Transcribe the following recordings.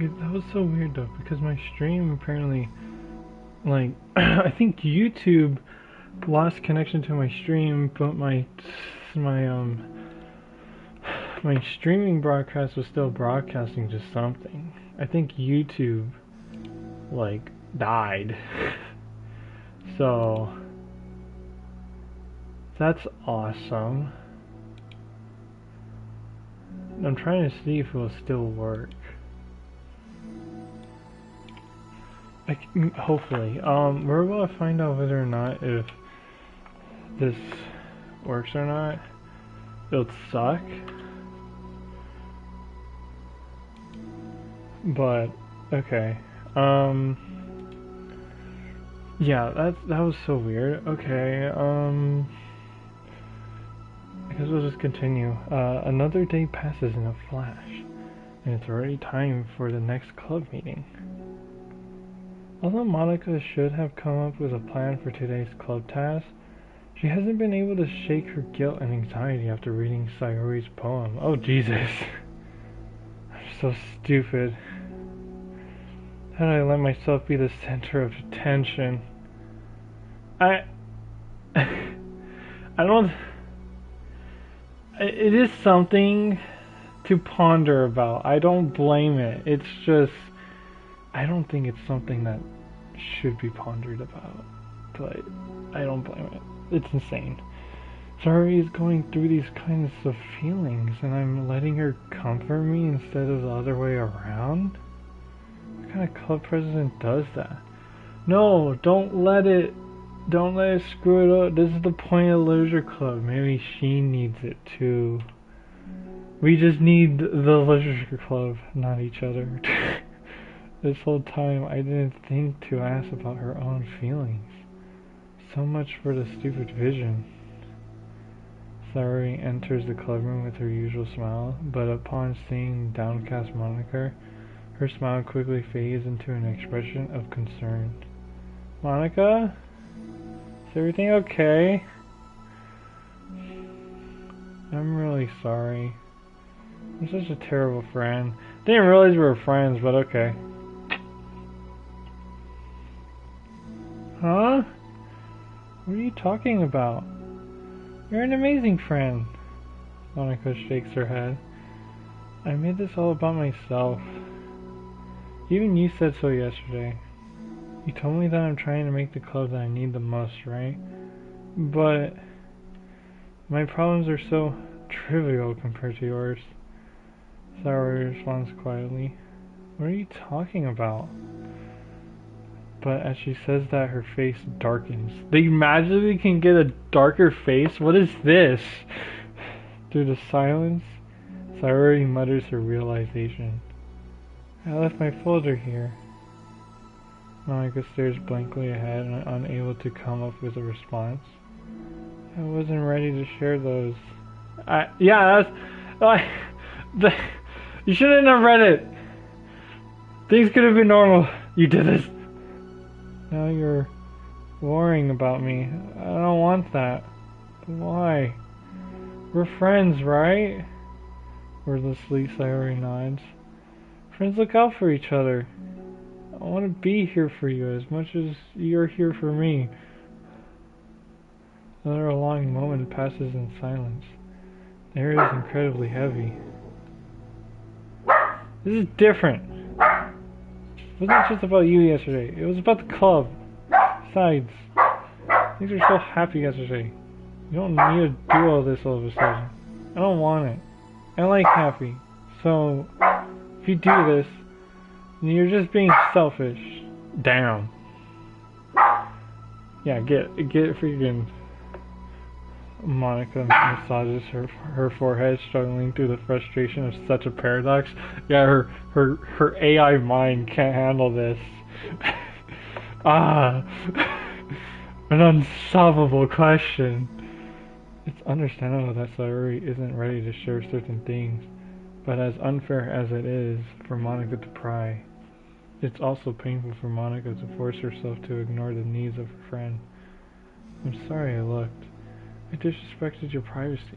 Okay, that was so weird though, because my stream apparently, like, I think YouTube lost connection to my stream, but my my streaming broadcast was still broadcasting to something. I think YouTube, like, died. So, that's awesome. I'm trying to see if it will still work. Hopefully. We're about to find out whether or not if this works or not. It'll suck. But, okay. Yeah, that was so weird. Okay, I guess we'll just continue. Another day passes in a flash, and it's already time for the next club meeting. Although Monica should have come up with a plan for today's club task, she hasn't been able to shake her guilt and anxiety after reading Sayori's poem. Oh Jesus. I'm so stupid. How did I let myself be the center of attention? I don't... It is something to ponder about. I don't blame it. It's just... I don't think it's something that should be pondered about. But I don't blame it. It's insane. Sayori is going through these kinds of feelings, and I'm letting her comfort me instead of the other way around? What kind of club president does that? No, don't let it screw it up. This is the point of Leisure Club. Maybe she needs it too. We just need the Leisure Club, not each other. This whole time I didn't think to ask about her own feelings. So much for the stupid vision. Sayori enters the clubroom with her usual smile, but upon seeing downcast Monica, her smile quickly fades into an expression of concern. Monica? Is everything okay? I'm really sorry. I'm such a terrible friend. Didn't realize we were friends, but okay. Huh? What are you talking about? You're an amazing friend. Monica shakes her head. I made this all about myself. Even you said so yesterday. You told me that I'm trying to make the club that I need the most, right? But my problems are so trivial compared to yours. Sayori responds quietly. What are you talking about? But as she says that, her face darkens. They magically can get a darker face? What is this? Through the silence, Sayori mutters her realization. I left my folder here. Monica stares blankly ahead and unable to come up with a response. I wasn't ready to share those. Yeah, that's... you shouldn't have read it! Things could have been normal. You did this. Now you're worrying about me. I don't want that. Why? We're friends, right? Wordlessly, Sayori nods. Friends look out for each other. I want to be here for you as much as you're here for me. Another long moment passes in silence. The air is incredibly heavy. This is different. It wasn't just about you yesterday. It was about the club. Besides, things were so happy yesterday. You don't need to do all this all of a sudden. I don't want it. I like happy. So, if you do this, then you're just being selfish. Damn. Yeah, get freaking... Monica massages her forehead, struggling through the frustration of such a paradox. Yeah, her AI mind can't handle this. An unsolvable question. It's understandable that Sayori isn't ready to share certain things, but as unfair as it is for Monica to pry, it's also painful for Monica to force herself to ignore the needs of her friend. I'm sorry I looked. I disrespected your privacy.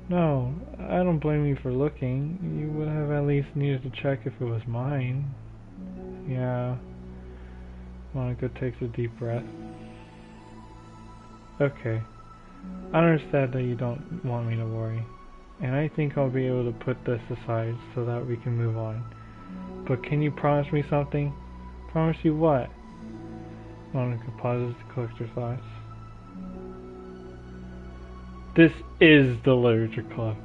No, I don't blame you for looking. You would have at least needed to check if it was mine. Yeah. Monica takes a deep breath. Okay. I understand that you don't want me to worry. And I think I'll be able to put this aside so that we can move on. But can you promise me something? Promise you what? Monica pauses to collect her thoughts. This is the Literature Club.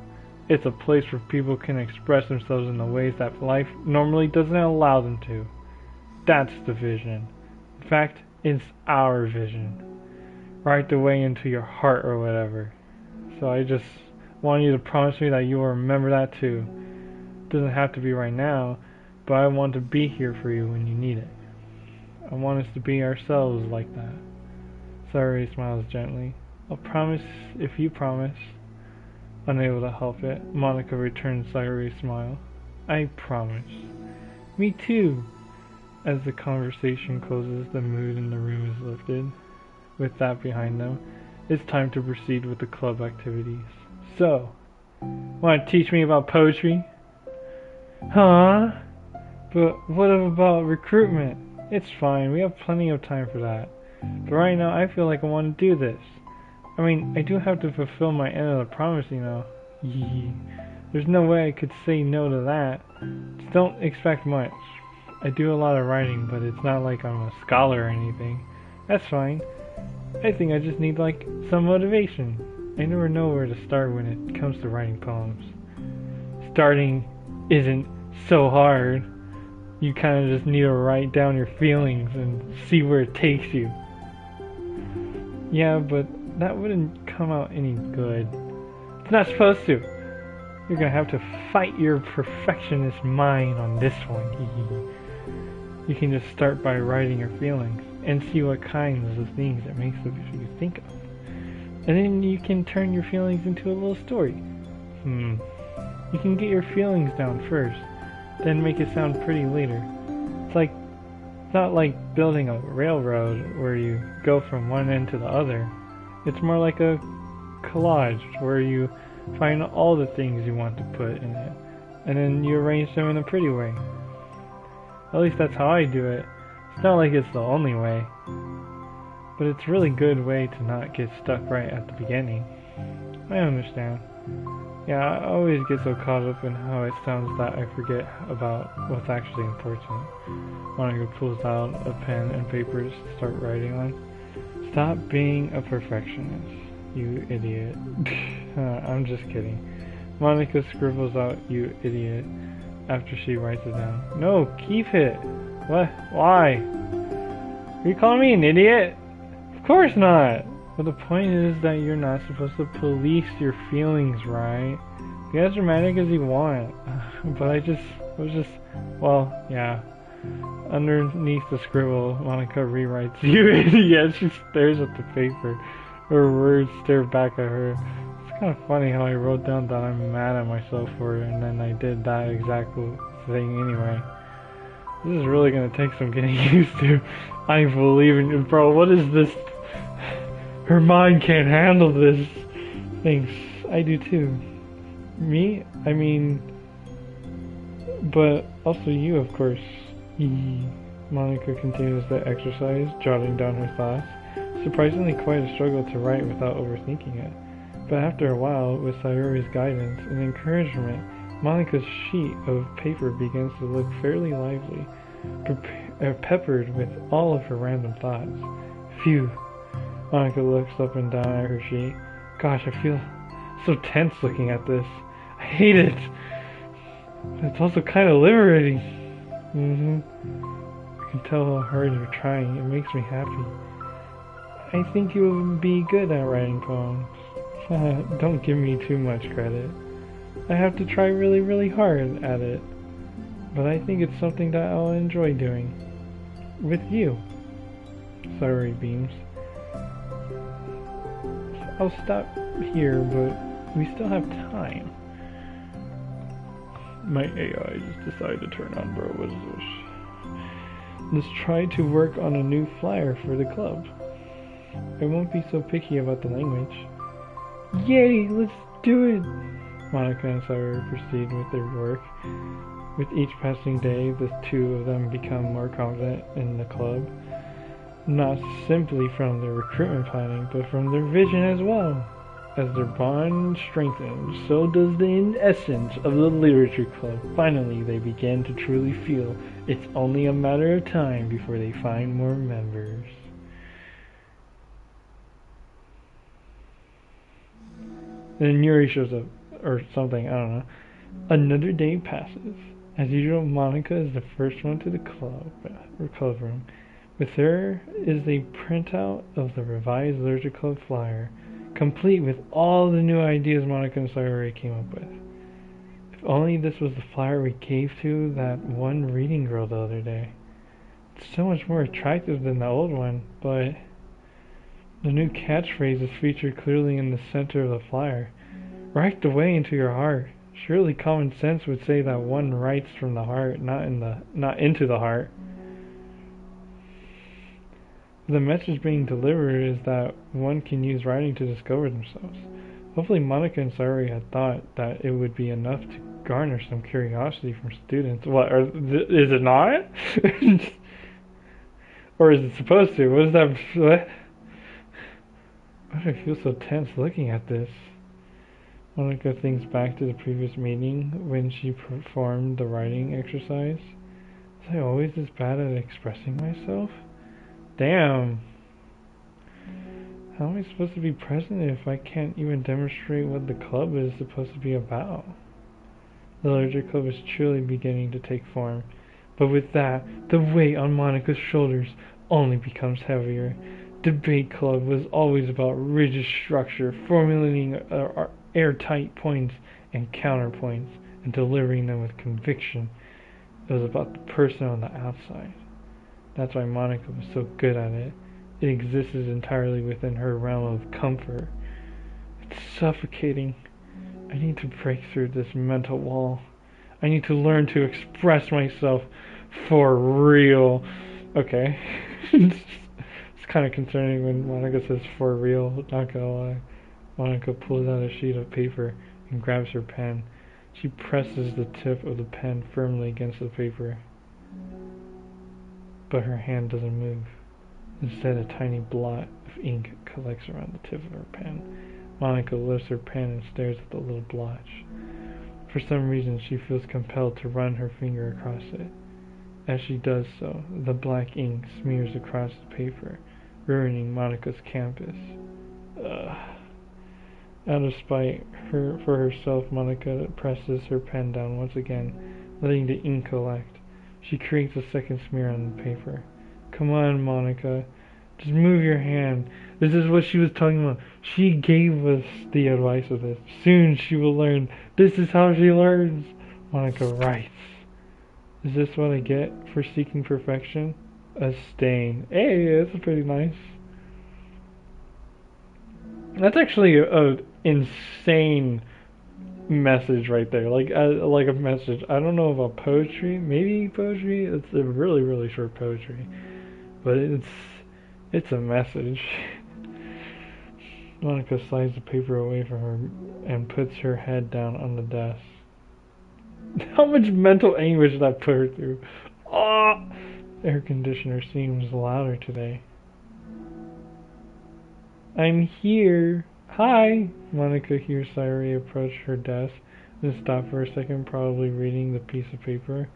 It's a place where people can express themselves in the ways that life normally doesn't allow them to. That's the vision. In fact, it's our vision. Right the way into your heart or whatever. So I just want you to promise me that you will remember that too. It doesn't have to be right now, but I want to be here for you when you need it. I want us to be ourselves like that. Sayuri smiles gently. I'll promise if you promise. Unable to help it, Monica returns Sayuri's smile. I promise. Me too. As the conversation closes, the mood in the room is lifted. With that behind them, it's time to proceed with the club activities. So, want to teach me about poetry? Huh? But what about recruitment? It's fine, we have plenty of time for that. But right now, I feel like I want to do this. I mean, I do have to fulfill my end of the promise, you know. There's no way I could say no to that. Just don't expect much. I do a lot of writing, but it's not like I'm a scholar or anything. That's fine. I think I just need, like, some motivation. I never know where to start when it comes to writing poems. Starting isn't so hard. You kind of just need to write down your feelings and see where it takes you. Yeah, but that wouldn't come out any good. It's not supposed to. You're gonna have to fight your perfectionist mind on this one. You can just start by writing your feelings and see what kinds of things it makes you think of. And then you can turn your feelings into a little story. You can get your feelings down first, then make it sound pretty later. It's not like building a railroad where you go from one end to the other. It's more like a collage where you find all the things you want to put in it, and then you arrange them in a pretty way. At least that's how I do it. It's not like it's the only way, but it's a really good way to not get stuck right at the beginning. I understand. Yeah, I always get so caught up in how it sounds that I forget about what's actually important. Monica pulls out a pen and paper to start writing on. Stop being a perfectionist, you idiot. I'm just kidding. Monica scribbles out, you idiot, after she writes it down. No, keep it. What? Why? Are you calling me an idiot? Of course not. But the point is that you're not supposed to police your feelings, right? Be as dramatic as you want. But well, yeah. Underneath the scribble, Monica rewrites, you idiot. She stares at the paper. Her words stare back at her. It's kind of funny how I wrote down that I'm mad at myself for it, and then I did that exact thing anyway. This is really gonna take some getting used to. I believe in you, bro. What is this? Her mind can't handle this. Thanks. I do too. Me? I mean... But also you, of course. Monica continues the exercise, jotting down her thoughts. Surprisingly quite a struggle to write without overthinking it. But after a while, with Sayuri's guidance and encouragement, Monica's sheet of paper begins to look fairly lively, peppered with all of her random thoughts. Phew. Monica looks up and down at her sheet. Gosh, I feel so tense looking at this. I hate it. But it's also kind of liberating. I can tell how hard you're trying. It makes me happy. I think you will be good at writing poems. Don't give me too much credit. I have to try really, really hard at it. But I think it's something that I'll enjoy doing. With you. Sayuri beams. I'll stop here, but we still have time. My AI just decided to turn on, bro. What is this? Let's try to work on a new flyer for the club. I won't be so picky about the language. Yay! Let's do it! Monica and Sayori proceed with their work. With each passing day, the two of them become more confident in the club. Not simply from their recruitment planning, but from their vision as well. As their bond strengthens, so does the essence of the literature club. Finally, they begin to truly feel it's only a matter of time before they find more members. Then Yuri shows up, or something, I don't know. Another day passes. As usual, Monica is the first one to the club room. With her is a printout of the revised literature club flyer, complete with all the new ideas Monica and Sayori came up with. If only this was the flyer we gave to that one reading girl the other day. It's so much more attractive than the old one, but the new catchphrase is featured clearly in the center of the flyer. Write the way into your heart. Surely common sense would say that one writes from the heart, not into the heart. The message being delivered is that one can use writing to discover themselves. Hopefully Monica and Sayori had thought that it would be enough to garner some curiosity from students. What, is it not? Or is it supposed to? What is that? What? Why do I feel so tense looking at this? Monica thinks back to the previous meeting when she performed the writing exercise. Was I always this bad at expressing myself? Damn. How am I supposed to be present if I can't even demonstrate what the club is supposed to be about? The literature club is truly beginning to take form. But with that, the weight on Monica's shoulders only becomes heavier. Debate club was always about rigid structure, formulating airtight points and counterpoints, and delivering them with conviction. It was about the person on the outside. That's why Monica was so good at it. It existed entirely within her realm of comfort. It's suffocating. I need to break through this mental wall. I need to learn to express myself for real. Okay. It's kind of concerning when Monica says for real, not gonna lie. Monica pulls out a sheet of paper and grabs her pen. She presses the tip of the pen firmly against the paper. But her hand doesn't move. Instead, a tiny blot of ink collects around the tip of her pen. Monica lifts her pen and stares at the little blotch. For some reason, she feels compelled to run her finger across it. As she does so, the black ink smears across the paper, ruining Monica's canvas. Out of spite for herself, Monica presses her pen down once again, letting the ink collect. She creates a second smear on the paper. Come on, Monica. Just move your hand. This is what she was talking about. She gave us the advice of this. Soon she will learn. This is how she learns. Monica writes. Is this what I get for seeking perfection? A stain. Hey, that's pretty nice. That's actually an insane message right there, like a message. I don't know about poetry, maybe poetry. It's a really, really short poetry, but it's a message. Monica slides the paper away from her and puts her head down on the desk. How much mental anguish did that put her through? Oh, the air conditioner seems louder today. I'm here. Hi! Monica hears Sayori approach her desk, then stop for a second, probably reading the piece of paper.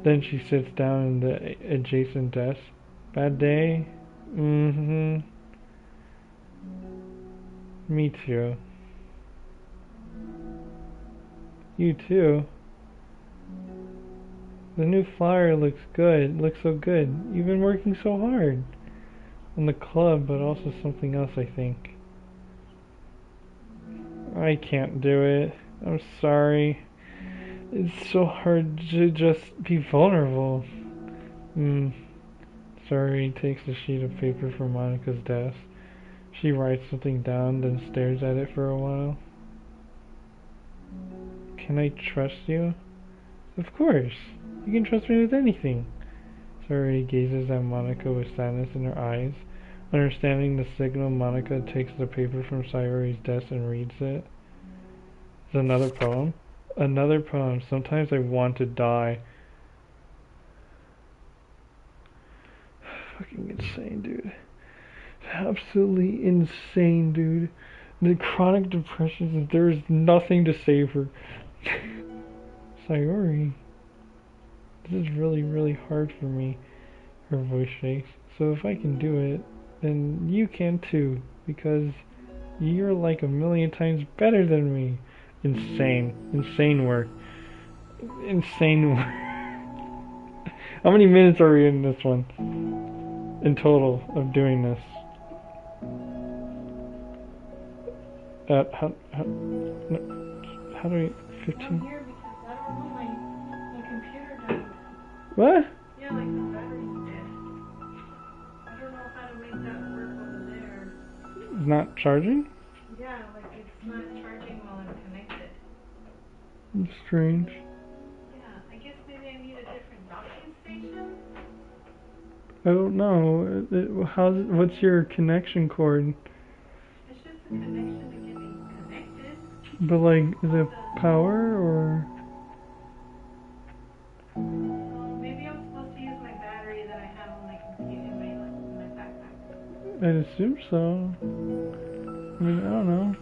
Then she sits down in the adjacent desk. Bad day? Mm-hmm. Me too. You too? The new flyer looks good. Looks so good. You've been working so hard. On the club, but also something else, I think. I can't do it. I'm sorry. It's so hard to just be vulnerable. Sayori takes a sheet of paper from Monica's desk. She writes something down, then stares at it for a while. Can I trust you? Of course. You can trust me with anything. Sayori gazes at Monica with sadness in her eyes. Understanding the signal, Monica takes the paper from Sayori's desk and reads it. Another poem. Another poem. Sometimes I want to die. Fucking insane, dude. Absolutely insane, dude. The chronic depression, there is nothing to save her. Sayori. This is really, really hard for me. Her voice shakes. So if I can do it, then you can too. Because you're like a million times better than me. Insane. Insane work. Insane work. How many minutes are we in this one? In total of doing this? How do we... 15? I'm here because I don't know, my computer died. What? Yeah, like the battery's dead. I don't know how to make that work over there. It's not charging? Yeah, like it's not charging while I'm connected. It's strange. Yeah, I guess maybe I need a different docking station? I don't know. What's your connection cord? It's just a connection to getting connected. But like, is it power or? Maybe I'm supposed to use my battery that I have on my computer in my backpack. I'd assume so. I mean, I don't know.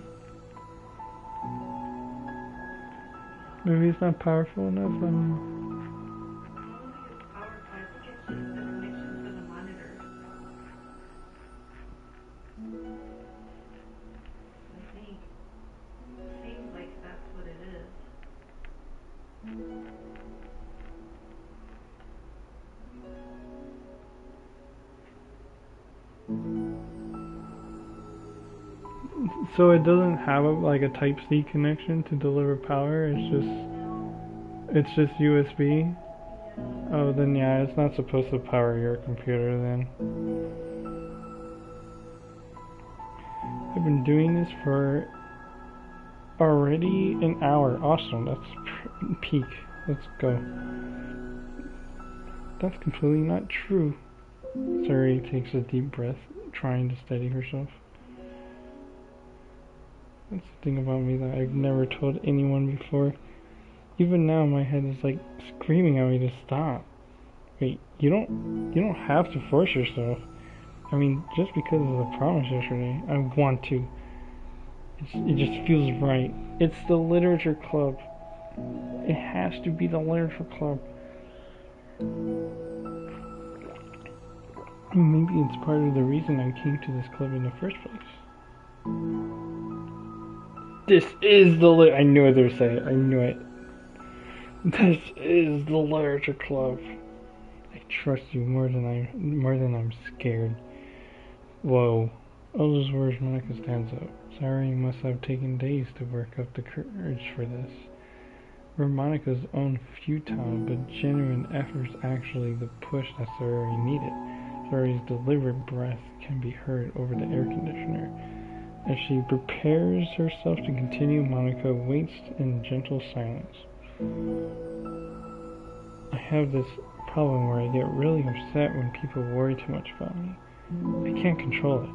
Maybe it's not powerful enough. I don't know. I don't think it's powered, I think it's just the connection to the monitor. I think. It seems like that's what it is. So it doesn't have like a Type C connection to deliver power. It's just USB. Oh, then yeah, it's not supposed to power your computer then. I've been doing this for already an hour. Awesome, that's peak. Let's go. That's completely not true. Sari takes a deep breath, trying to steady herself. That's the thing about me that I've never told anyone before. Even now my head is like screaming at me to stop. Wait, you don't have to force yourself. I mean, just because of the promise yesterday, I want to. It just feels right. It's the literature club. It has to be the literature club. Maybe it's part of the reason I came to this club in the first place. This is the I knew what they were saying. I knew it. This is the literature club. I trust you more than I'm scared. Whoa. All those words, Monica stands up. Sorry, must have taken days to work up the courage for this. Were Monica's own futile but genuine efforts actually the push that Sorry needed? Sorry's deliberate breath can be heard over the air conditioner. As she prepares herself to continue, Monica waits in gentle silence. I have this problem where I get really upset when people worry too much about me. I can't control it.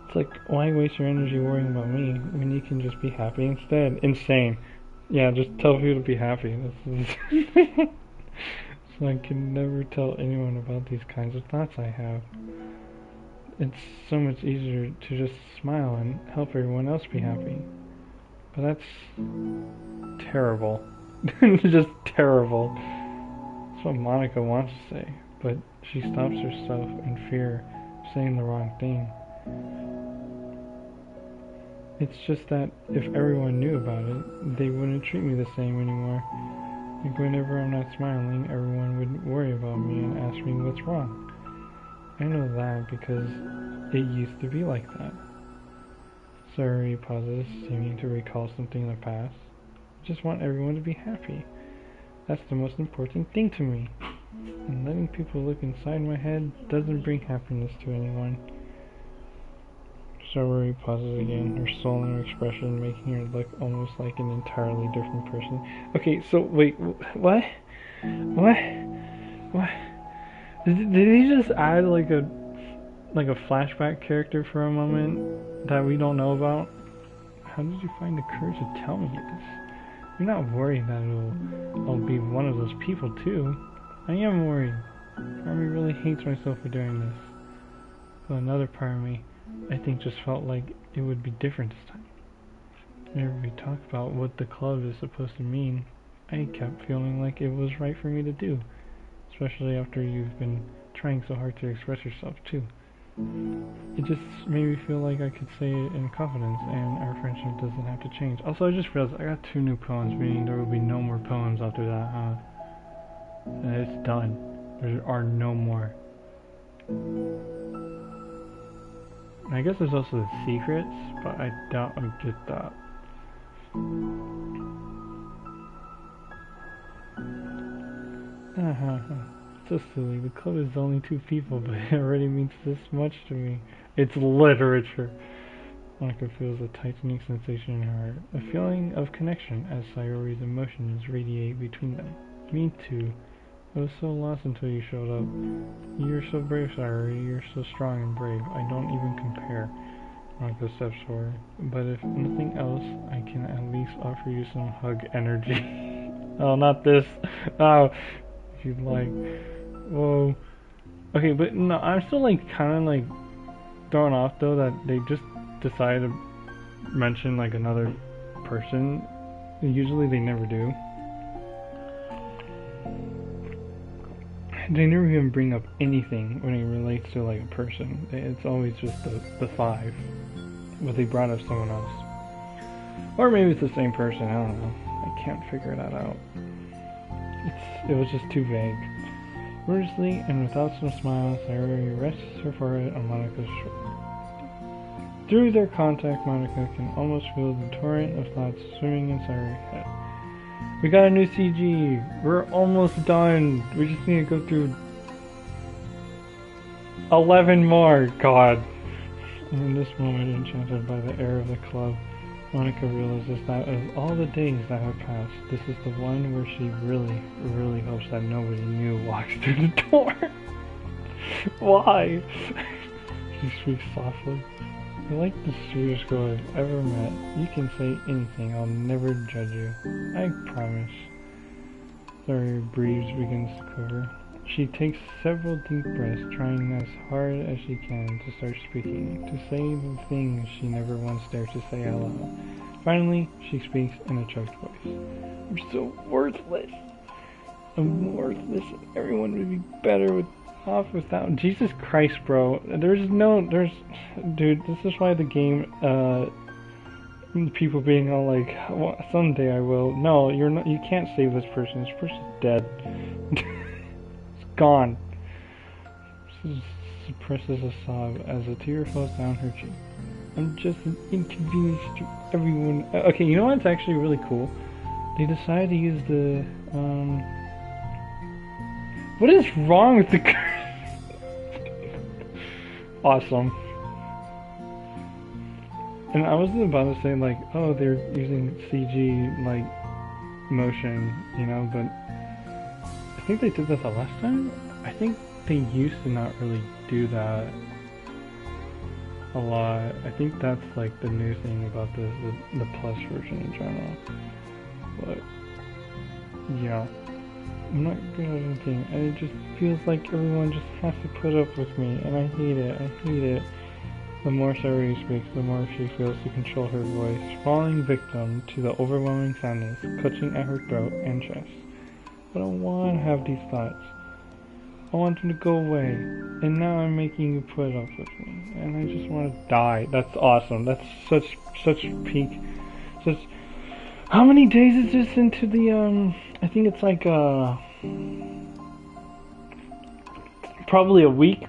It's like, why waste your energy worrying about me when you can just be happy instead? Insane. Yeah, just tell people to be happy. This is so I can never tell anyone about these kinds of thoughts I have. It's so much easier to just smile and help everyone else be happy. But that's terrible. Just terrible. That's what Monica wants to say, but she stops herself in fear of saying the wrong thing. It's just that if everyone knew about it, they wouldn't treat me the same anymore. Like whenever I'm not smiling, everyone would worry about me and ask me what's wrong. I know that because it used to be like that. Sorry, pauses, seeming to recall something in the past. I just want everyone to be happy. That's the most important thing to me. And letting people look inside my head doesn't bring happiness to anyone. Sorry pauses again, her sullen expression making her look almost like an entirely different person. Okay, so wait, what? What? What? Did he just add like a flashback character for a moment that we don't know about? how did you find the courage to tell me this? You're not worried that I'll be one of those people too. I am worried. Part of me really hates myself for doing this. But another part of me, I think, just felt like it would be different this time. Whenever we talked about what the club is supposed to mean, I kept feeling like it was right for me to do. Especially after you've been trying so hard to express yourself too. It just made me feel like I could say it in confidence and our friendship doesn't have to change. Also, I just realized I got 2 new poems, meaning there will be no more poems after that, huh? And it's done. There are no more. And I guess there's also the secrets, but I doubt I'll get that. So silly. The club is only 2 people, but it already means this much to me. It's literature. Monica feels a tightening sensation in her heart, a feeling of connection as Sayori's emotions radiate between them. Me too. I was so lost until you showed up. You're so brave, Sayori. You're so strong and brave. I don't even compare. Monica steps forward. But if nothing else, I can at least offer you some hug energy. Oh, not this. Oh, if you'd like. Whoa. Okay, but no, I'm still like kind of like thrown off though that they just decided to mention like another person. Usually they never do. They never even bring up anything when it relates to like a person. It's always just the 5. But they brought up someone else. Or maybe it's the same person, I don't know. I can't figure that out. It was just too vague. Wordlessly and without some smiles, Sayori rests her forehead on Monica's shoulder. Through their contact, Monica can almost feel the torrent of thoughts swimming inside her head. We got a new CG! We're almost done! We just need to go through 11 more! God! And in this moment, enchanted by the air of the club, Monica realizes that of all the days that have passed, this is the one where she really, really hopes that nobody new walks through the door. Why? She speaks softly. You're like the sweetest girl I've ever met. You can say anything, I'll never judge you. I promise. Her breeze begins to quiver. She takes several deep breaths, trying as hard as she can to start speaking, to say the things she never once dared to say out loud. Finally, she speaks in a choked voice. I'm so worthless. I'm worthless. Everyone would be better off without. Jesus Christ, bro. Dude, this is why the game, people being all like, well, someday I will. No, you're not. You can't save this person. This person's dead. Gone. She suppresses a sob as a tear falls down her cheek. I'm just an inconvenience to everyone. Okay, you know what's actually really cool? They decided to use the, what is wrong with the Awesome. And I wasn't about to say like, oh, they're using CG, like, motion, you know, but I think they did that the last time. I think they used to not really do that a lot. I think that's like the new thing about the plus version in general. But yeah, I'm not good at anything, and it just feels like everyone just has to put up with me, and I hate it. I hate it. The more Sayori speaks, the more she feels to control her voice, falling victim to the overwhelming sadness clutching at her throat and chest. I don't want to have these thoughts. I want them to go away. And now I'm making you put up with me. And I just want to die. That's awesome. That's such peak. How many days is this into the, I think it's like, probably a week.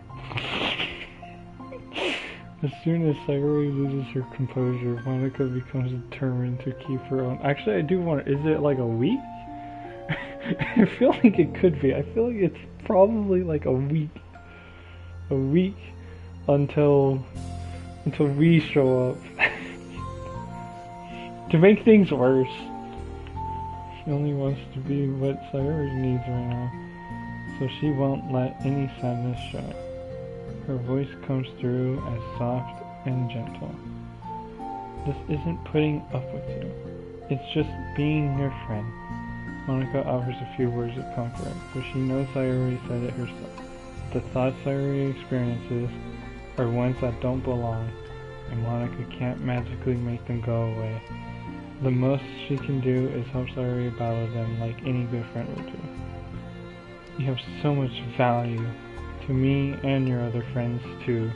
As soon as Sayori loses her composure, Monica becomes determined to keep her own. Actually, I do wonder, is it like a week? I feel like it could be. I feel like it's probably like a week. A week until we show up. To make things worse. She only wants to be what Sayori needs right now. So she won't let any sadness show. Her voice comes through as soft and gentle. This isn't putting up with you. It's just being your friend. Monica offers a few words of comfort, but she knows I already said it herself. The thoughts Sayuri experiences are ones that don't belong, and Monica can't magically make them go away. The most she can do is help Sayuri battle them like any good friend would do. You have so much value to me and your other friends too.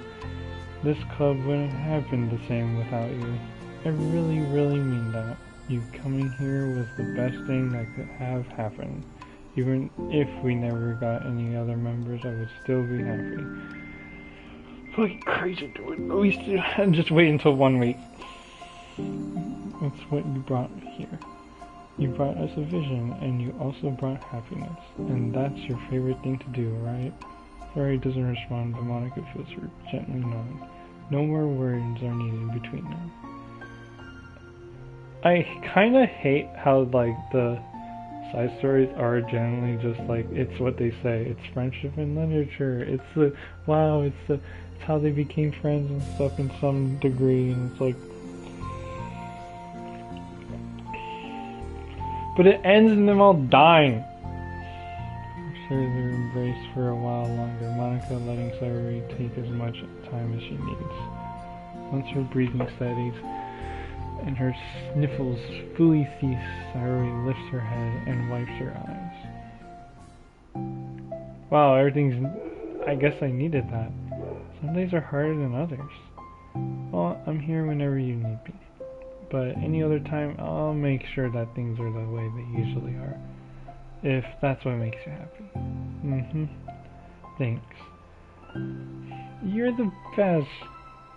This club wouldn't have been the same without you. I really, really mean that. You coming here was the best thing that could have happened. Even if we never got any other members, I would still be happy. Fucking crazy, dude. We still just wait until 1 week. That's what you brought here. You brought us a vision, and you also brought happiness. And that's your favorite thing to do, right? Sorry doesn't respond, but Monica feels her gently nod. No more words are needed between them. I kinda hate how, like, the side stories are generally just like, it's what they say. It's friendship and literature. It's the, wow, it's how they became friends and stuff in some degree, and it's like, but it ends in them all dying. Share their embrace for a while longer, Monica letting Sayuri take as much time as she needs. Once her breathing steadies and her sniffles fully cease, Sayuri lifts her head and wipes her eyes. Wow, everything's... I guess I needed that. Some days are harder than others. Well, I'm here whenever you need me. But any other time, I'll make sure that things are the way they usually are. If that's what makes you happy. Thanks. You're the best.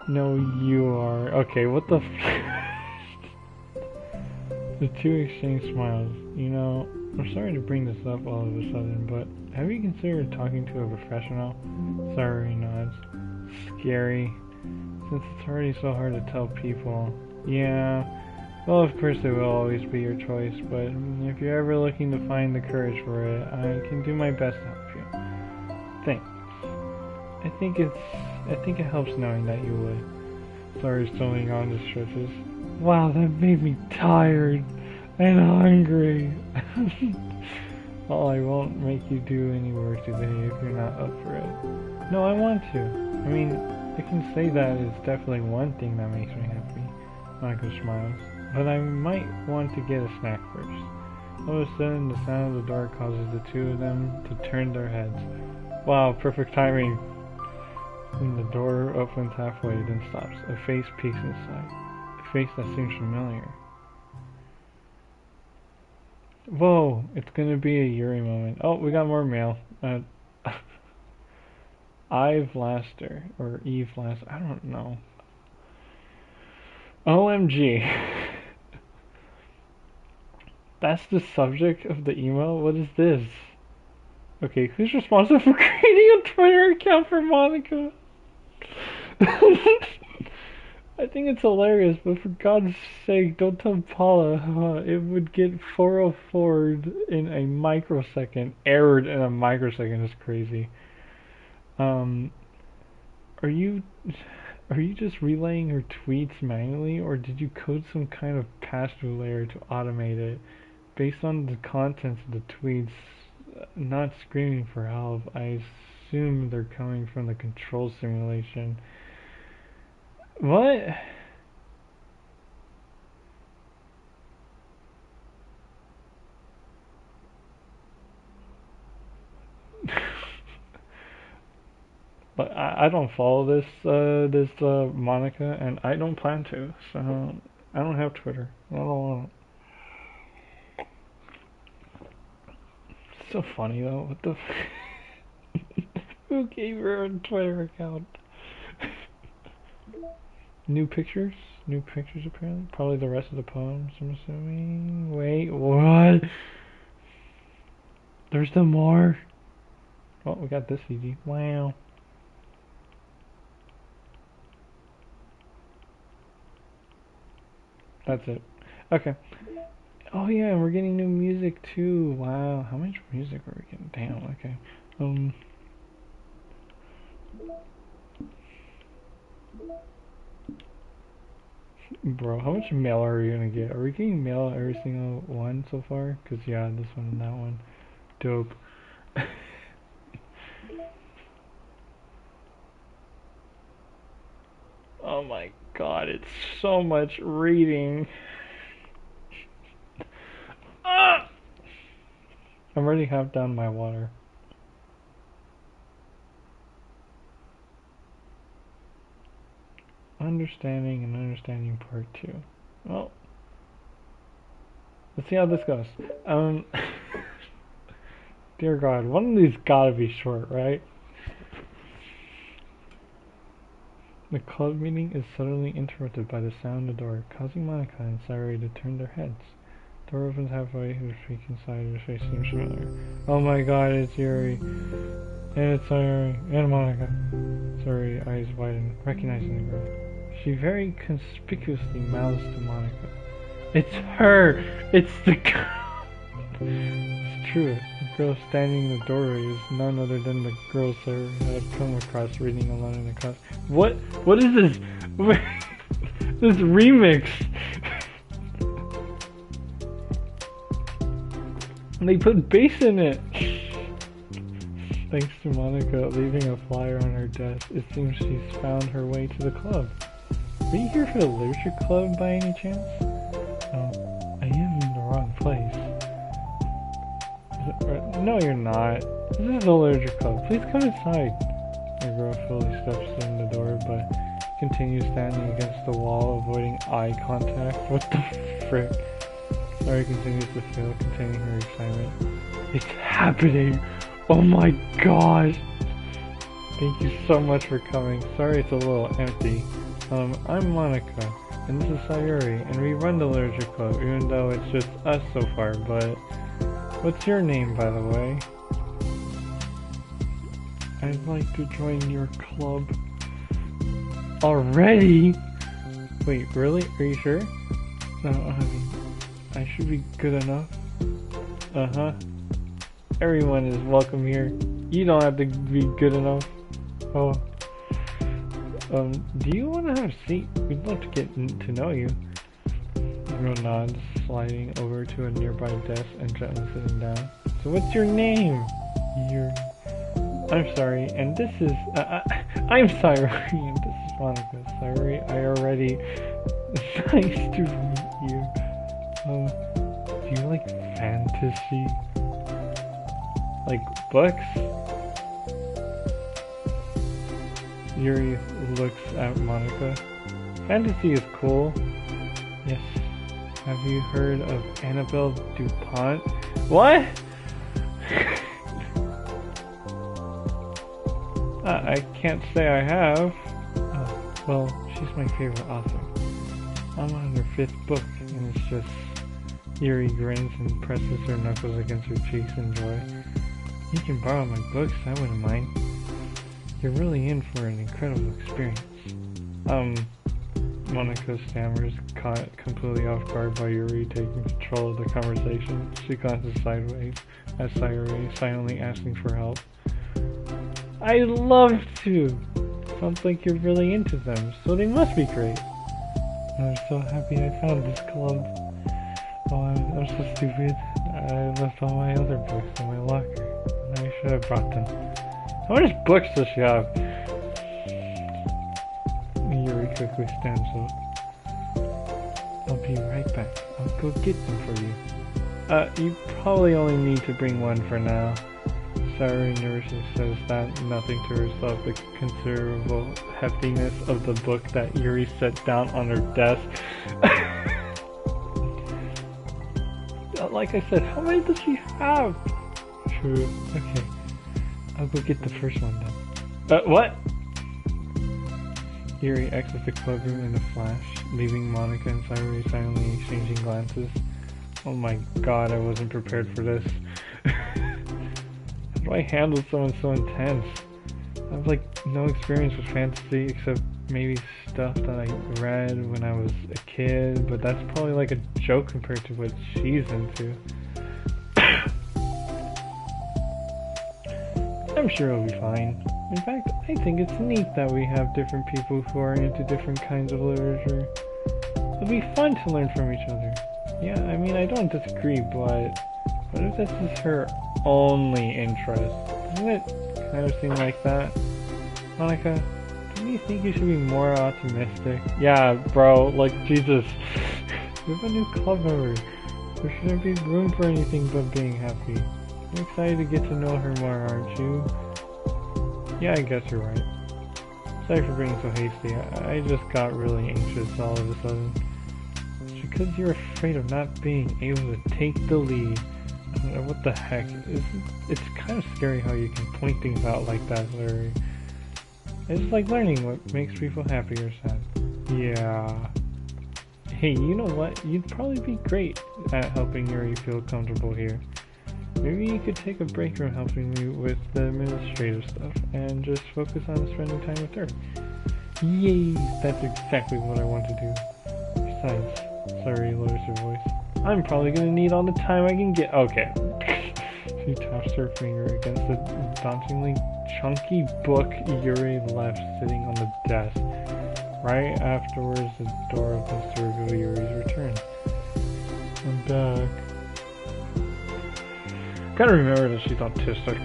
No, you are. Okay, what the The two exchange smiles. You know, I'm sorry to bring this up all of a sudden, but have you considered talking to a professional? Sayuri nods. Scary. Since it's already so hard to tell people. Yeah. Well, of course it will always be your choice, but if you're ever looking to find the courage for it, I can do my best to help you. Thanks. I think it helps knowing that you would. Sorry, sewing on the stretches. Wow, that made me tired and hungry. Well, I won't make you do any work today if you're not up for it. No, I want to. I mean, I can say that it's definitely one thing that makes me happy. Monica smiles. But I might want to get a snack first. All of a sudden, the sound of the door causes the two of them to turn their heads. Wow, perfect timing. And the door opens halfway, then stops. A face peeks inside. A face that seems familiar. Whoa, it's gonna be a Yuri moment. Oh, we got more mail. Eve Laster, or Eve Laster, I don't know. OMG. That's the subject of the email? What is this? Okay, who's responsible for creating a Twitter account for Monica? I think it's hilarious, but for God's sake, don't tell Paula it would get 404'd in a microsecond. Errored in a microsecond is crazy. Are you just relaying her tweets manually, or did you code some kind of pass-through layer to automate it? Based on the contents of the tweets, not screaming for help, I assume they're coming from the control simulation. What? But I don't follow this Monica, and I don't plan to, so I don't have Twitter. I don't want it. It's so funny though. What the? Who gave her a Twitter account? New pictures? New pictures apparently? Probably the rest of the poems, I'm assuming. Wait, what? There's still more? Oh, we got this CD. Wow. That's it. Okay. Oh yeah, we're getting new music too. Wow, how much music are we getting? Damn, okay. Bro, how much mail are we gonna get? Are we getting mail every single one so far? Cause yeah, this one and that one. Dope. Oh my god, it's so much reading. Ah! I'm already half down my water. Understanding and understanding part 2. Well, let's see how this goes. Dear God, one of these gotta be short, right? The club meeting is suddenly interrupted by the sound of the door, causing Monica and Sayuri to turn their heads. The door opens halfway, her streak inside her face seems familiar. Oh my god, it's Yuri. And it's Sayuri. And Monica. Sayuri, eyes widen, recognizing the girl. She very conspicuously mouths to Monica. It's her! It's the girl! It's true. The girl standing in the doorway is none other than the girl Sayuri had come across reading alone in the class. What is this? This remix! They put bass in it! Thanks to Monica leaving a flyer on her desk, it seems she's found her way to the club. Are you here for the literature club by any chance? No, I am in the wrong place. No, you're not. This is the literature club. Please come inside. The girl fully steps in the door, but continues standing against the wall, avoiding eye contact. What the frick? Sorry continues to fail, containing her excitement. It's happening! Oh my gosh! Thank you so much for coming. Sorry it's a little empty. I'm Monica, and this is Sayuri, and we run the literature club, even though it's just us so far, but... What's your name, by the way? I'd like to join your club. Already? Wait, really? Are you sure? No, I mean, I should be good enough. Uh-huh. Everyone is welcome here. You don't have to be good enough. Oh. Do you want to have a seat? We'd love to get to know you. The girl nods, sliding over to a nearby desk and gently sitting down. So what's your name? I'm sorry, and this is... I'm Sayuri, and this is Monica. Sayuri, I already... Nice to meet you. Do you like fantasy? Like books? Yuri looks at Monica. Fantasy is cool. Yes. Have you heard of Annabelle DuPont? What? I can't say I have. Oh, well, she's my favorite author. I'm on her 5th book, and it's just... Yuri grins and presses her knuckles against her cheeks in joy. You can borrow my books, I wouldn't mind. You're really in for an incredible experience. Monica stammers, caught completely off guard by Yuri taking control of the conversation. She glances sideways at Sayuri, silently asking for help. I'd love to! Sounds like you're really into them, so they must be great. I'm so happy I found this club. Oh, I'm so stupid. I left all my other books in my locker. I should have brought them. How many books does she have? Yuri quickly stands up. I'll be right back. I'll go get them for you. You probably only need to bring one for now. Sayuri nervously says that, nothing to herself the considerable heftiness of the book that Yuri set down on her desk. Like I said, how many does she have? True. Okay. I'll go get the first one then. What? Yuri exits the club room in a flash, leaving Monica and Sayuri silently exchanging glances. Oh my god, I wasn't prepared for this. How do I handle someone so intense? I have like no experience with fantasy except maybe stuff that I read when I was a kid, but that's probably like a joke compared to what she's into. I'm sure it'll be fine. In fact, I think it's neat that we have different people who are into different kinds of literature. It'll be fun to learn from each other. Yeah, I mean, I don't disagree, but what if this is her only interest? Doesn't it kind of seem like that? Monica, don't you think you should be more optimistic? Yeah, bro, like, Jesus. You have a new club member. There shouldn't be room for anything but being happy. You're excited to get to know her more, aren't you? Yeah, I guess you're right. Sorry for being so hasty. I just got really anxious all of a sudden. It's because you're afraid of not being able to take the lead. I don't know what the heck. It's kind of scary how you can point things out like that, Larry. It's like learning what makes people happy or sad. Yeah. Hey, you know what? You'd probably be great at helping Yuri feel comfortable here. Maybe you could take a break from helping me with the administrative stuff and just focus on spending time with her. Yay! That's exactly what I want to do. Besides, sorry, lowers her voice. I'm probably gonna need all the time I can get. Okay. She taps her finger against the dauntingly chunky book Yuri left sitting on the desk. Right afterwards, the door opens to reveal Yuri's return. I'm back. Gotta remember that she's autistic.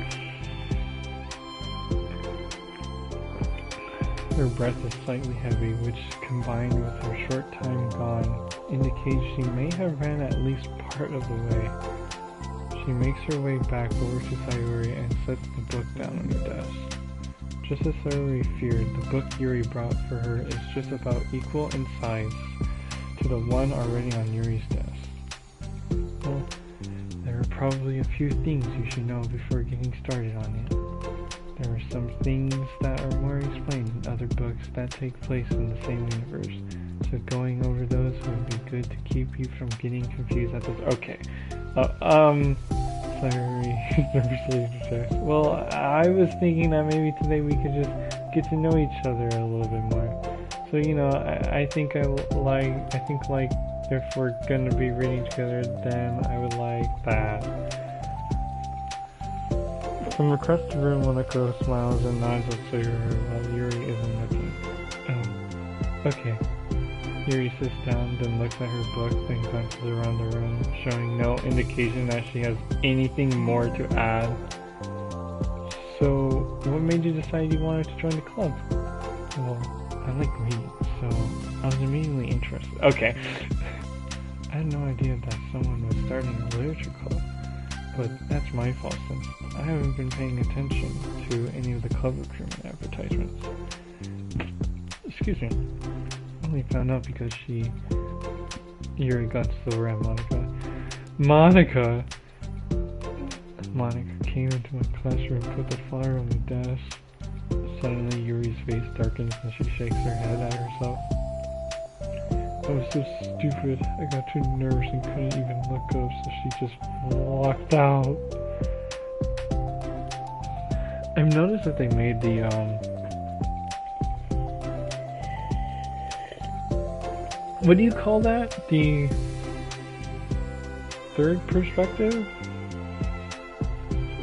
Her breath is slightly heavy, which combined with her short time gone indicates she may have ran at least part of the way. She makes her way back over to Sayuri and sets the book down on her desk. Just as Sayuri feared, the book Yuri brought for her is just about equal in size to the one already on Yuri's desk. Well, there are probably a few things you should know before getting started on it. There are some things that are more explained in other books that take place in the same universe, so going over those would be good to keep you from getting confused at this. Okay. Sorry, nervously interjects. Well, I was thinking that maybe today we could just get to know each other a little bit more. So, you know, I think if we're gonna be reading together, then I would like that. From across the room, Monaco smiles and nods at Sayuri while Yuri isn't looking. Oh, okay. Yuri sits down, then looks at her book, then glances around the room, showing no indication that she has anything more to add. So, what made you decide you wanted to join the club? Well, I like reading, so I was immediately interested. Okay. I had no idea that someone was starting a literature club, but that's my fault since I haven't been paying attention to any of the club recruitment advertisements. Excuse me. I only found out because Yuri got so around Monica. Monica came into my classroom, put the flyer on the desk. Suddenly Yuri's face darkens and she shakes her head at herself. I was so stupid. I got too nervous and couldn't even look up, so she just walked out. I've noticed that they made the what do you call that? The third perspective?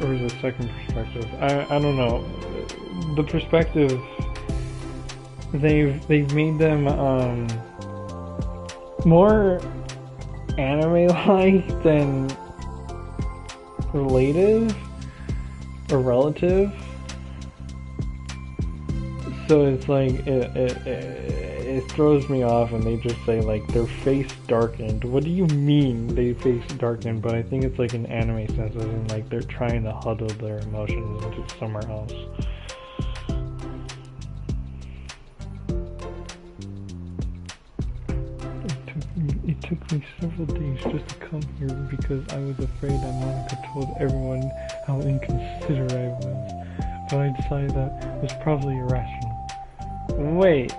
Or is it second perspective? I don't know. The perspective, they've made them more anime-like than relative or relative. So it's like it throws me off when they just say like their face darkened. What do you mean they face darkened? But I think it's like an anime sense of it, like they're trying to huddle their emotions into somewhere else. It took me several days just to come here because I was afraid that Monica told everyone how inconsiderate I was. But I decided that it was probably irrational. Wait,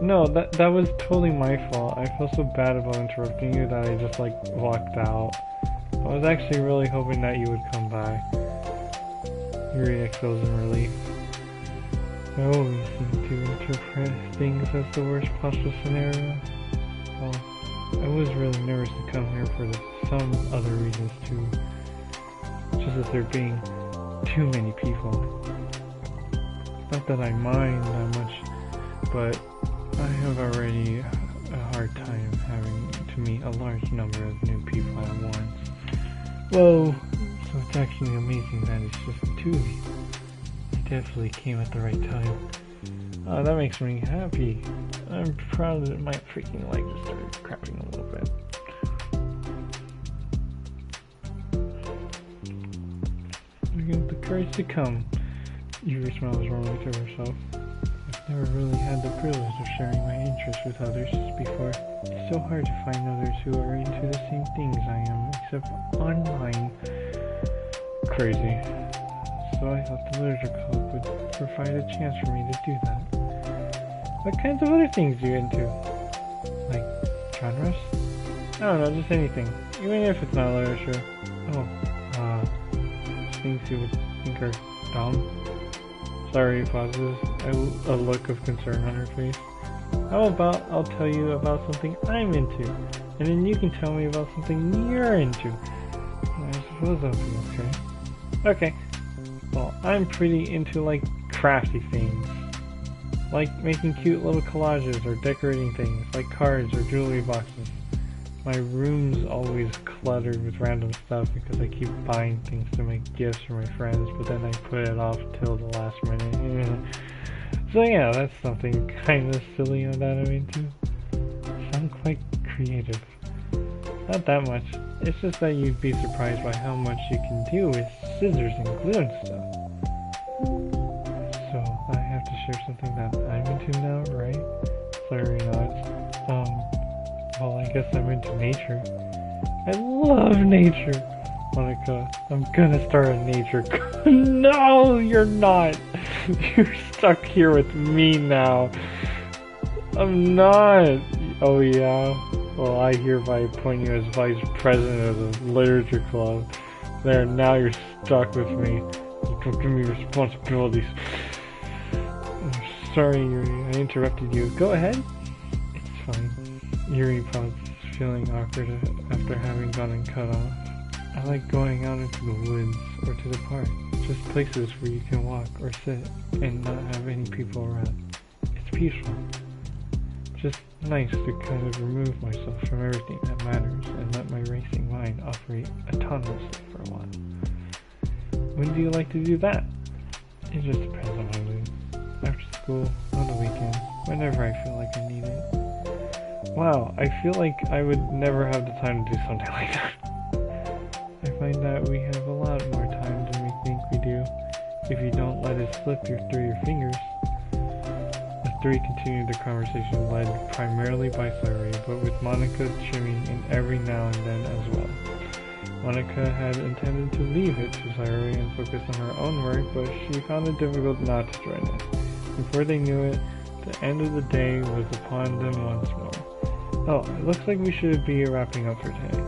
no, that was totally my fault. I felt so bad about interrupting you that I just like walked out. I was actually really hoping that you would come by. Yuri exhales in relief. I always seem to interpret things as the worst possible scenario. Well, I was really nervous to come here for some other reasons too. Just as there being too many people. Not that I mind that much, but I have already a hard time having to meet a large number of new people at once. Whoa! So it's actually amazing that it's just the two of you. It definitely came at the right time. That makes me happy. I'm proud that my freaking leg just started cramping a little bit. You have the courage to come. Yuri smiles warmly to herself. I've never really had the privilege of sharing my interests with others before. It's so hard to find others who are into the same things I am, except online. Crazy. So I thought the literature club would provide a chance for me to do that. What kinds of other things are you into? Like genres? I don't know, just anything. Even if it's not literature. Oh, things you would think are dumb. Sorry, pauses. A look of concern on her face. How about I'll tell you about something I'm into, and then you can tell me about something you're into. I suppose that'll be okay. Okay. Well, I'm pretty into like crafty things. Like making cute little collages or decorating things, like cards or jewelry boxes. My room's always cluttered with random stuff because I keep buying things to make gifts for my friends, but then I put it off till the last minute. So yeah, that's something kind of silly that I'm into. I'm quite creative. Not that much. It's just that you'd be surprised by how much you can do with scissors and glue and stuff. So I have to share something that I'm into now, right? Sorry, nods. Well, I guess I'm into nature. I love nature. Monica, I'm gonna start a nature No, you're not. You're stuck here with me now. I'm not. Oh yeah. Well, I hereby appoint you as vice president of the literature club. There, now you're stuck with me. Don't give me responsibilities. I'm sorry, Yuri. I interrupted you. Go ahead. It's fine. Yuri pauses, feeling awkward after having gotten cut off. I like going out into the woods or to the park, just places where you can walk or sit and not have any people around. It's peaceful. Just nice to kind of remove myself from everything that matters and let my racing mind operate autonomously for a while. When do you like to do that? It just depends on my mood. After school, on the weekends, whenever I feel like I need it. Wow, I feel like I would never have the time to do something like that. I find that we have a lot more time than we think we do, if you don't let it slip through your fingers. The three continued the conversation led primarily by Sayuri, but with Monica chimming in every now and then as well. Monica had intended to leave it to Sayuri and focus on her own work, but she found it difficult not to join it. Before they knew it, the end of the day was upon them once more. Oh, it looks like we should be wrapping up for today.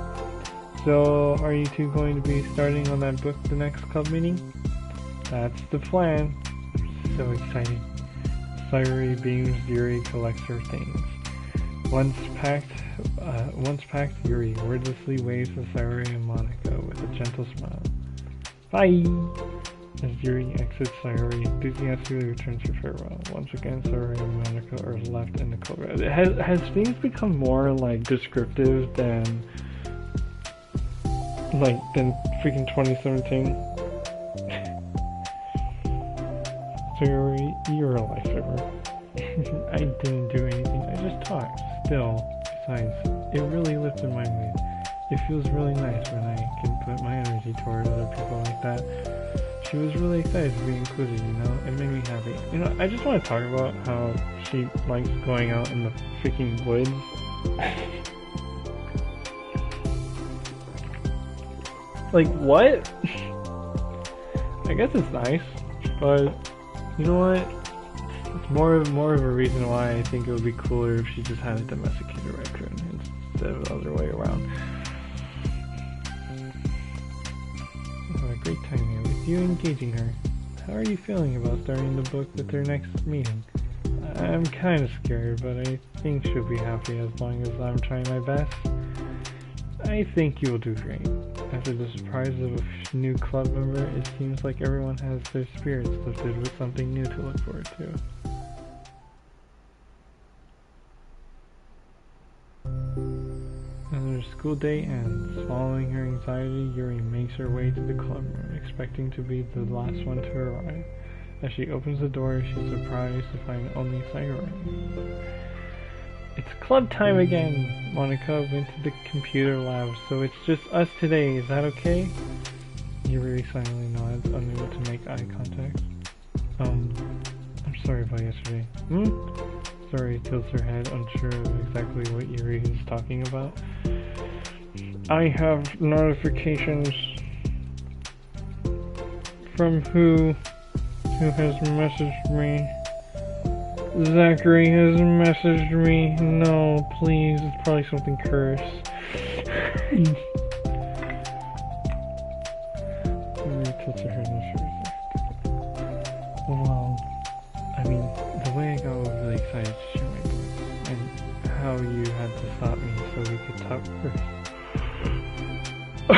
So, are you two going to be starting on that book the next club meeting? That's the plan. I'm so excited. Sayuri beams, Yuri collects her things. Once packed, Yuri wordlessly waves at Sayuri and Monica with a gentle smile. Bye! As Yuri exits, Sayuri enthusiastically returns her farewell. Once again, Sayuri and Monica are left in the club. Has things become more like descriptive than freaking 2017? Sayuri, you're a lifesaver. I didn't do anything. I just talked. Still, besides, it really lifted my mood. It feels really nice when I can put my energy toward other people like that. She was really excited to be included, you know? It made me happy. You know, I just want to talk about how she likes going out in the freaking woods. Like, what? I guess it's nice, but you know what? It's more of a reason why I think it would be cooler if she just had a domesticated raccoon instead of the other way around. I had a great time here with you engaging her. How are you feeling about starting the book with her next meeting? I'm kind of scared, but I think she'll be happy as long as I'm trying my best. I think you will do great. After the surprise of a new club member, it seems like everyone has their spirits lifted with something new to look forward to. school day ends. Swallowing her anxiety, Yuri makes her way to the club room, expecting to be the last one to arrive. As she opens the door, she's surprised to find only Sayori. It's club time again! Monica went to the computer lab, so it's just us today, is that okay? Yuri silently nods, unable to make eye contact. I'm sorry about yesterday. Sayori tilts her head, unsure of exactly what Yuri is talking about. I have notifications from who has messaged me. Zachary has messaged me. No, please, it's probably something cursed. Yuri tilts her head, unsure. Well, I mean, the way I got overly excited to share my book, and how you had to stop me so we could talk first. It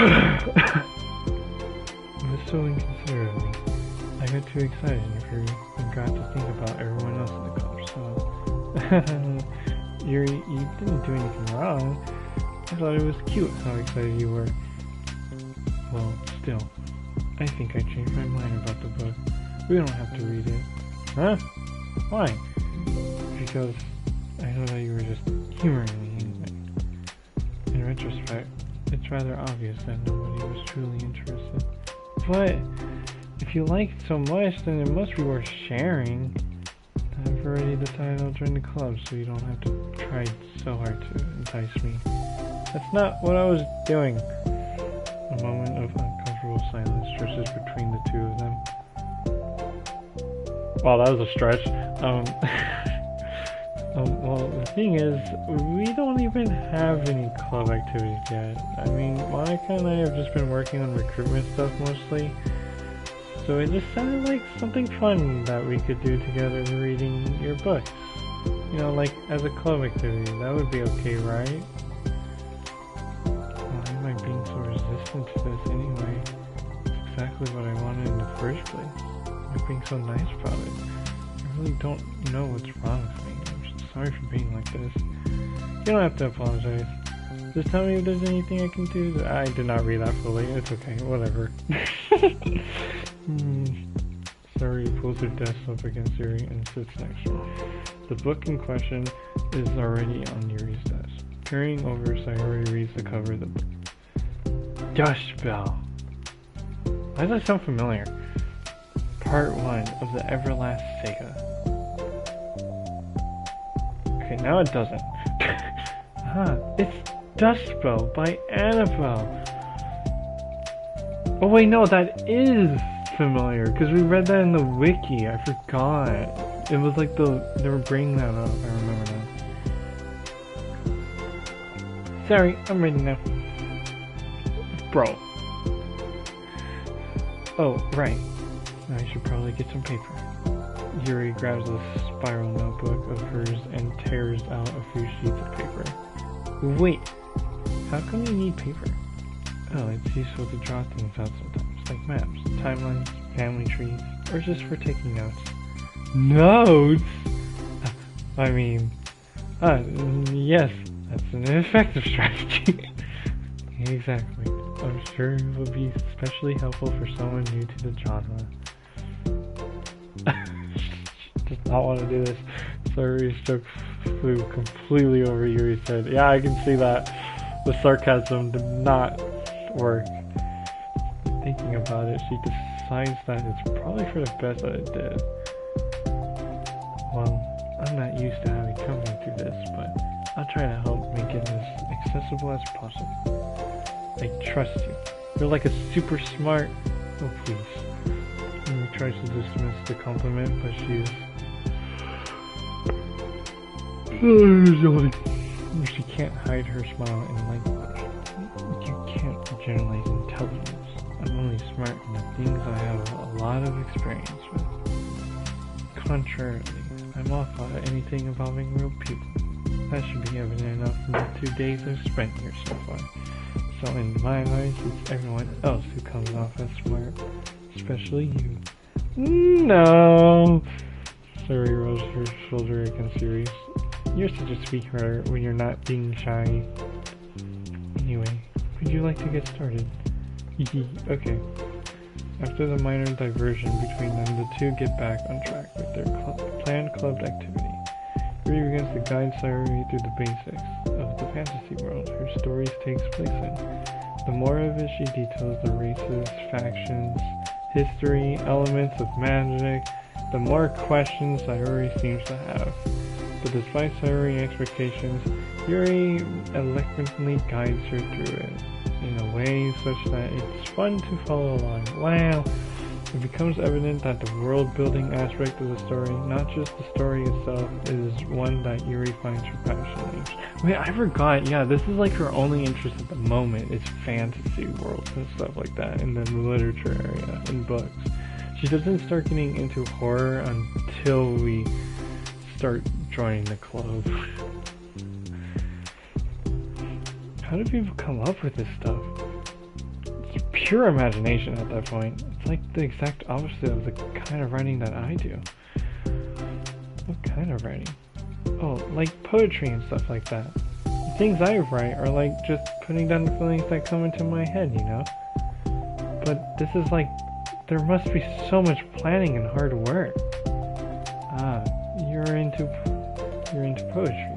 was so inconsiderate of me. I got too excited and forgot to think about everyone else in the club, so... Yuri, you didn't do anything wrong. I thought it was cute how excited you were. Well, still, I think I changed my mind about the book. We don't have to read it. Huh? Why? Because I know that you were just humoring me anyway. In retrospect, it's rather obvious that nobody was truly interested. But if you like it so much, then it must be worth sharing. I've already decided I'll join the club, so you don't have to try so hard to entice me. That's not what I was doing. A moment of uncomfortable silence stretches between the two of them. Wow, that was a stretch. Well, the thing is, we don't even have any club activities yet. I mean, Monica and I have just been working on recruitment stuff mostly. So it just sounded like something fun that we could do together reading your books. You know, like as a club activity. That would be okay, right? Why am I being so resistant to this anyway? It's exactly what I wanted in the first place. You're being so nice about it. I really don't know what's wrong with me. I'm just sorry for being like this. You don't have to apologize. Just tell me if there's anything I can do. I did not read that fully. It's okay. Whatever. Sayori pulls her desk up against Yuri and sits next to her. The book in question is already on Yuri's desk. Peering over, Sayori reads the cover of the book. Dust Bell. Why does that sound familiar? Part 1 of the Everlast Saga. Okay, now it doesn't. It's Dust Bell by Annabelle. Oh wait, no, that is familiar, because we read that in the wiki. I forgot. It was like they were bringing that up. I remember now. Sorry, I'm reading now. Bro. Oh, right. I should probably get some paper. Yuri grabs a spiral notebook of hers and tears out a few sheets of paper. Wait, how come you need paper? Oh, it's useful to draw things out sometimes, like maps, timelines, family trees, or just for taking notes. Notes? I mean, yes, that's an effective strategy. Exactly. I'm sure it will be especially helpful for someone new to the genre. Does not want to do this. Sayori's joke flew completely over Yuri's head. Yeah, I can see that. The sarcasm did not work. Thinking about it, she decides that it's probably for the best that it did. Well, I'm not used to having company through this, but I'll try to help make it as accessible as possible. I trust you. You're like a super smart... Oh, please. Yuri tries to dismiss the compliment, but she's... She can't hide her smile in language. You can't generalize intelligence. I'm only smart in the things I have a lot of experience with. Contrarily, I'm all thought at anything involving real people. That should be evident enough from the 2 days I've spent here so far. So in my eyes, it's everyone else who comes off as smart. Especially you. No! Sayori rose her shoulder against Yuri's. You're such a sweetheart when you're not being shy. Anyway, would you like to get started? Okay. After the minor diversion between them, the two get back on track with their planned club activity. Yuri begins to guide Sayori through the basics of the fantasy world her story takes place in. The more of it she details the races, factions, history, elements of magic, the more questions Sayori seems to have. But despite Sayori's expectations, Yuri eloquently guides her through it in a way such that it's fun to follow along. Wow! It becomes evident that the world-building aspect of the story, not just the story itself, is one that Yuri finds her passion in. Wait, I forgot, yeah, this is like her only interest at the moment, is fantasy worlds and stuff like that, in the literature area, in books. She doesn't start getting into horror until we start joining the club. How do people come up with this stuff? It's pure imagination at that point. It's like the exact opposite of the kind of writing that I do. What kind of writing? Oh, like poetry and stuff like that. The things I write are like just putting down the feelings that come into my head, you know? But this is like, there must be so much planning and hard work. Ah, you're into poetry.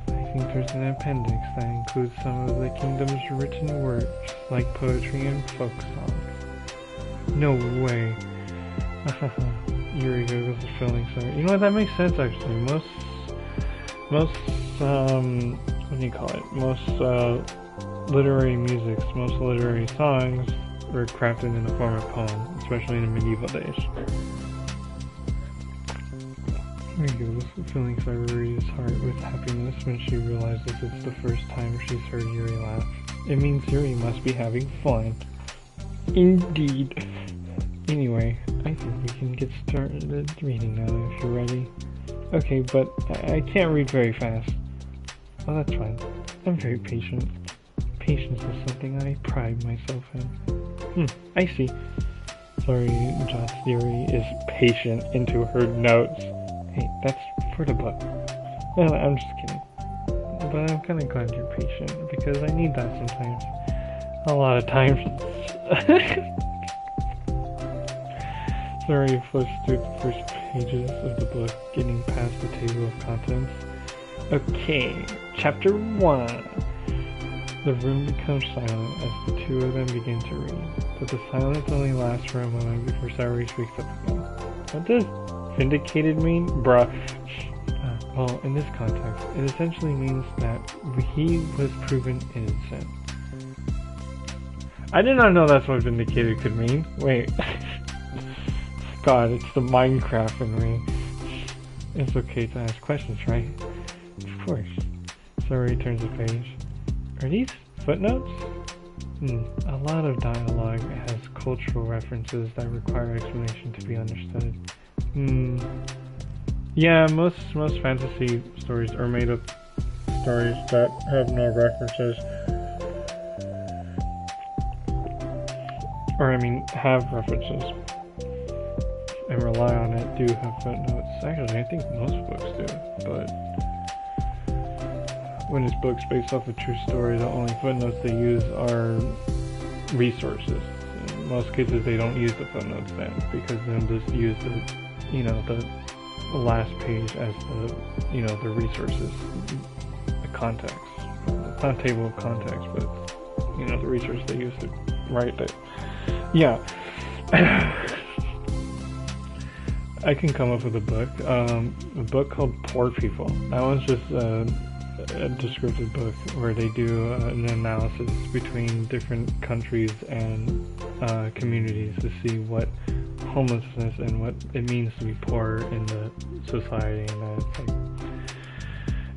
I think there's an appendix that includes some of the kingdom's written works, like poetry and folk songs. No way. Yuri goes with feeling sorry. You know what, that makes sense actually. Most what do you call it? Most literary musics, most literary songs were crafted in the form of poem, especially in the medieval days. Yuri goes with feeling Sayori's heart with happiness when she realizes it's the first time she's heard Yuri laugh. It means Yuri must be having fun. Indeed. Anyway, I think we can get started reading now if you're ready. Okay, but I can't read very fast. Oh, that's fine. I'm very patient. Patience is something I pride myself in. I see. Sorry, Joss Yuri is patient into her notes. Hey, that's for the book. Well, I'm just kidding. But I'm kind of glad you're patient, because I need that sometimes. A lot of times. Sorry, flips through the first pages of the book, getting past the table of contents. Okay, chapter 1. The room becomes silent as the two of them begin to read, but the silence only lasts for a moment before Sayori speaks up again. What does vindicated mean? Bruh. Well, in this context, it essentially means that he was proven innocent. I did not know that's what vindicated could mean. Wait. God, it's the Minecraft in me. It's okay to ask questions, right? Of course. Sayori turns the page. Are these footnotes? A lot of dialogue has cultural references that require explanation to be understood. Yeah, most fantasy stories are made of stories that have no references. Or, I mean, have references. And rely on it, do have footnotes. Actually, I think most books do, but when it's books based off a true story, the only footnotes they use are resources. In most cases, they don't use the footnotes then, because they'll just use the last page as the resources, the context. It's not a table of context, but it's, the resource they use to write it. Yeah. I can come up with a book called Poor People. That one's just a descriptive book where they do an analysis between different countries and communities to see what homelessness and what it means to be poor in the society,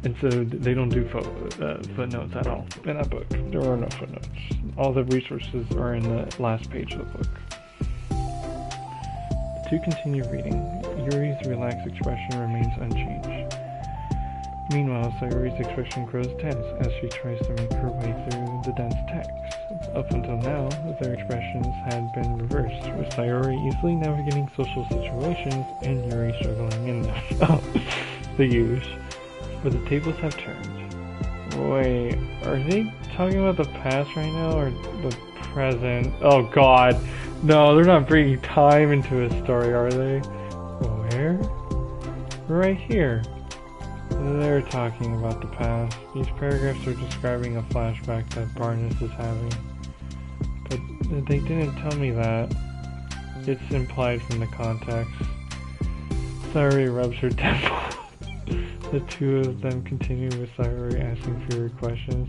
and so they don't do footnotes at all in that book. There are no footnotes. All the resources are in the last page of the book. To continue reading, Yuri's relaxed expression remains unchanged. Meanwhile, Sayori's expression grows tense as she tries to make her way through the dense text. Up until now, their expressions had been reversed, with Sayori easily navigating social situations and Yuri struggling in them. Oh, the use. But the tables have turned. Wait, are they talking about the past right now or the present? Oh god. No, they're not bringing time into a story, are they? Where? Right here. They're talking about the past. These paragraphs are describing a flashback that Barnes is having. But they didn't tell me that. It's implied from the context. Sayuri rubs her temple. The two of them continue with Sayuri asking fewer questions.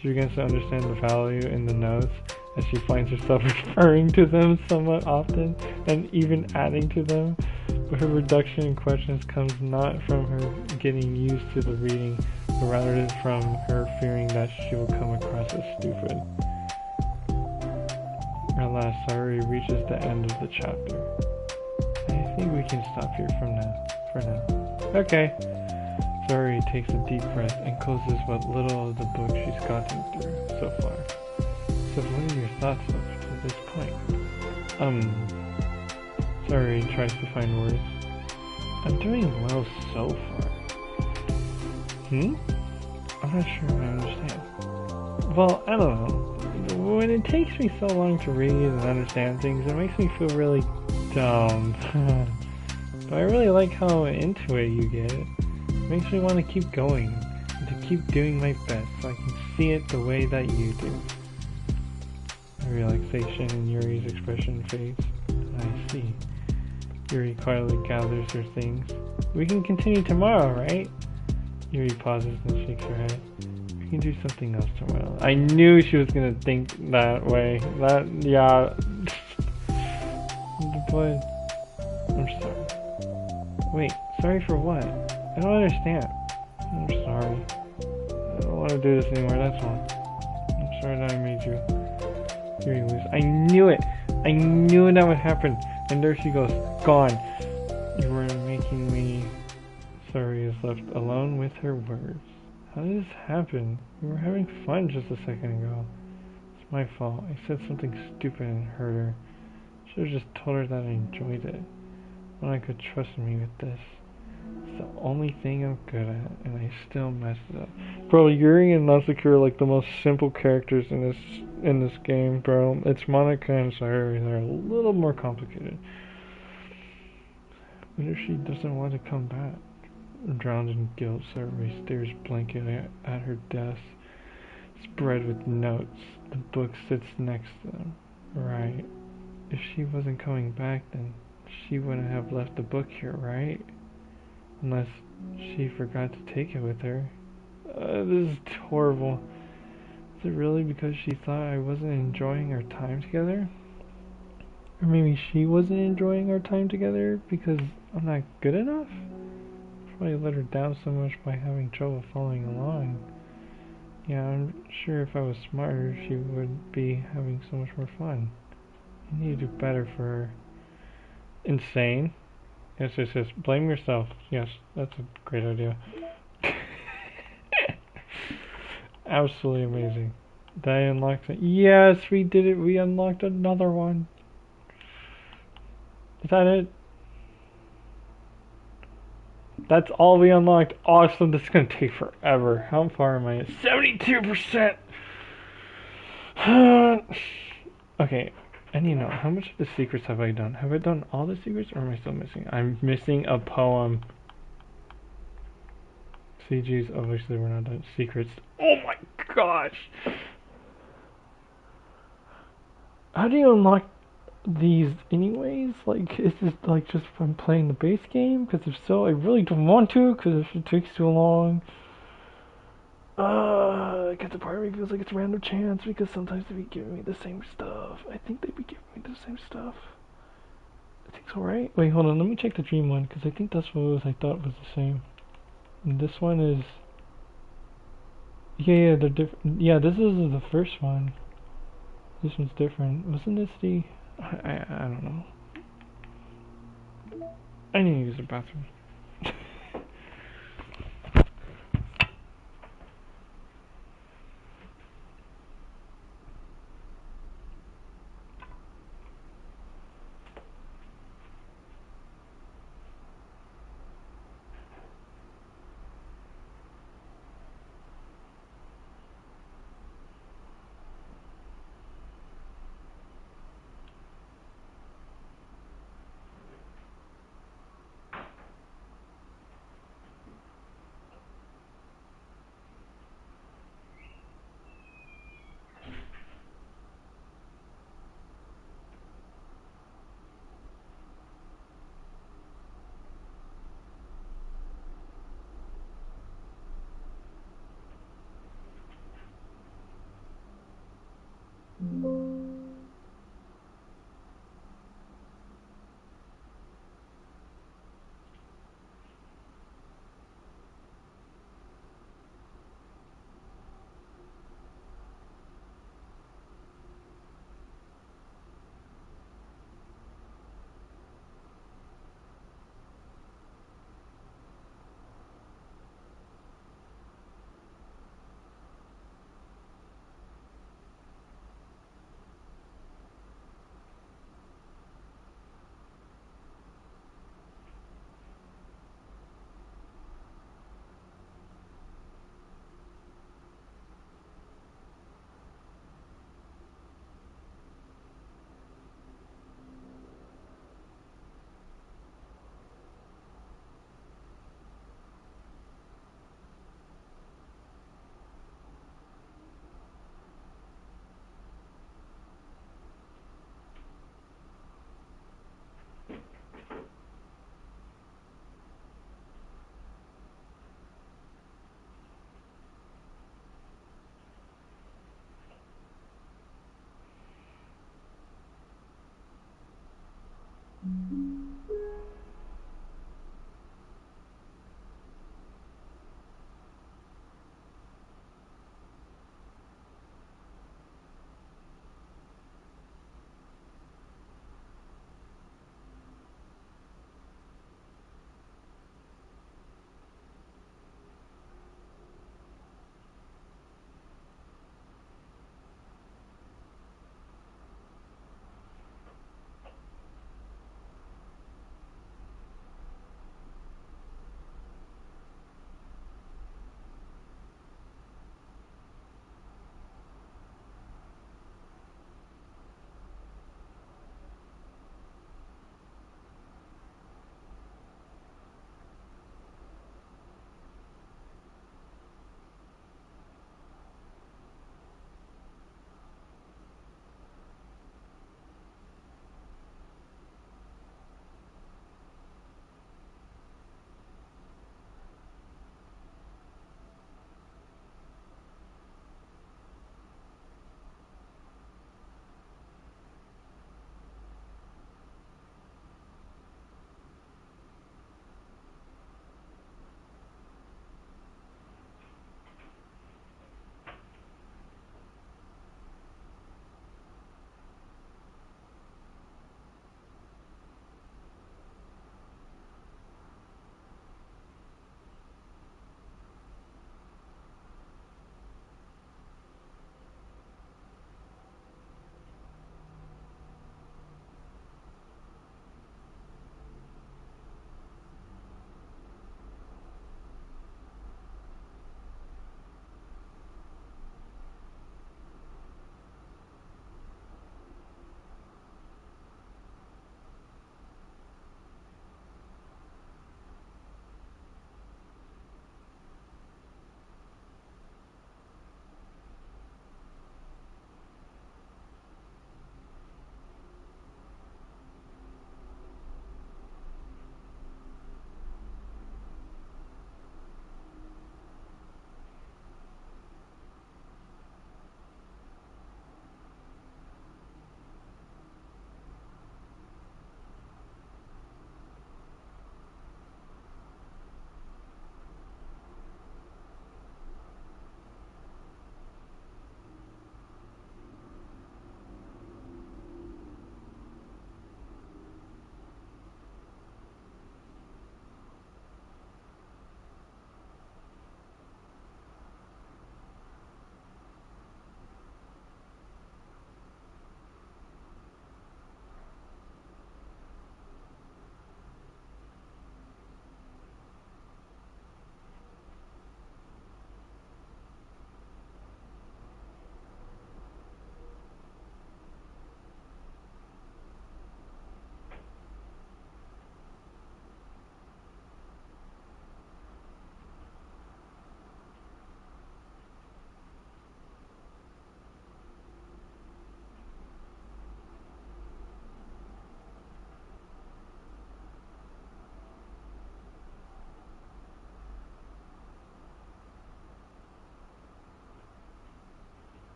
She begins to understand the value in the notes as she finds herself referring to them somewhat often and even adding to them. But her reduction in questions comes not from her getting used to the reading, but rather from her fearing that she will come across as stupid. At last, Sayuri reaches the end of the chapter. I think we can stop here for now. Okay. Sayuri takes a deep breath and closes what little of the book she's gotten through so far. So what are your thoughts up to this point? Sayuri tries to find words. I'm doing well so far. I'm not sure I understand. Well, I don't know. When it takes me so long to read and understand things, it makes me feel really dumb. But I really like how into it you get. It makes me want to keep going and to keep doing my best so I can see it the way that you do. The relaxation in Yuri's expression fades. I see. Yuri quietly gathers her things. We can continue tomorrow, right? Yuri pauses and shakes her head. We can do something else tomorrow. I knew she was gonna think that way. Yeah. But I'm sorry. Wait, sorry for what? I don't understand. I'm sorry. I don't want to do this anymore, that's all. I'm sorry that I made you. Yuri leaves. I knew it! I knew that would happen! And there she goes. Gone. You were making me... Sayuri is left alone with her words. How did this happen? We were having fun just a second ago. It's my fault. I said something stupid and hurt her. Should have just told her that I enjoyed it. When I could trust me with this. It's the only thing I'm good at, and I still messed it up. Bro, Yuri and Natsuki are like the most simple characters in this game, bro. It's Monica and Sayuri. They're a little more complicated. What if she doesn't want to come back? Drowned in guilt, Sayuri stares blankly at her desk, spread with notes. The book sits next to them. Right. If she wasn't coming back, then she wouldn't have left the book here, right? Unless she forgot to take it with her. This is horrible. Is it really because she thought I wasn't enjoying our time together? Or maybe she wasn't enjoying our time together because I'm not good enough? Probably let her down so much by having trouble following along. Yeah, I'm sure if I was smarter, she would be having so much more fun. I need to do better for her. Insane? Yes. Blame yourself. Yes, that's a great idea. Absolutely amazing. Did I unlock it? Yes, we did it. We unlocked another one. Is that it? That's all we unlocked. Awesome. This is going to take forever. How far am I at? 72%! Okay. And you know, how much of the secrets have I done? Have I done all the secrets or am I still missing? I'm missing a poem. CG's obviously we're not done. Secrets. Oh my gosh! How do you unlock these anyways? Like, is this like just from playing the base game? Because if so, I really don't want to because if it takes too long. Because the part of me feels like it's random chance because sometimes they be giving me the same stuff. I think they be giving me the same stuff. I think so, right? Wait, hold on. Let me check the dream one because I think that's what I thought was the same. And this one is... Yeah, they're different. Yeah, this is the first one. This one's different. Wasn't this the... I don't know. I need to use the bathroom.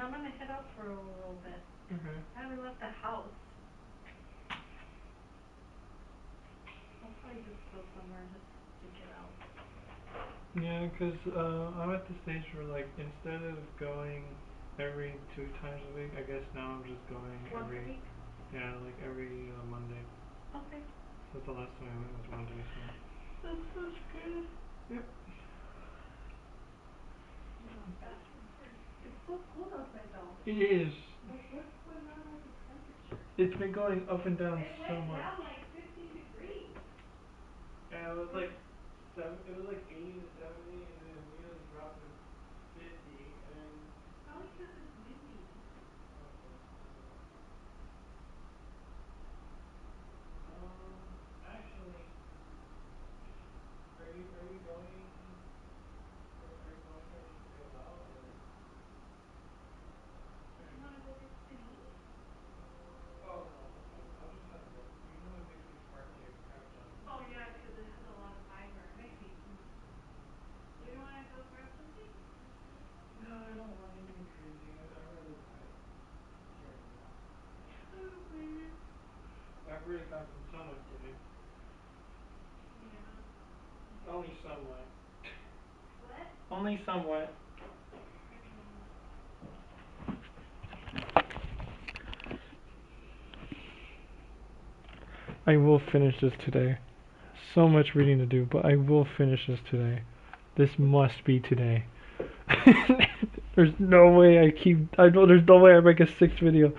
I'm gonna head out for a little bit. Okay. I haven't left the house. I'll probably just go somewhere just to get out. Yeah, because I'm at the stage where, like, instead of going every 2 times a week, I guess now I'm just going Once a week? yeah, like every Monday. Okay. So the last time I went was Monday, so. That's good. Yep. Bathroom first. It's so cold outside though. It is. Like, what's going on with the temperature? It's been going up and down It so went much. down like 15 degrees. Yeah, it was like 80 to 70, and then immediately dropped to 50, and Probably because it's windy. probably. Actually, are you going? Are you going, or just to go out, or? Do you want to go get something to eat? Oh no, it's okay. I'll just have this. You know it makes me fart like every time. Oh yeah, because it has a lot of fiber. It makes me poop. Do you want to go grab something? No, I don't want anything crazy. I'd rather buy it here and now. Oh, baby. I've already gotten so much today. Yeah. Only somewhat. What? Only somewhat. I know. I will finish this today. So much reading to do, but I will finish this today. This must be today. There's no way I know there's no way I make a 6th video.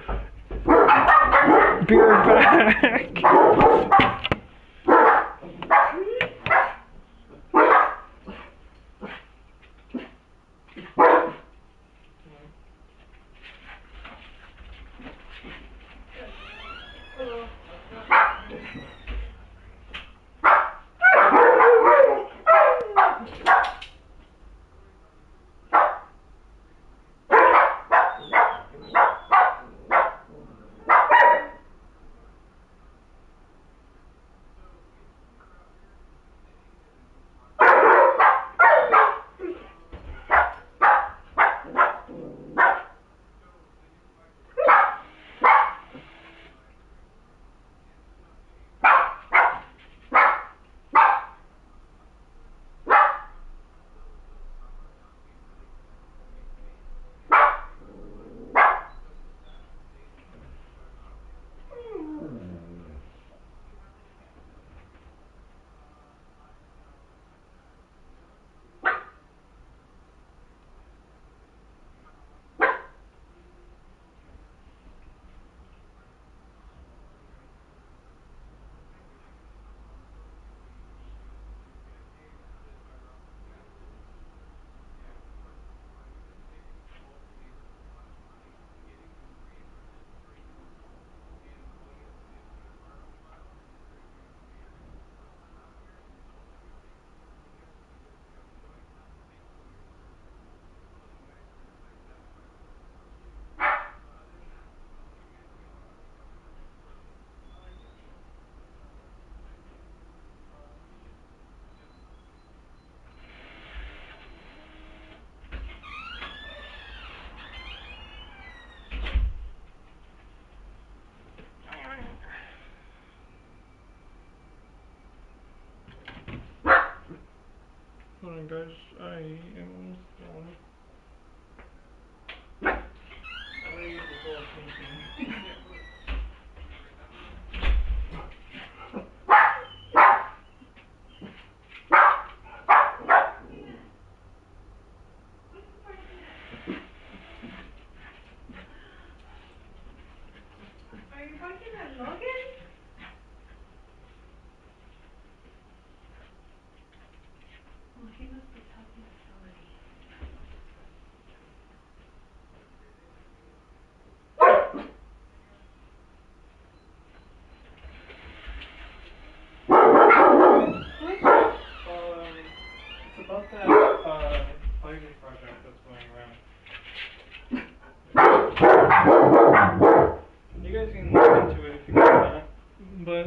Be right back. Hold on, guys. I am almost done. I'm gonna use this little painting. Are you barking at Logan? Oh, he must be talking to somebody. It's about that Pookies project that's going around. You guys can look into it if you want, but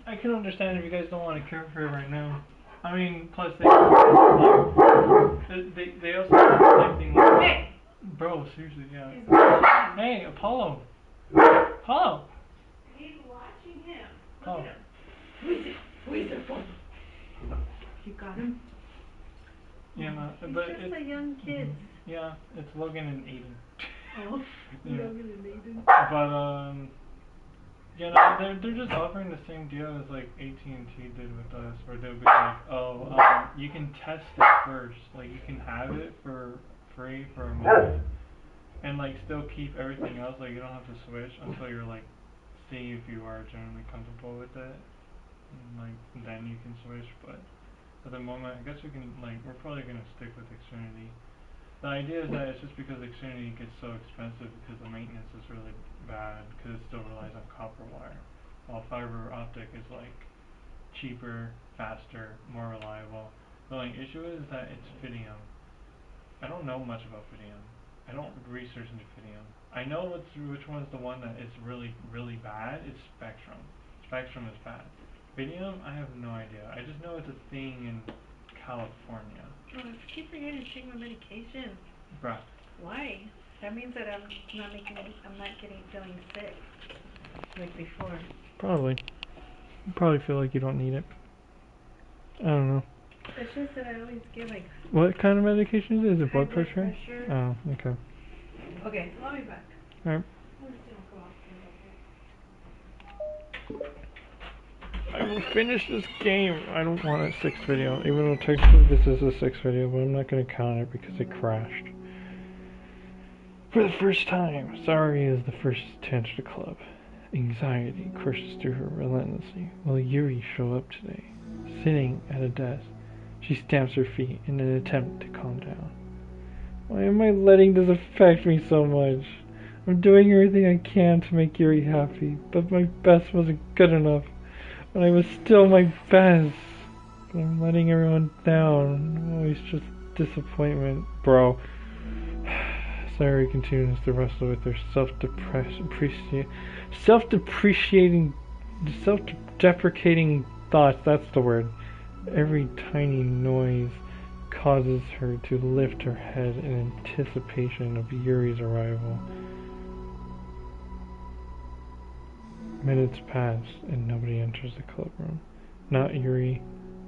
I can understand if you guys don't want to care for it right now. I mean, plus they also do the same thing. Like, Hey! bro, seriously, yeah. He's watching. Hey, Apollo. Apollo. He's watching him. Look Oh. at him. Where's the phone? You got him? Yeah, no, He's but just it's a young kid. yeah, it's Logan and Aiden. Oh, Yeah. Logan and Aiden. But yeah, no, they're just offering the same deal as like AT&T did with us, where they'll be like, oh, you can test it first, like you can have it for free for a month, and like still keep everything else, like you don't have to switch until you're like, see if you are generally comfortable with it, and like then you can switch. But at the moment, I guess we can we're probably gonna stick with Xfinity. The idea is that it's just because Xfinity gets so expensive because the maintenance is really bad because it still relies on copper wire, while fiber optic is like cheaper, faster, more reliable. The only issue is that it's Fidium. I don't know much about Fidium. I don't research into Fidium. I know which one's the one that is really, really bad. It's Spectrum. Spectrum is bad. Fidium, I have no idea. I just know it's a thing in California. Oh, I keep forgetting to take my medication. Bruh. Why? That means that I'm not feeling sick like before. Probably. You probably feel like you don't need it. I don't know. It's just that I always get like What kind of medication is it? Is it high blood blood pressure? pressure. Oh, okay. Okay, so I'll be back. Alright. I will finish this game. I don't want a 6th video, even though technically this is a 6th video, but I'm not going to count it because it crashed. For the first time, Sari is the first to enter the club. Anxiety courses through her relentlessly. Will Yuri show up today? Sitting at a desk, she stamps her feet in an attempt to calm down. Why am I letting this affect me so much? I'm doing everything I can to make Yuri happy, but my best wasn't good enough. But I was still my best. I'm letting everyone down. Always just disappointment, bro. Sari continues to wrestle with her self-deprecating thoughts. That's the word. Every tiny noise causes her to lift her head in anticipation of Yuri's arrival. Minutes pass and nobody enters the club room. Not Yuri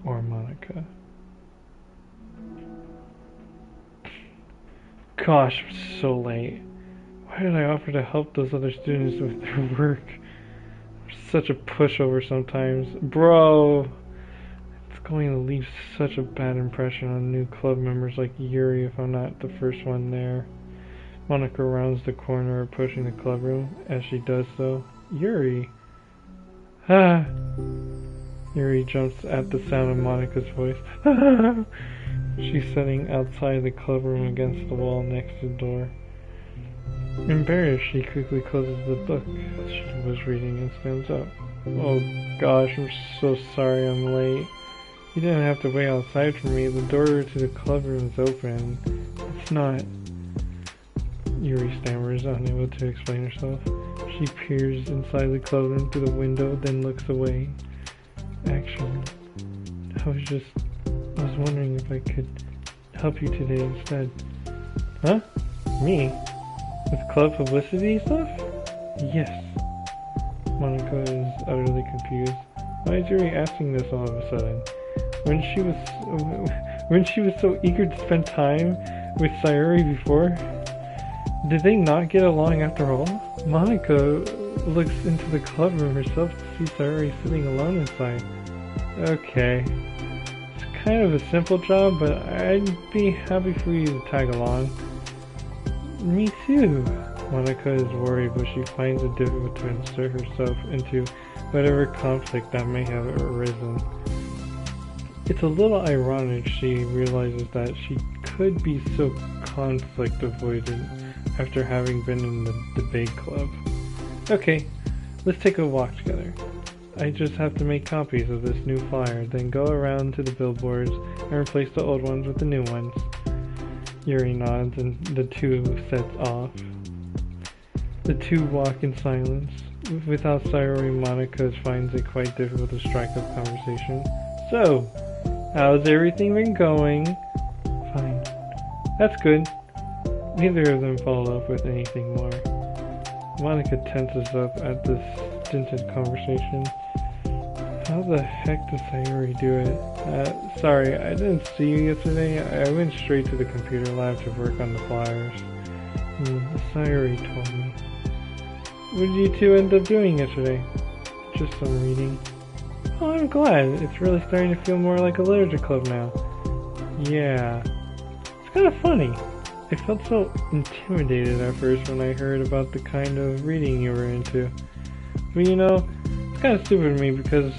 or Monica. Gosh, I'm so late. Why did I offer to help those other students with their work? I'm such a pushover sometimes. Bro! It's going to leave such a bad impression on new club members like Yuri if I'm not the first one there. Monica rounds the corner approaching the club room. As she does so, Yuri! Ah! Yuri jumps at the sound of Monica's voice. She's sitting outside the club room against the wall next to the door. Embarrassed, she quickly closes the book she was reading and stands up. Oh gosh, I'm so sorry I'm late. You didn't have to wait outside for me. The door to the club room is open. It's not... Yuri stammers, unable to explain herself. She peers inside the club room through the window, then looks away. Actually, I was wondering if I could help you today instead. Huh? Me? With club publicity stuff? Yes. Monica is utterly confused. Why is Yuri asking this all of a sudden? When she was so eager to spend time with Sayuri before? Did they not get along after all? Monica looks into the club room herself to see Sayuri sitting alone inside. Okay. It's kind of a simple job, but I'd be happy for you to tag along. Me too. Monica is worried, but she finds it difficult to insert herself into whatever conflict that may have arisen. It's a little ironic she realizes that she could be so conflict avoidant after having been in the debate club. Okay, let's take a walk together. I just have to make copies of this new flyer, then go around to the billboards and replace the old ones with the new ones. Yuri nods and the two sets off. The two walk in silence. Without Sayuri, Monica finds it quite difficult to strike up conversation. So, How's everything been going? Fine. That's good. Neither of them follow up with anything more. Monica tenses up at this stinted conversation. How the heck does Sayuri do it? Sorry, I didn't see you yesterday. I went straight to the computer lab to work on the flyers. Sayuri told me. What did you two end up doing yesterday? Just some reading. Oh, I'm glad. It's really starting to feel more like a literature club now. Yeah. It's kind of funny. I felt so intimidated at first when I heard about the kind of reading you were into. But you know, it's kind of stupid of me because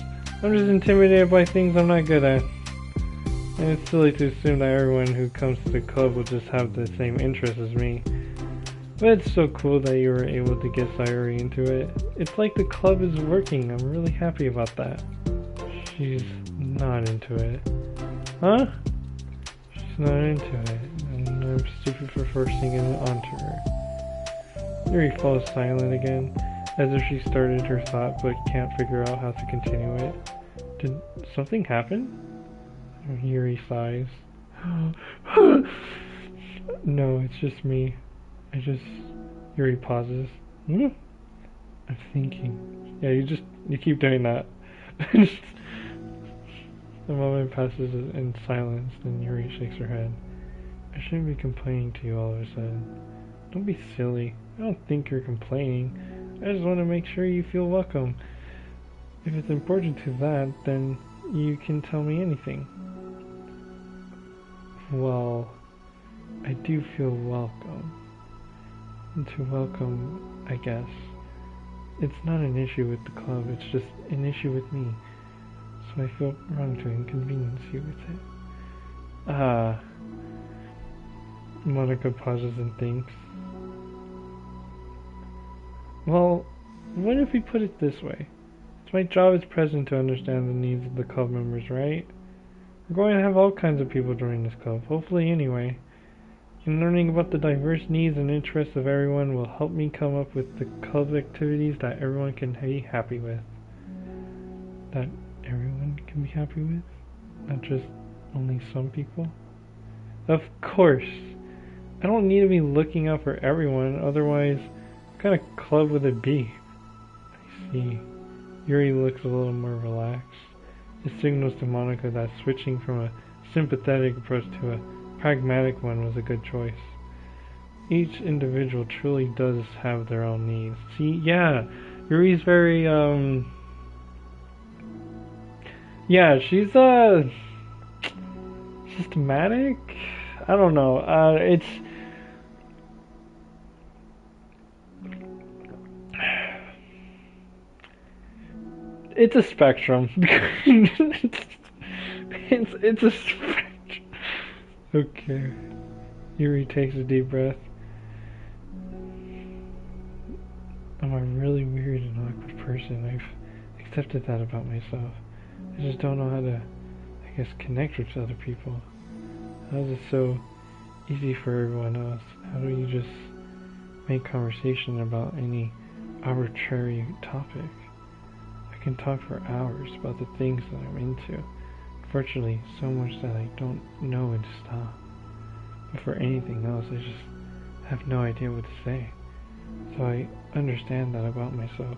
I'm just intimidated by things I'm not good at. And it's silly to assume that everyone who comes to the club will just have the same interests as me. But it's so cool that you were able to get Sayuri into it. It's like the club is working. I'm really happy about that. She's not into it. Huh? She's not into it. And I'm stupid for forcing it onto her. Yuri falls silent again, as if she started her thought but can't figure out how to continue it. Did something happen? Yuri sighs. No, it's just me. Yuri pauses. I'm thinking. Yeah, you keep doing that. The moment passes in silence, then Yuri shakes her head. I shouldn't be complaining to you all of a sudden. Don't be silly. I don't think you're complaining. I just want to make sure you feel welcome. If it's important to that, then you can tell me anything. Well, I do feel welcome. And to welcome, I guess. It's not an issue with the club, it's just an issue with me. So I feel wrong to inconvenience you with it. Monica pauses and thinks. Well, what if we put it this way? It's my job as president to understand the needs of the club members, right? We're going to have all kinds of people join this club, hopefully anyway. And learning about the diverse needs and interests of everyone will help me come up with the club activities that everyone can be happy with. That everyone can be happy with? Not just only some people? Of course! I don't need to be looking out for everyone, otherwise, what kind of club would it be? I see. Yuri looks a little more relaxed. It signals to Monica that switching from a sympathetic approach to a pragmatic one was a good choice. Each individual truly does have their own needs. See, yeah, Yuri's very, yeah, she's, systematic? I don't know, it's a spectrum. it's a spectrum. Okay. Yuri takes a deep breath. I'm a really weird and awkward person. I've accepted that about myself. I just don't know how to, I guess, connect with other people. How is it so easy for everyone else? How do you just make conversation about any arbitrary topic? I can talk for hours about the things that I'm into. Unfortunately, so much that I don't know when to stop. But for anything else, I just have no idea what to say. So I understand that about myself.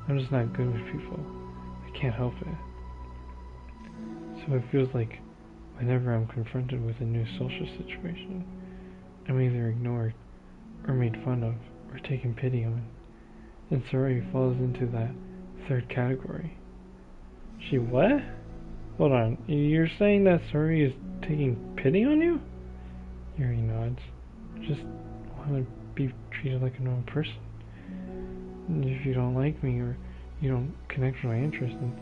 I'm just not good with people. I can't help it. So it feels like whenever I'm confronted with a new social situation, I'm either ignored, or made fun of, or taken pity on. And Sayuri falls into that third category. She what? Hold on, you're saying that Sayuri is taking pity on you? Yuri nods. I just want to be treated like a normal person. And if you don't like me or you don't connect with my interests, then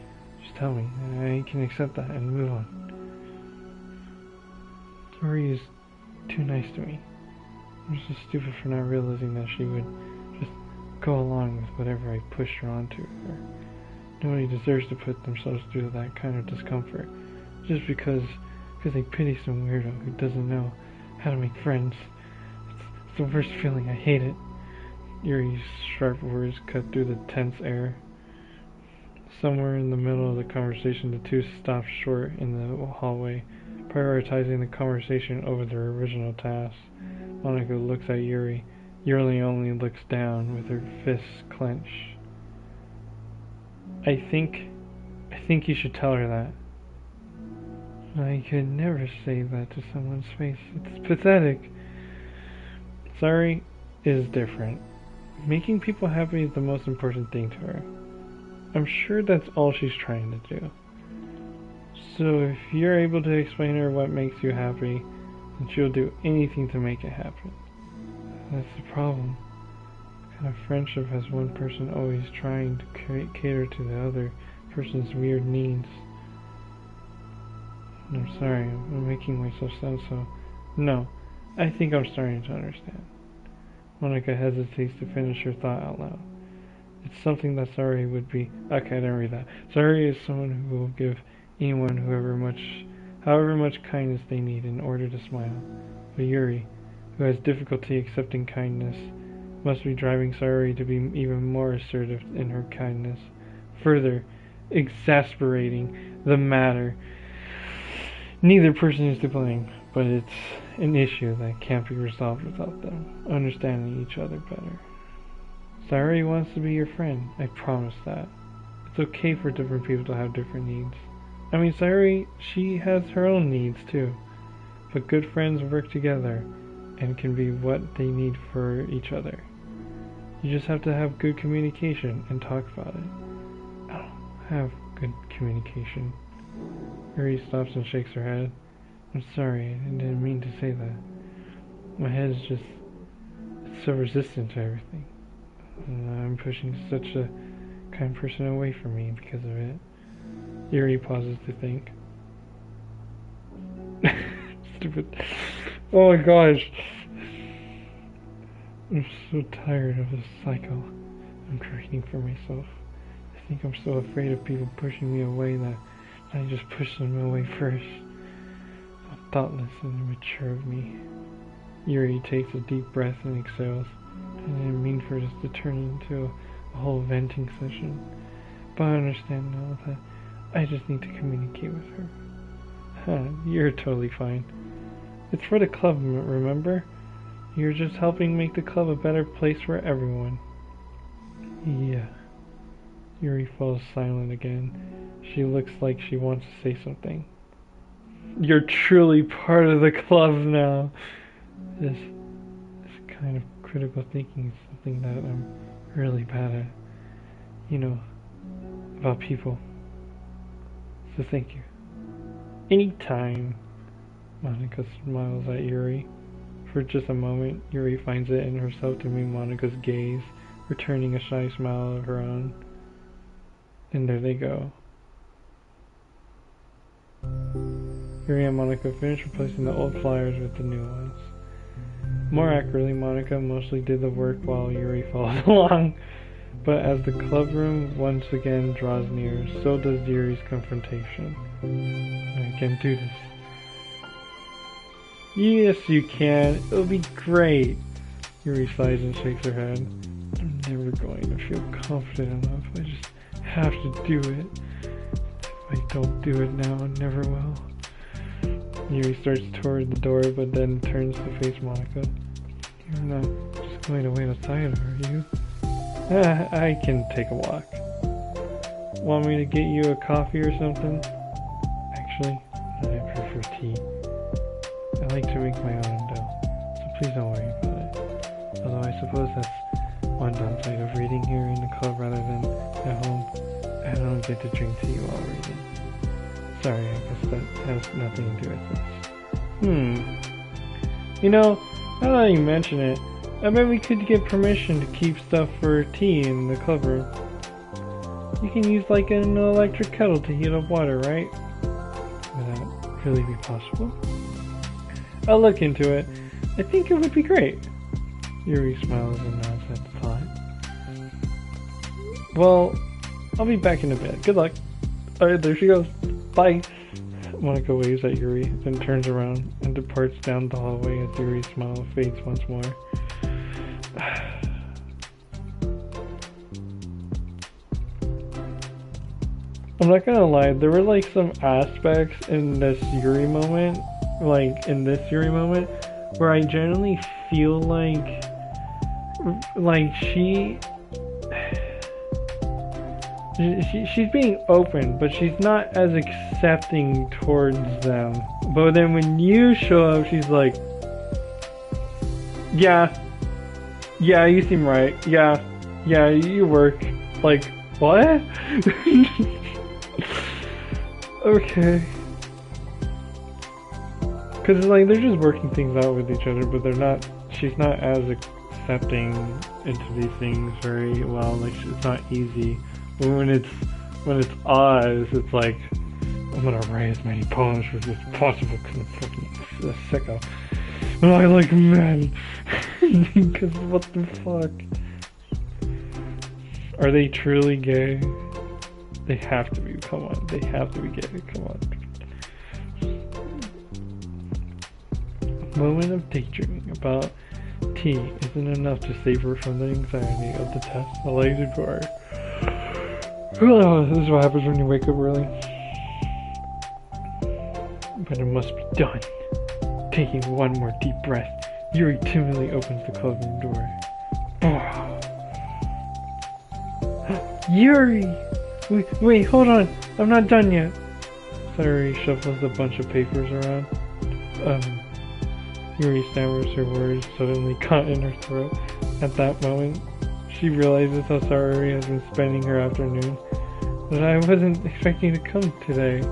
just tell me. I can accept that and move on. Sayuri is too nice to me. I'm just stupid for not realizing that she would just go along with whatever I pushed her onto. Or nobody deserves to put themselves through that kind of discomfort just because they pity some weirdo who doesn't know how to make friends. It's the worst feeling. I hate it. Yuri's sharp words cut through the tense air. Somewhere in the middle of the conversation, the two stop short in the hallway, prioritizing the conversation over their original task. Monica looks at Yuri. Yuri only looks down with her fists clenched. I think you should tell her that. I could never say that to someone's face. It's pathetic. Sorry is different. Making people happy is the most important thing to her. I'm sure that's all she's trying to do. So if you're able to explain to her what makes you happy, then she'll do anything to make it happen. That's the problem. What kind of friendship has one person always trying to cater to the other person's weird needs? I'm sorry, I'm making myself sound so... No, I think I'm starting to understand. Monica hesitates to finish her thought out loud. It's something that Sari would be... Okay, I didn't read that. Sari is someone who will give anyone however much kindness they need in order to smile. But Yuri, who has difficulty accepting kindness, must be driving Sari to be even more assertive in her kindness, further exasperating the matter. Neither person is to blame, but it's an issue that can't be resolved without them understanding each other better. Sari wants to be your friend, I promise that. It's okay for different people to have different needs. I mean, Sari, she has her own needs too. But good friends work together and can be what they need for each other. You just have to have good communication and talk about it. I don't have good communication. Yuri stops and shakes her head. I'm sorry, I didn't mean to say that. My head is just... it's so resistant to everything. And I'm pushing such a kind person away from me because of it. Yuri pauses to think. Stupid. Oh my gosh. I'm so tired of this cycle I'm creating for myself. I think I'm so afraid of people pushing me away that I just push them away first. How thoughtless and immature of me. Yuri takes a deep breath and exhales. I didn't mean for this to turn into a whole venting session. But I understand now that I just need to communicate with her. You're totally fine. It's for the club, remember? You're just helping make the club a better place for everyone. Yeah. Yuri falls silent again. She looks like she wants to say something. You're truly part of the club now. This kind of critical thinking is something that I'm really bad at. You know, about people. So thank you. Anytime. Monica smiles at Yuri. For just a moment, Yuri finds it in herself to meet Monica's gaze, returning a shy smile of her own. And there they go. Yuri and Monica finish replacing the old flyers with the new ones. More accurately, Monica mostly did the work while Yuri followed along. But as the club room once again draws near, so does Yuri's confrontation. I can't do this. Yes, you can. It'll be great. Yuri sighs and shakes her head. I'm never going to feel confident enough. I just have to do it. If I don't do it now, I never will. Yuri starts toward the door, but then turns to face Monica. You're not just going to wait outside, are you? I can take a walk. Want me to get you a coffee or something? Actually, I prefer tea. I like to make my own dough, so please don't worry about it. Although I suppose that's one downside of reading here in the club rather than at home. I don't get to drink tea while reading. Sorry, I guess that has nothing to do with this. You know, now that you mention it, I bet we could get permission to keep stuff for tea in the club room. You can use like an electric kettle to heat up water, right? Would that really be possible? I'll look into it. I think it would be great. Yuri smiles and nods at the thought. Well, I'll be back in a bit. Good luck. Alright, there she goes. Bye. Monica waves at Yuri, then turns around and departs down the hallway as Yuri's smile fades once more. I'm not gonna lie, there were like some aspects in this Yuri moment, where I generally feel like she's being open, but she's not as accepting towards them. But then when you show up, she's like, yeah, you seem right. Yeah, you work. Like, what? Okay. Because, like, they're just working things out with each other, but she's not as accepting into these things very well. Like, it's not easy. But when it's Oz, it's like, I'm gonna write as many poems as possible because I'm fucking a sicko. And I like men. Because what the fuck? Are they truly gay? They have to be. Come on. They have to be gay. Come on. A moment of daydreaming about tea isn't enough to save her from the anxiety of the test. The lazy bar. Oh, this is what happens when you wake up early. But it must be done. Taking one more deep breath, Yuri timidly opens the cloakroom door. Yuri! Wait, hold on. I'm not done yet. Sayuri shuffles a bunch of papers around. Yuri stammers her words, suddenly caught in her throat. At that moment, she realizes how Sayuri has been spending her afternoon. But I wasn't expecting to come today.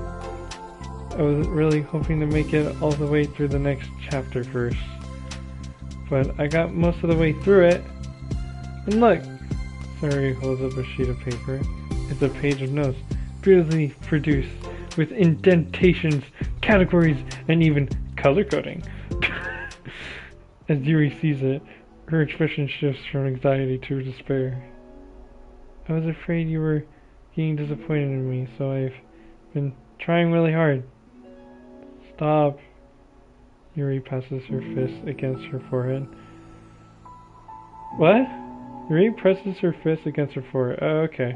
I was really hoping to make it all the way through the next chapter first. But I got most of the way through it. And look! Sayuri holds up a sheet of paper. It's a page of notes, beautifully produced, with indentations, categories, and even color coding. As Yuri sees it, her expression shifts from anxiety to despair. I was afraid you were getting disappointed in me, so I've been trying really hard. Stop. Yuri passes her fist against her forehead. What? Yuri presses her fist against her forehead. Oh, okay.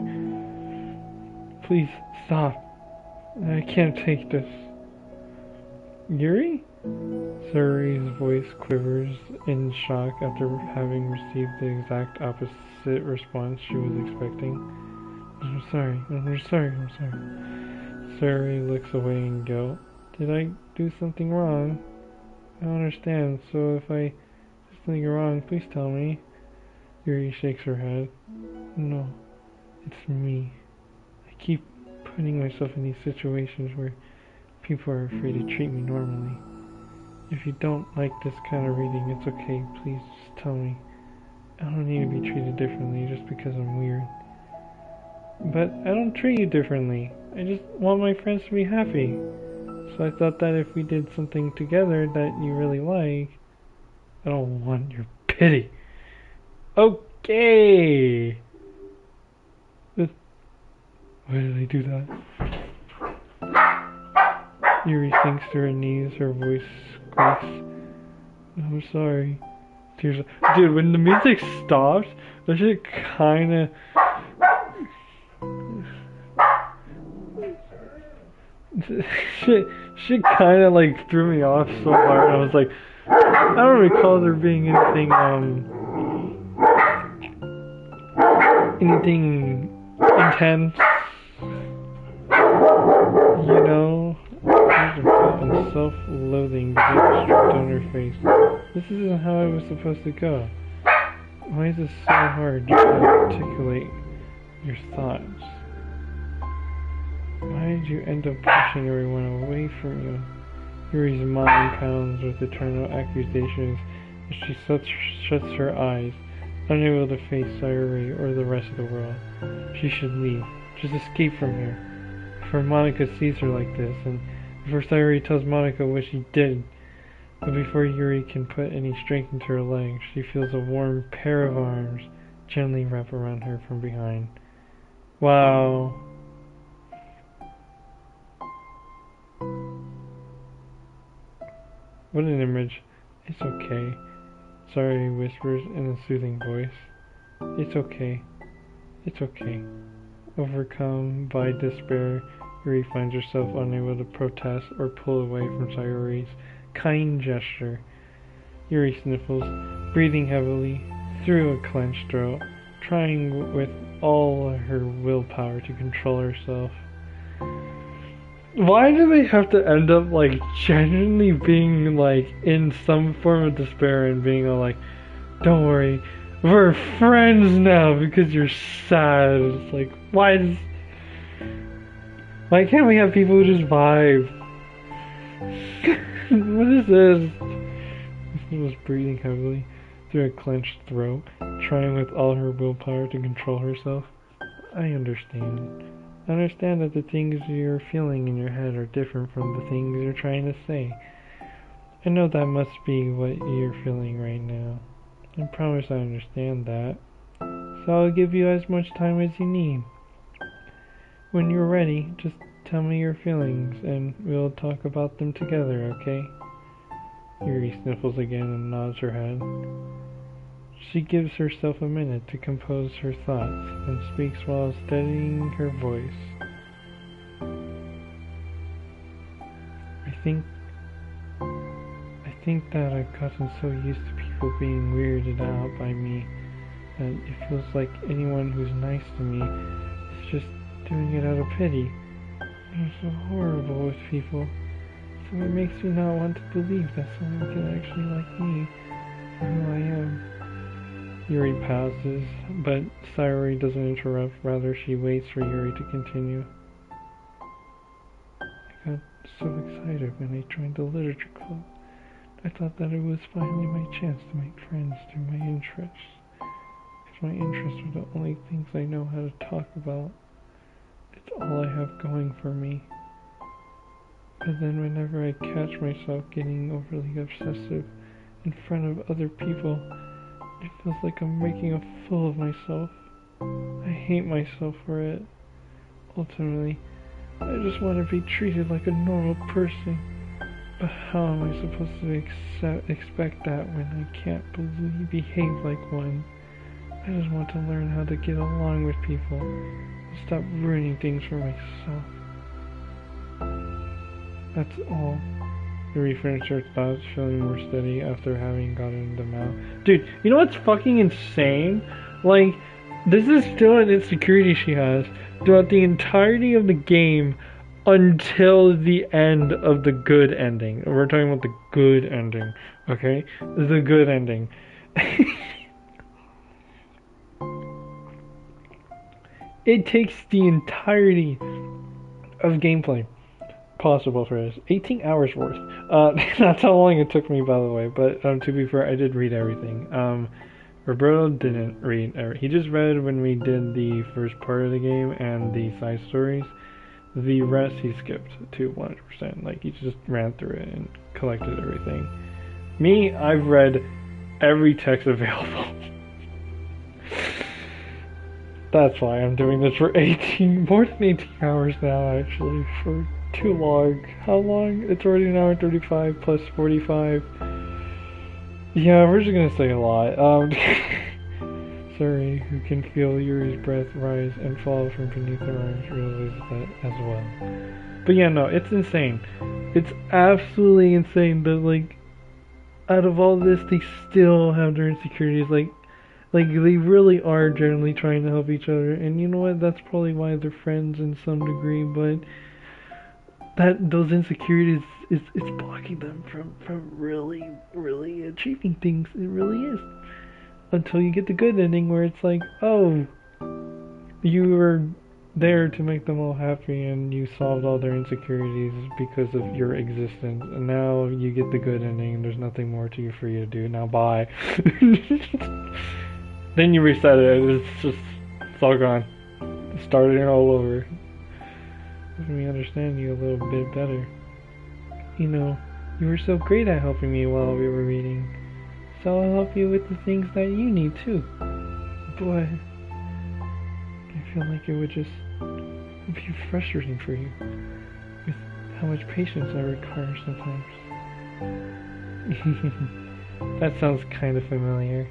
Please, stop. I can't take this. Yuri? Sayuri's voice quivers in shock after having received the exact opposite response she was expecting. I'm sorry. Sayuri looks away in guilt. Did I do something wrong? I don't understand, so if I did something wrong, please tell me. Yuri shakes her head. No, it's me. I keep putting myself in these situations where people are afraid to treat me normally. If you don't like this kind of reading, it's okay. Please just tell me. I don't need to be treated differently just because I'm weird. But I don't treat you differently. I just want my friends to be happy. So I thought that if we did something together that you really like... I don't want your pity. Okay! Why did I do that? Yuri sinks to her knees, her voice squeaks. I'm sorry. Tears. Dude, when the music stops, that shit kinda... shit kinda like threw me off so hard. I was like, I don't recall there being anything intense. You know? There's a thought and self-loathing began stripped on her face. This isn't how it was supposed to go. Why is it so hard to articulate your thoughts? Why did you end up pushing everyone away from you? Yuri's mind pounds with eternal accusations as she shuts her eyes, unable to face Sayuri or the rest of the world. She should leave. Just escape from here. Before Monica sees her like this, and before Sayuri tells Monica what she did. But before Yuri can put any strength into her legs, she feels a warm pair of arms gently wrap around her from behind. Wow. What an image. It's okay. Sayuri whispers in a soothing voice. It's okay. It's okay. Overcome by despair, Yuri finds herself unable to protest or pull away from Sayori's kind gesture. Yuri sniffles, breathing heavily through a clenched throat, trying with all her willpower to control herself. Why do they have to end up like genuinely being like in some form of despair and being all like, don't worry, we're friends now because you're sad? It's like, why can't we have people who just vibe? What is this? She was breathing heavily through a clenched throat, trying with all her willpower to control herself. I understand. I understand that the things you're feeling in your head are different from the things you're trying to say. I know that must be what you're feeling right now. I promise I understand that. So I'll give you as much time as you need. When you're ready, just tell me your feelings and we'll talk about them together, okay? Yuri sniffles again and nods her head. She gives herself a minute to compose her thoughts and speaks while steadying her voice. I think that I've gotten so used to people being weirded out by me that it feels like anyone who's nice to me is just doing it out of pity. I'm so horrible with people, so it makes me not want to believe that someone can actually like me for who I am. Yuri pauses, but Sayori doesn't interrupt, rather she waits for Yuri to continue. I got so excited when I joined the literature club. I thought that it was finally my chance to make friends through my interests. Because my interests are the only things I know how to talk about. It's all I have going for me. But then whenever I catch myself getting overly obsessive in front of other people, it feels like I'm making a fool of myself. I hate myself for it. Ultimately, I just want to be treated like a normal person. But how am I supposed to expect that when I can't behave like one? I just want to learn how to get along with people and stop ruining things for myself. That's all. Yuri finished her thoughts, feeling more steady after having gotten them out. Dude, you know what's fucking insane? Like, this is still an insecurity she has throughout the entirety of the game until the end of the good ending. We're talking about the good ending, okay? The good ending. It takes the entirety of gameplay possible for this. 18 hours worth. That's how long it took me, by the way. But to be fair, I did read everything. Roberto didn't read. He just read when we did the first part of the game and the side stories. The rest he skipped to 100%. Like, he just ran through it and collected everything. Me, I've read every text available. That's why I'm doing this for more than 18 hours now, actually, for too long. How long? It's already an hour 35 plus 45. Yeah, we're just gonna say a lot. Sorry, who can feel Yuri's breath rise and fall from beneath her arms realizes that as well. But yeah, no, it's insane. It's absolutely insane that, like, out of all this, they still have their insecurities. Like they really are generally trying to help each other. And you know what? That's probably why they're friends in some degree, but those insecurities it's blocking them from really achieving things. It really is. Until you get the good ending where it's like, oh, you were there to make them all happy and you solved all their insecurities because of your existence, and now you get the good ending and there's nothing more for you to do. Now bye. Then you reset it, it's all gone. Starting all over. Let me understand you a little bit better. You know, you were so great at helping me while we were reading. So I'll help you with the things that you need too. But I feel like it would just be frustrating for you with how much patience I require sometimes. That sounds kind of familiar.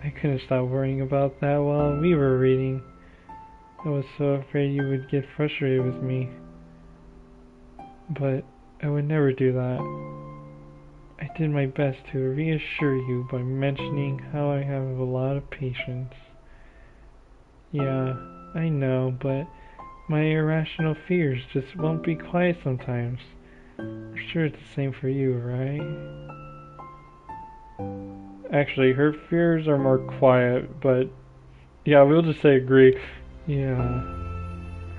I couldn't stop worrying about that while we were reading. I was so afraid you would get frustrated with me. But I would never do that. I did my best to reassure you by mentioning how I have a lot of patience. Yeah, I know, but my irrational fears just won't be quiet sometimes. I'm sure it's the same for you, right? Actually, her fears are more quiet, but yeah, we'll just say agree. Yeah,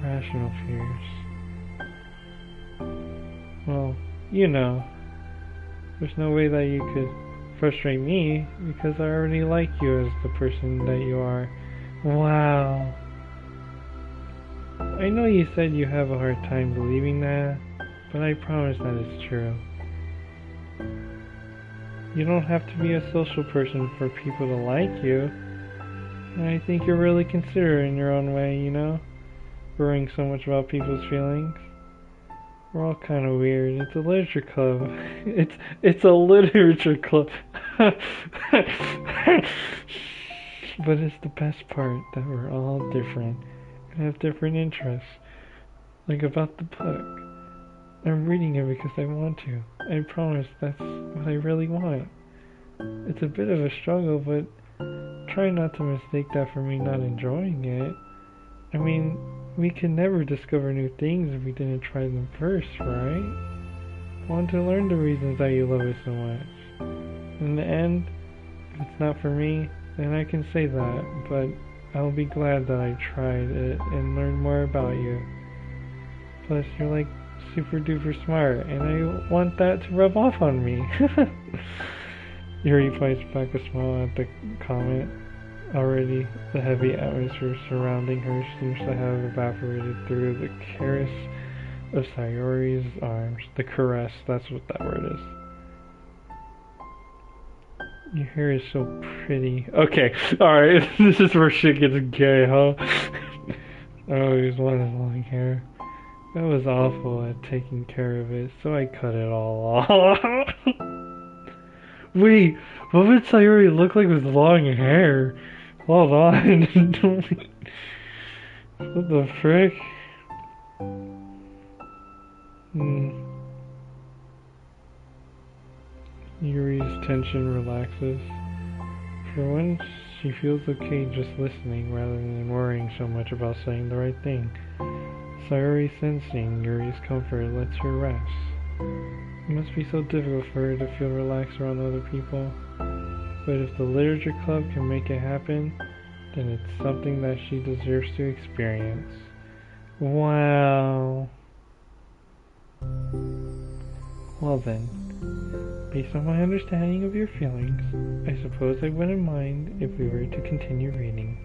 rational fears. Well, you know, there's no way that you could frustrate me because I already like you as the person that you are. Wow. I know you said you have a hard time believing that, but I promise that it's true. You don't have to be a social person for people to like you. And I think you're really considerate in your own way, you know? Worrying so much about people's feelings. We're all kind of weird. It's a literature club. It's a literature club. But it's the best part that we're all different and have different interests. Like about the book. I'm reading it because I want to. I promise that's what I really want. It's a bit of a struggle, but try not to mistake that for me not enjoying it. I mean, we can never discover new things if we didn't try them first, right? I want to learn the reasons that you love it so much. In the end, if it's not for me, then I can say that, but I'll be glad that I tried it and learned more about you. Plus, you're like super duper smart, and I want that to rub off on me. Yuri fights back a smile at the comment. Already, the heavy atmosphere surrounding her seems to have evaporated through the caress of Sayori's arms. The caress, that's what that word is. Your hair is so pretty. Okay, alright, this is where shit gets gay, huh? Oh, he's one with long hair. I was awful at taking care of it, so I cut it all off. Wait, what would Sayori look like with long hair? Hold on. What the frick? Yuri's tension relaxes. For once, she feels okay just listening rather than worrying so much about saying the right thing. Sayori, sensing Yuri's comfort, lets her rest. It must be so difficult for her to feel relaxed around other people. But if the literature club can make it happen, then it's something that she deserves to experience. Wow. Well then, based on my understanding of your feelings, I suppose I wouldn't mind if we were to continue reading.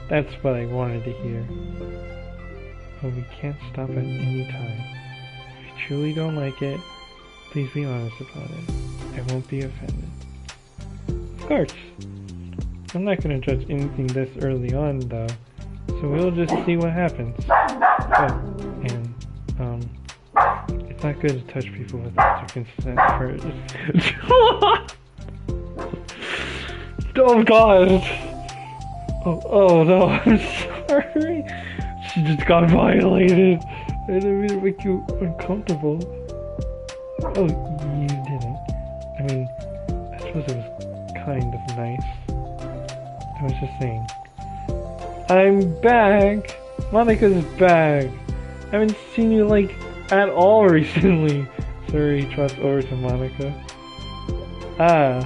That's what I wanted to hear. But we can't stop at any time. If you truly don't like it, please be honest about it. I won't be offended. Of course. I'm not going to judge anything this early on, though. So we'll just see what happens. Oh, and, it's not good to touch people without their consent first. Oh, God! Oh, no, I'm sorry. She just got violated. I didn't mean to make you uncomfortable. Oh, you didn't. I mean, I suppose it was kind of nice. I was just saying. I'm back! Monika's back! I haven't seen you, like, at all recently. Sayori trots over to Monika. Ah,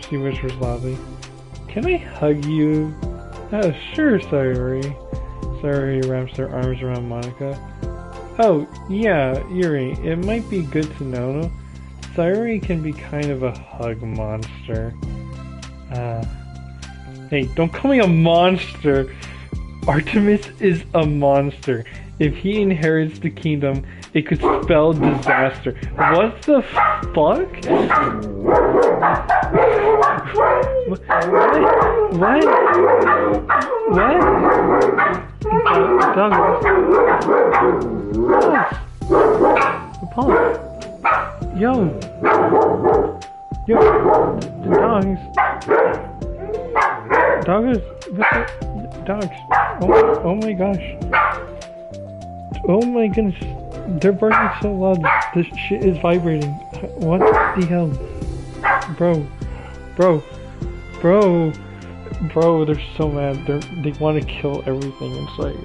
she whispers loudly. Can I hug you? Oh, sure, Sayori. Sayori wraps her arms around Monika. Oh, yeah, Yuri, it might be good to know. Sayori can be kind of a hug monster. Hey, don't call me a monster! Artemis is a monster. If he inherits the kingdom, it could spell disaster. What the fuck? What? Douglas. Pause. Yo, the dogs. Douglas, Dogs. Oh my gosh. Oh my goodness. They're barking so loud. This shit is vibrating. What the hell? Bro. Bro, they're so mad. They want to kill everything in sight.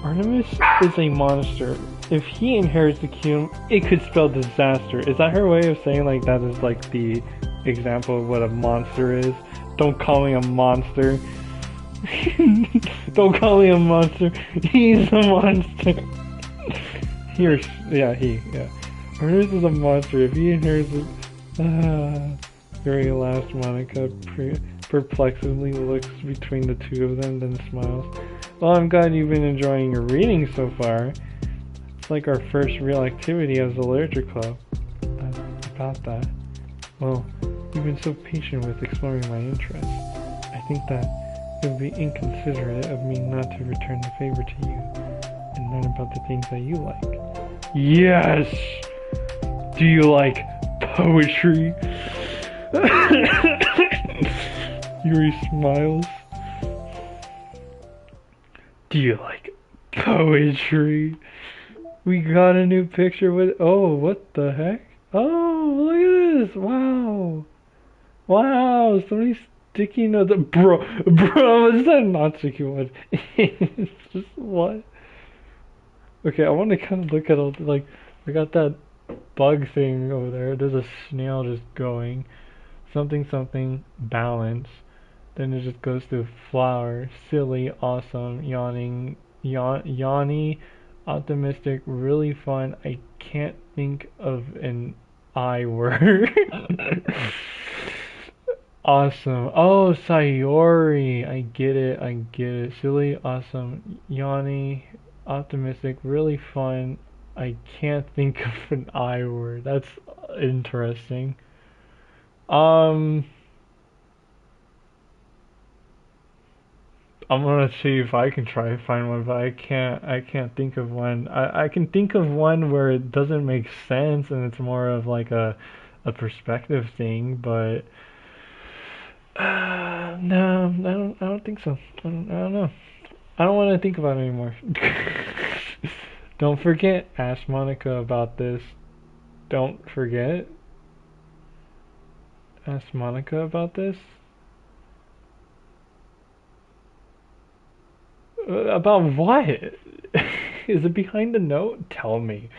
Artemis is a monster. If he inherits the kingdom, it could spell disaster. Is that her way of saying like that is like the example of what a monster is? Don't call me a monster. Don't call me a monster. He's a monster. Artemis is a monster. If he inherits it... very last, Monica perplexedly looks between the two of them, then smiles. Well, I'm glad you've been enjoying your reading so far. It's like our first real activity as a literature club. About that. Well, you've been so patient with exploring my interests. I think that it would be inconsiderate of me not to return the favor to you and learn about the things that you like. Yes! Do you like poetry? Yuri smiles. Do you like poetry? We got a new picture with... Oh, what the heck? Oh, look at this! Wow! Wow, somebody's sticky notes. Bro, is that not sticky one? It's just what? Okay, I want to kind of look at all, like, we got that bug thing over there. There's a snail just going. Something, balance. Then it just goes to flower. Silly, awesome, yawning, yawny, optimistic, really fun. I can't think of an I word. Awesome. Oh, Sayori. I get it. Silly, awesome, yawny, optimistic, really fun. I can't think of an I word. That's interesting. I'm gonna see if I can try to find one, but I can't think of one. I can think of one where it doesn't make sense and it's more of like a perspective thing, but no, I don't think so. I don't know. I don't want to think about it anymore. Don't forget, ask Monica about this. Don't forget. Ask Monica about this. About what? Is it behind the note? Tell me.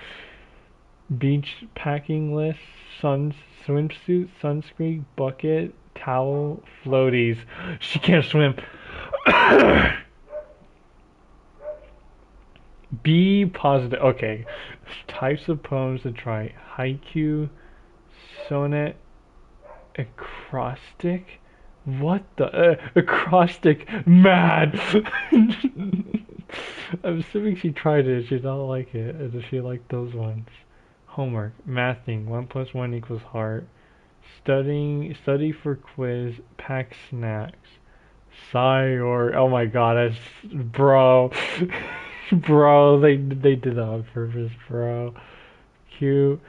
Beach packing list, swimsuit, sunscreen, bucket, towel, floaties. She can't swim. Be positive. Okay. Types of poems to try. Haiku, sonnet, acrostic. What the? Acrostic. Mad. I'm assuming she tried it. She don't like it. Does she like those ones? Homework. Mathing. 1 + 1 = heart. Study for quiz. Pack snacks. Or oh my god, that's bro. Bro, they did that on purpose, bro. Cute.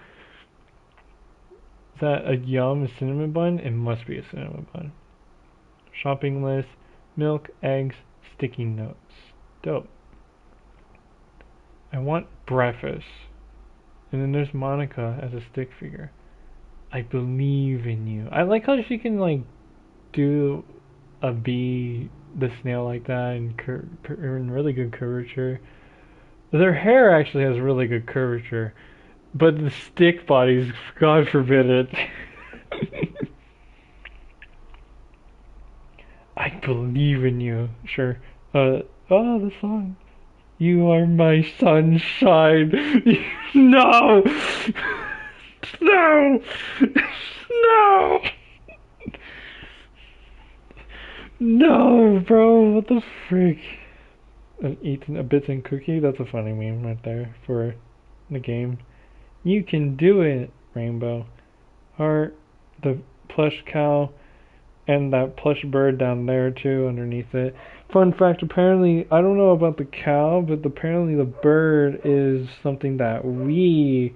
Is that a yum cinnamon bun? It must be a cinnamon bun. Shopping list. Milk, eggs, sticky notes. Dope. I want breakfast. And then there's Monica as a stick figure. I believe in you. I like how she can like do a bee, the snail like that, and really good curvature. Their hair actually has really good curvature, but the stick bodies, God forbid it. I believe in you. Sure. Oh, the song. You are my sunshine. No! No! No! No, bro, what the freak? Eating a bits and cookie? That's a funny meme right there for the game. You can do it, Rainbow. Heart, the plush cow, and that plush bird down there too, underneath it. Fun fact, apparently, I don't know about the cow, but apparently the bird is something that we,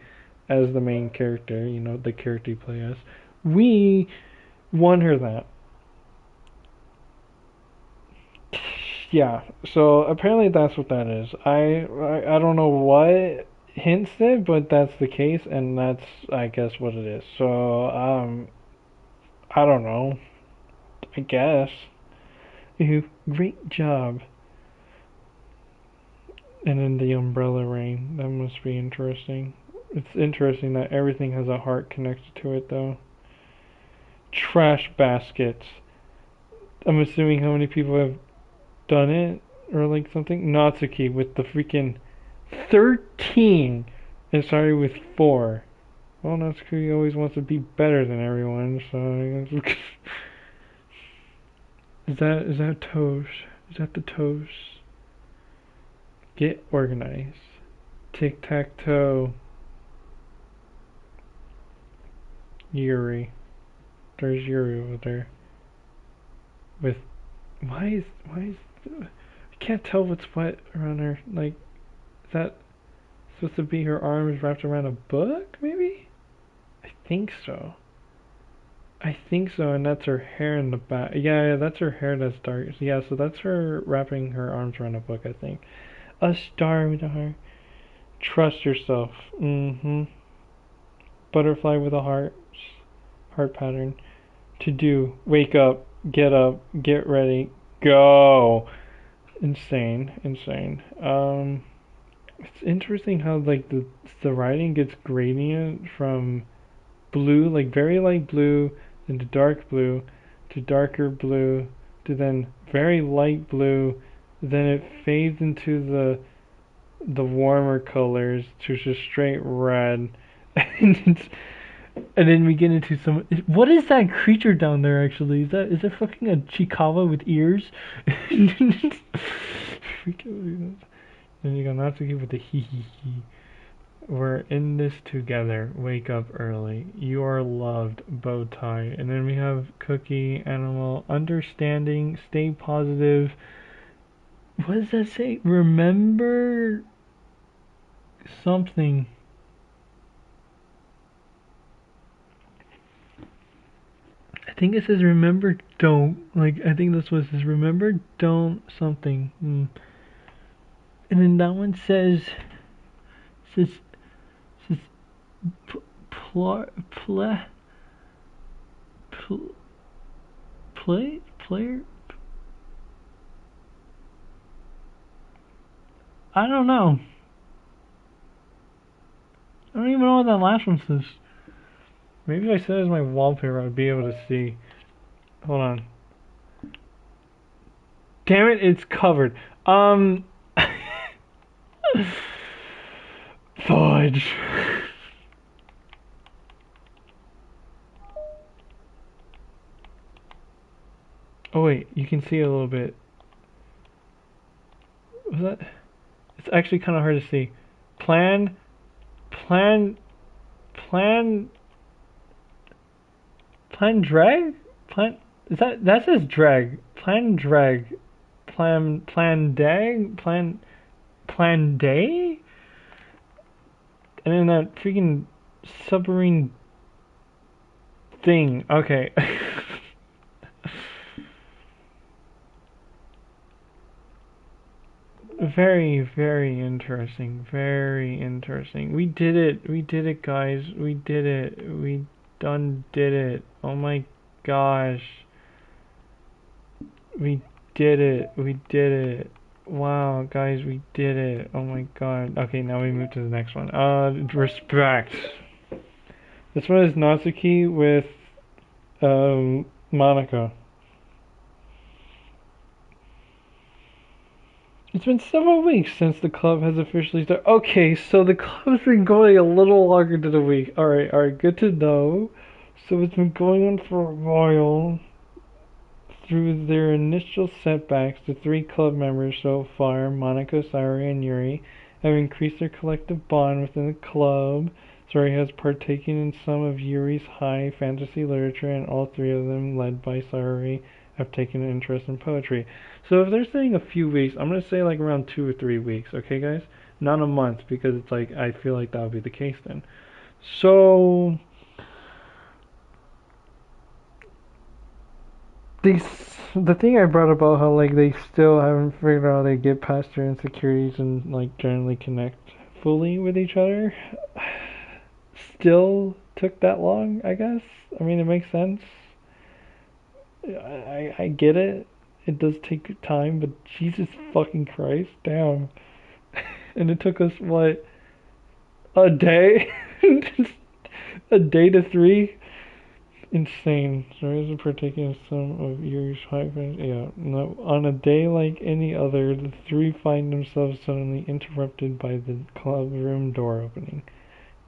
as the main character, you know, the character you play as, we won her that. Yeah, so apparently that's what that is. I don't know what hints it, but that's the case, and that's I guess what it is. So I don't know. I guess. Ew, great job. And then the umbrella rain. That must be interesting. It's interesting that everything has a heart connected to it, though. Trash baskets. I'm assuming how many people have done it or like something. Natsuki with the freaking 13 and started with 4. Well, Natsuki always wants to be better than everyone, so I guess. Is that toast? Is that the toast? Get organized. Tic-tac-toe. Yuri. There's Yuri over there. With why is I can't tell what's what around her. Like, is that supposed to be her arms wrapped around a book, maybe? I think so. I think so, and that's her hair in the back. Yeah, that's her hair that's dark. Yeah, so that's her wrapping her arms around a book, I think. A star with a heart. Trust yourself. Mm-hmm. Butterfly with a heart. Heart pattern. To do. Wake up. Get up. Get ready. Go. Insane. Insane. It's interesting how like the writing gets gradient from blue, like very light blue, then to dark blue, to darker blue, to then very light blue, then it fades into the warmer colors to just straight red, and then we get into some. What is that creature down there? Actually, is that fucking a Chikawa with ears? Freaking. Then you got Natsuki with the hee hee hee. We're in this together. Wake up early. You are loved. Bow tie. And then we have Cookie, Animal, Understanding, Stay positive. What does that say? Remember something. I think it says remember don't. Like, I think that's what it says. Remember don't something. And then that one says pl- pl- pl- player. I don't know. I don't even know what that last one says. Maybe if I set it as my wallpaper, I'd be able to see. Hold on. Damn it, it's covered. Fudge. Oh wait, you can see it a little bit. Was that? It's actually kind of hard to see. Plan, plan, plan, plan drag? Plan, that says drag. Plan drag. Plan dag? Plan day? And then that freaking submarine thing. Okay. Very, very interesting. Very interesting. We did it. We did it, guys. We did it. We did it. Oh my gosh. We did it. We did it. Wow, guys, we did it. Oh my god. Okay, now we move to the next one. Respect. This one is Natsuki with Monica. It's been several weeks since the club has officially started. Okay, so the club's been going a little longer than a week. Alright, good to know. So it's been going on for a while. Through their initial setbacks, the 3 club members so far, Monica, Sayori, and Yuri, have increased their collective bond within the club. Sayori has partaken in some of Yuri's high fantasy literature, and all 3 of them, led by Sayori, have taken an interest in poetry. So if they're saying a few weeks, I'm going to say like around 2 or 3 weeks, okay guys? Not a month, because it's like, I feel like that would be the case then. So these the thing I brought about how like they still haven't figured out how to get past their insecurities and like generally connect fully with each other still took that long, I guess. I mean, it makes sense. I get it. It does take time, but Jesus fucking Christ, damn. And it took us, what, a day? A day to 3? Insane. Sorry for taking some of Yuri's 5 minutes. Yeah, no, on a day like any other, the 3 find themselves suddenly interrupted by the club room door opening.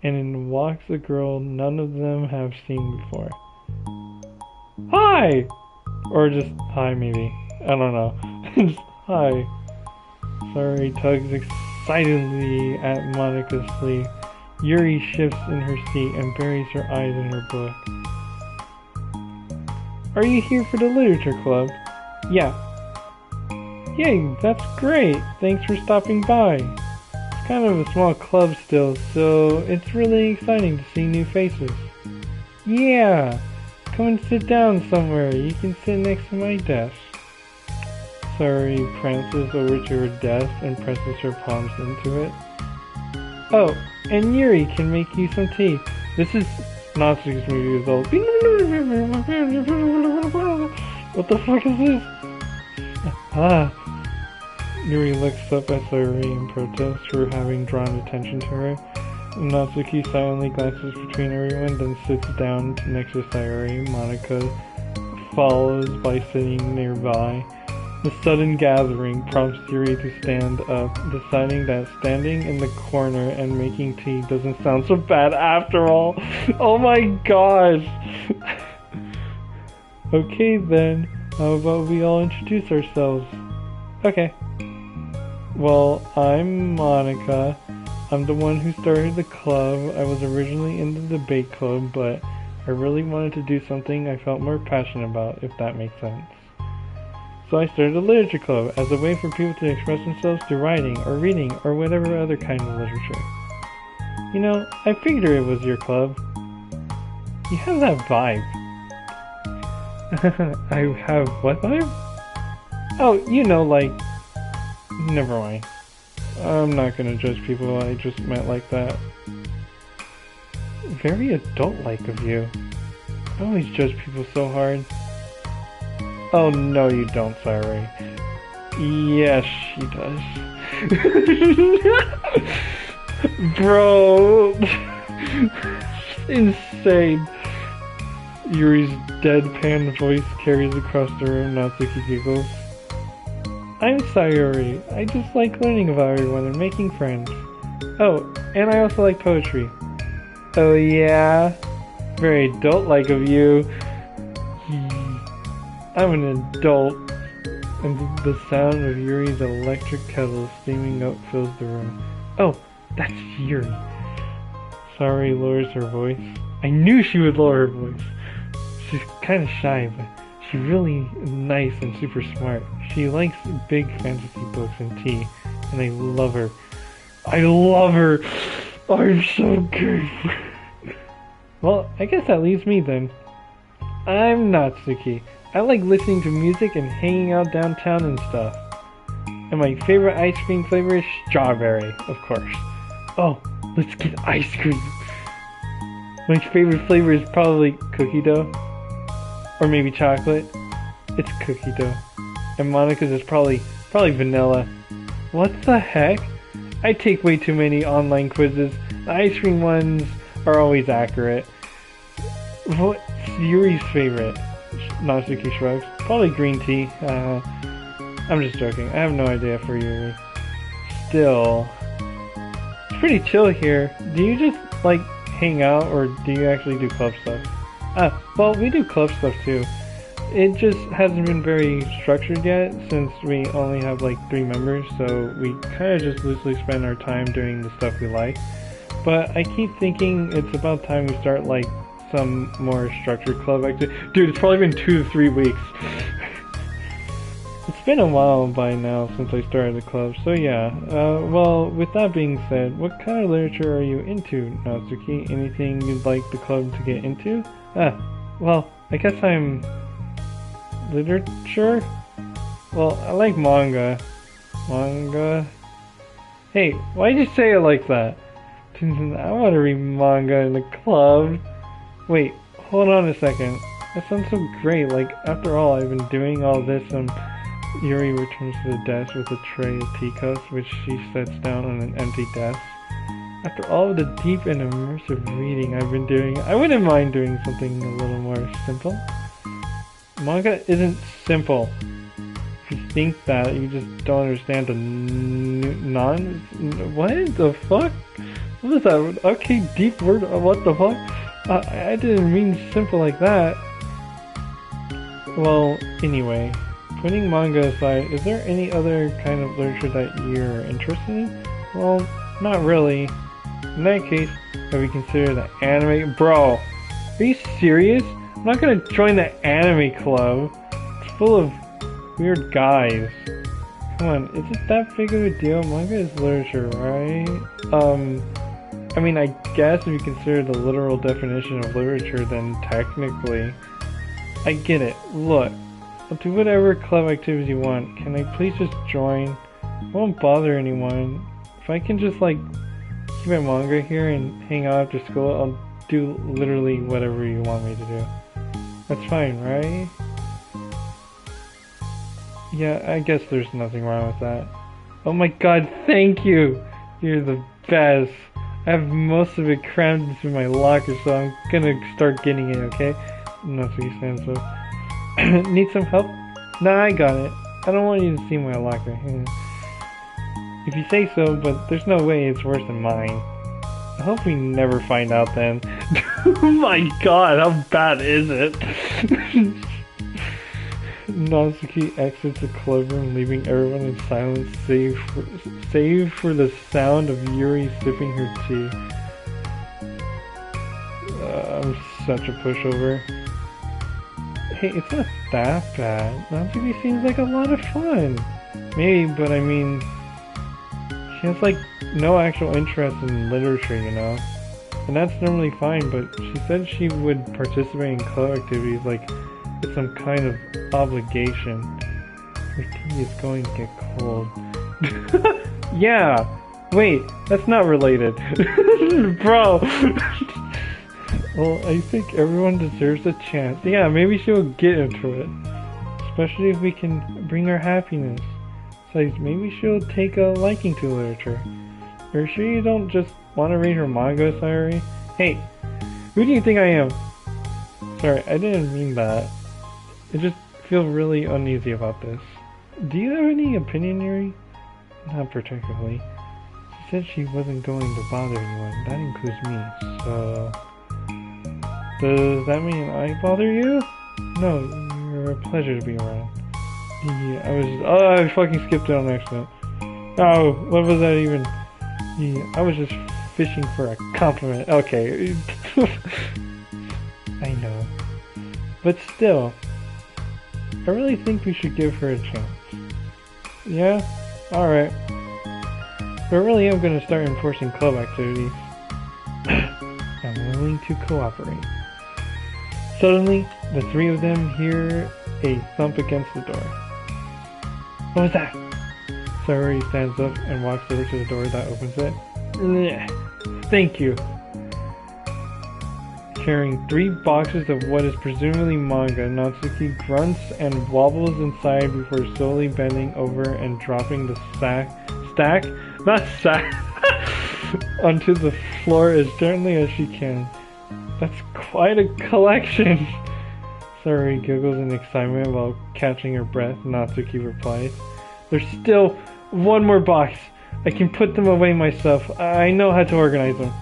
And in walks a girl none of them have seen before. Hi! Or just hi, maybe. I don't know. Just hi. Sorry tugs excitedly at Monica's sleeve. Yuri shifts in her seat and buries her eyes in her book. Are you here for the literature club? Yeah. Yay, that's great. Thanks for stopping by. It's kind of a small club still, so it's really exciting to see new faces. Yeah. Come and sit down somewhere. You can sit next to my desk. Sorry prances over to her desk and presses her palms into it. Oh, and Yuri can make you some tea. This is not 6 years old. What the fuck is this? Ah. Yuri looks up at Sayori in protest for having drawn attention to her. Natsuki silently glances between everyone, then sits down next to Sayori. Monica follows by sitting nearby. The sudden gathering prompts Yuri to stand up, deciding that standing in the corner and making tea doesn't sound so bad after all. Oh my gosh! Okay then, how about we all introduce ourselves? Okay. Well, I'm Monica. I'm the one who started the club. I was originally in the debate club, but I really wanted to do something I felt more passionate about, if that makes sense. So I started a literature club as a way for people to express themselves through writing or reading or whatever other kind of literature. You know, I figured it was your club. You have that vibe. I have what vibe? Oh, you know, like... Never mind. I'm not gonna judge people, I just meant like that. Very adult-like of you. I always judge people so hard. Oh, no you don't, Sayori. Yes, she does. Bro! Insane. Yuri's deadpan voice carries across the room. Natsuki giggles. I'm Sayori. I just like learning about everyone and making friends. Oh, and I also like poetry. Oh yeah? Very adult-like of you. I'm an adult. And the sound of Yuri's electric kettle steaming up fills the room. Oh, that's Yuri. Sayori lowers her voice. I knew she would lower her voice. She's kind of shy, but she's really nice and super smart. She likes big fantasy books and tea, and I love her. I love her! I'm so good! Well, I guess that leaves me then. I'm Natsuki. I like listening to music and hanging out downtown and stuff. And my favorite ice cream flavor is strawberry, of course. Oh, let's get ice cream! My favorite flavor is probably cookie dough. Or maybe chocolate. It's cookie dough. And Monica's is probably vanilla. What the heck? I take way too many online quizzes. The ice cream ones are always accurate. What's Yuri's favorite? Natsuki shrugs. Probably green tea. I'm just joking. I have no idea for Yuri. Still, it's pretty chill here. Do you just like hang out, or do you actually do club stuff? Well, we do club stuff too. It just hasn't been very structured yet, since we only have like 3 members, so we kind of just loosely spend our time doing the stuff we like. But I keep thinking it's about time we start like some more structured club activity. Dude, it's probably been 2 to 3 weeks. It's been a while by now since I started the club, so yeah. Well, with that being said, what kind of literature are you into, Natsuki? Anything you'd like the club to get into? Well, I guess I'm literature? Well, I like manga. Manga? Hey, why'd you say it like that? I want to read manga in the club. Wait, hold on a second. That sounds so great. Like, after all, I've been doing all this, Yuri returns to the desk with a tray of teacups, which she sets down on an empty desk. After all of the deep and immersive reading I've been doing, I wouldn't mind doing something a little more simple. Manga isn't simple. If you think that, you just don't understand the what the fuck? What is that? Okay, deep word? What the fuck? I didn't mean simple like that. Well, anyway, putting manga aside, is there any other kind of literature that you're interested in? Well, not really. In that case, have you considered the anime? Bro, are you serious? I'm not gonna join the anime club. It's full of weird guys. Come on, is it that big of a deal? Manga is literature, right? I mean, I guess if you consider the literal definition of literature, then technically. I get it. Look, I'll do whatever club activities you want. Can I please just join? I won't bother anyone. If I can just, like, keep my manga here and hang out after school, I'll do literally whatever you want me to do. That's fine, right? Yeah, I guess there's nothing wrong with that. Oh my god, thank you! You're the best. I have most of it crammed into my locker, so I'm gonna start getting it, okay? Nothing stands up. Need some help? Nah, I got it. I don't want you to see my locker. If you say so, but there's no way it's worse than mine. I hope we never find out then. Oh my god, how bad is it? Natsuki exits the clubroom, leaving everyone in silence save for the sound of Yuri sipping her tea. I'm such a pushover. Hey, it's not that bad. Natsuki seems like a lot of fun. Maybe, but I mean, she has like no actual interest in literature, you know? And that's normally fine, but she said she would participate in club activities like it's some kind of obligation. Her tea is going to get cold. Yeah! Wait, that's not related. Bro! Well, I think everyone deserves a chance. Yeah, maybe she'll get into it. Especially if we can bring her happiness. Besides, maybe she'll take a liking to literature. Are you sure you don't just want to read her manga, Sayori? Hey, who do you think I am? Sorry, I didn't mean that. I just feel really uneasy about this. Do you have any opinion, Yuri? Not particularly. She said she wasn't going to bother anyone. That includes me, so... Does that mean I bother you? No, you're a pleasure to be around. Yeah, I fucking skipped it on accident. Oh, what was that even? Yeah, I was just fishing for a compliment. Okay. I know. But still, I really think we should give her a chance. Yeah? Alright. But I really am going to start enforcing club activities. I'm willing to cooperate. Suddenly, the three of them hear a thump against the door. What was that? Sayori stands up and walks over to the door that opens it. Thank you. Carrying 3 boxes of what is presumably manga, Natsuki grunts and wobbles inside before slowly bending over and dropping the onto the floor as gently as she can. That's quite a collection. Sayori giggles in excitement while catching her breath. Natsuki replies, "There's still one more box. I can put them away myself. I know how to organize them."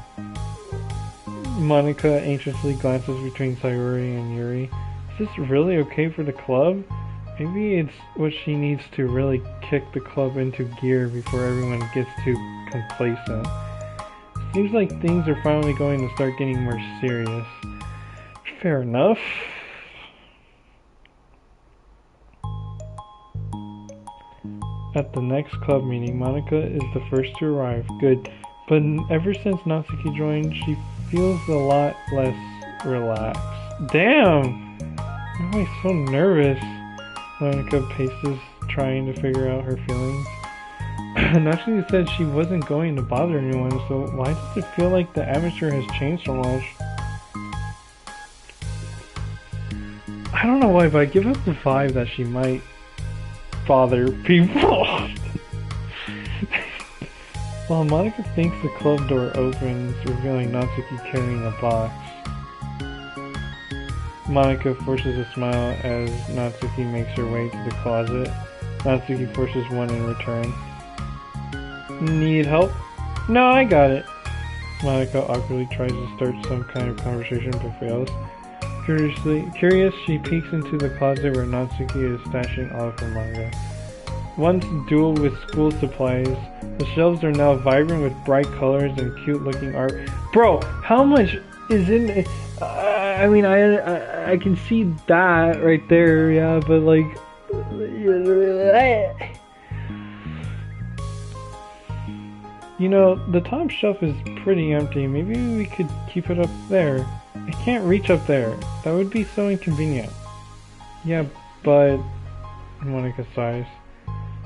Monica anxiously glances between Sayori and Yuri. Is this really okay for the club? Maybe it's what she needs to really kick the club into gear before everyone gets too complacent. Seems like things are finally going to start getting more serious. Fair enough. At the next club meeting, Monica is the first to arrive. Good. But ever since Natsuki joined, she feels a lot less relaxed. Damn! Why am I so nervous? Monica paces, trying to figure out her feelings. Natsuki said she wasn't going to bother anyone, so why does it feel like the atmosphere has changed so much? I don't know why, but I give up the vibe that she might bother people. While Monica thinks the club door opens, revealing Natsuki carrying a box. Monica forces a smile as Natsuki makes her way to the closet. Natsuki forces one in return. Need help? No, I got it. Monica awkwardly tries to start some kind of conversation but fails. Curious, she peeks into the closet where Natsuki is stashing all of her manga. Once dual with school supplies, the shelves are now vibrant with bright colors and cute looking art. Bro, how much is in it? I mean, I can see that right there, yeah, but like... You know, the top shelf is pretty empty. Maybe we could keep it up there. I can't reach up there. That would be so inconvenient. Yeah, but... Monica sighs.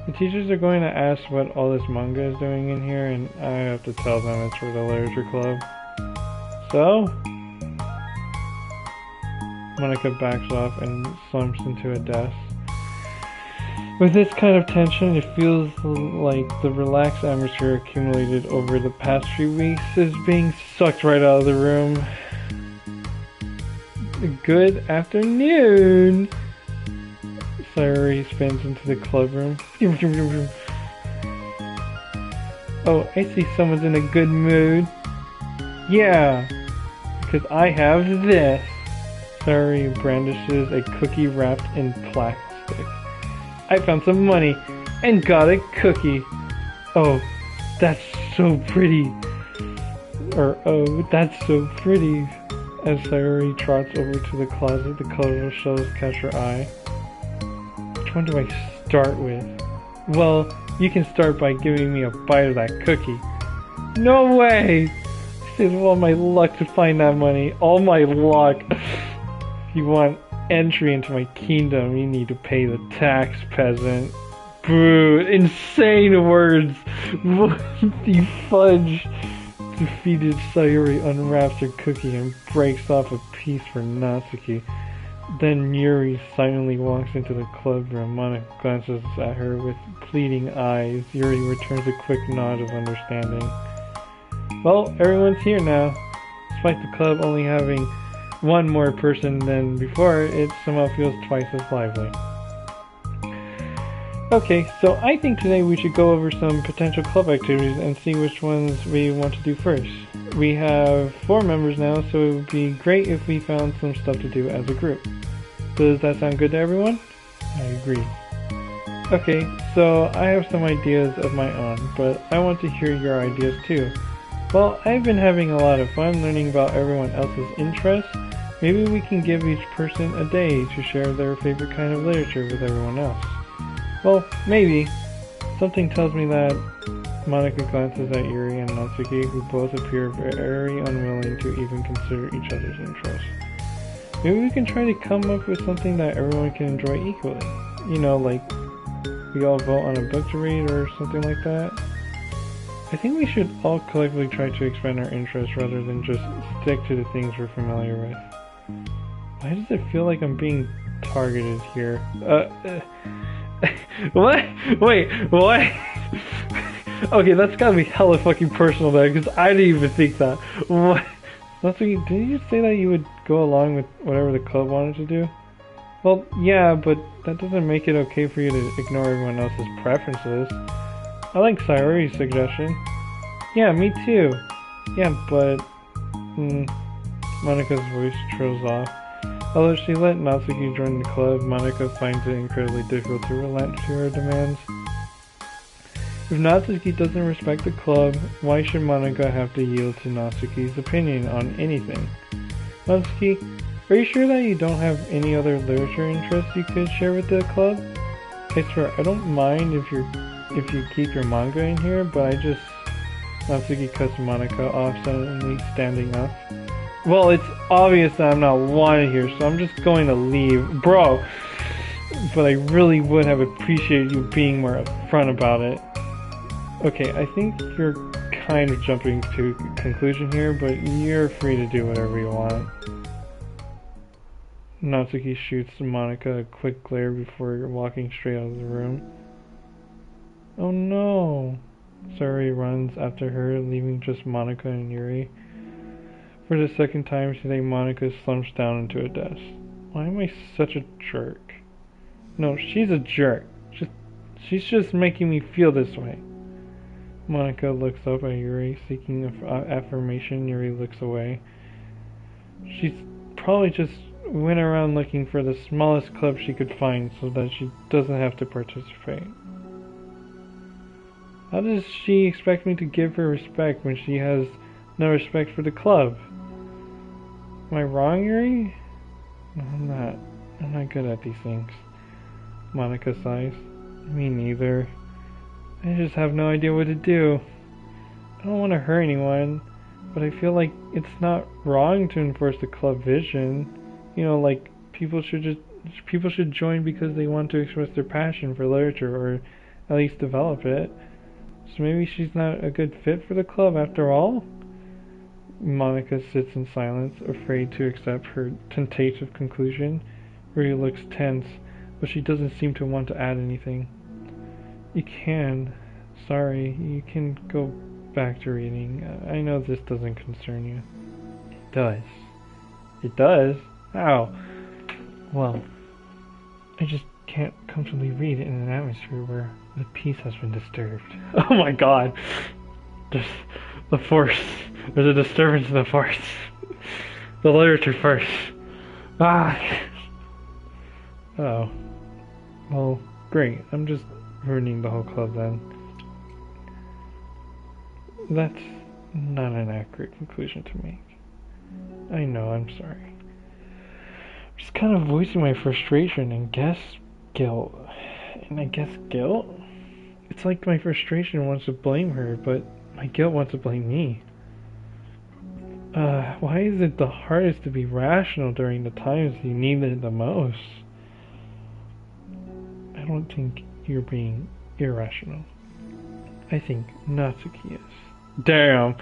The teachers are going to ask what all this manga is doing in here, and I have to tell them it's for the literature club. So? Monica backs off and slumps into a desk. With this kind of tension, it feels like the relaxed atmosphere accumulated over the past few weeks is being sucked right out of the room. Good afternoon! Sayori spins into the club room. Oh, I see someone's in a good mood. Yeah, because I have this. Sayori brandishes a cookie wrapped in plastic. I found some money and got a cookie. Oh, that's so pretty. Or, oh, that's so pretty. As Sayori trots over to the closet, the colorful shells catch her eye. Which one do I start with? Well, you can start by giving me a bite of that cookie. No way! I saved all my luck to find that money. All my luck. If you want entry into my kingdom, you need to pay the tax, peasant. Boo! Insane words! You fudge! Defeated Sayori unwraps her cookie and breaks off a piece for Natsuki. Then Yuri silently walks into the club room. Monica glances at her with pleading eyes. Yuri returns a quick nod of understanding. Well, everyone's here now. Despite the club only having one more person than before, it somehow feels twice as lively. Okay, so I think today we should go over some potential club activities and see which ones we want to do first. We have 4 members now, so it would be great if we found some stuff to do as a group. Does that sound good to everyone? I agree. Okay, so I have some ideas of my own, but I want to hear your ideas too. Well, I've been having a lot of fun learning about everyone else's interests. Maybe we can give each person a day to share their favorite kind of literature with everyone else. Well, maybe. Something tells me that. Monica glances at Yuri and Natsuki, who both appear very unwilling to even consider each other's interests. Maybe we can try to come up with something that everyone can enjoy equally. You know, like we all vote on a book to read or something like that. I think we should all collectively try to expand our interests rather than just stick to the things we're familiar with. Why does it feel like I'm being targeted here? What? Wait, what? Okay, that's gotta be hella fucking personal there, because I didn't even think that. What? Didn't you say that you would go along with whatever the club wanted to do? Well, yeah, but that doesn't make it okay for you to ignore everyone else's preferences. I like Sayori's suggestion. Yeah, me too. Yeah, but... Monica's voice trails off. Although she let Natsuki join the club, Monica finds it incredibly difficult to relent to her demands. If Natsuki doesn't respect the club, why should Monica have to yield to Natsuki's opinion on anything? Natsuki, are you sure that you don't have any other literature interests you could share with the club? I swear, I don't mind if you keep your manga in here, but I just... Natsuki cuts Monica off, suddenly standing up. Well, it's obvious that I'm not wanted here, so I'm just going to leave. Bro, but I really would have appreciated you being more upfront about it. Okay, I think you're kind of jumping to a conclusion here, but you're free to do whatever you want. Natsuki shoots Monika a quick glare before walking straight out of the room. Oh no! Sari runs after her, leaving just Monika and Yuri. For the second time today, Monika slumps down into a desk. Why am I such a jerk? No, she's a jerk. She's just making me feel this way. Monika looks up at Yuri, seeking affirmation. Yuri looks away. She's probably just went around looking for the smallest club she could find so that she doesn't have to participate. How does she expect me to give her respect when she has no respect for the club? Am I wrong, Yuri? No, I'm not. I'm not good at these things. Monika sighs. Me neither. I just have no idea what to do. I don't want to hurt anyone, but I feel like it's not wrong to enforce the club vision. You know, like people should join because they want to express their passion for literature or at least develop it. So maybe she's not a good fit for the club after all? Monika sits in silence, afraid to accept her tentative conclusion. Rui looks tense, but she doesn't seem to want to add anything. You can. Sorry, you can go back to reading. I know this doesn't concern you. It does. It does? How? Well, I just can't comfortably read in an atmosphere where the peace has been disturbed. Oh my god! There's the force. There's a disturbance in the force. The literature first. Ah! Oh. Well, great. I'm just ruining the whole club then. That's not an accurate conclusion to make. I know, I'm sorry. I'm just kind of voicing my frustration and guilt. And I guess guilt? It's like my frustration wants to blame her, but my guilt wants to blame me. Why is it the hardest to be rational during the times you need it the most? I don't think you're being irrational. I think Natsuki is. Damn!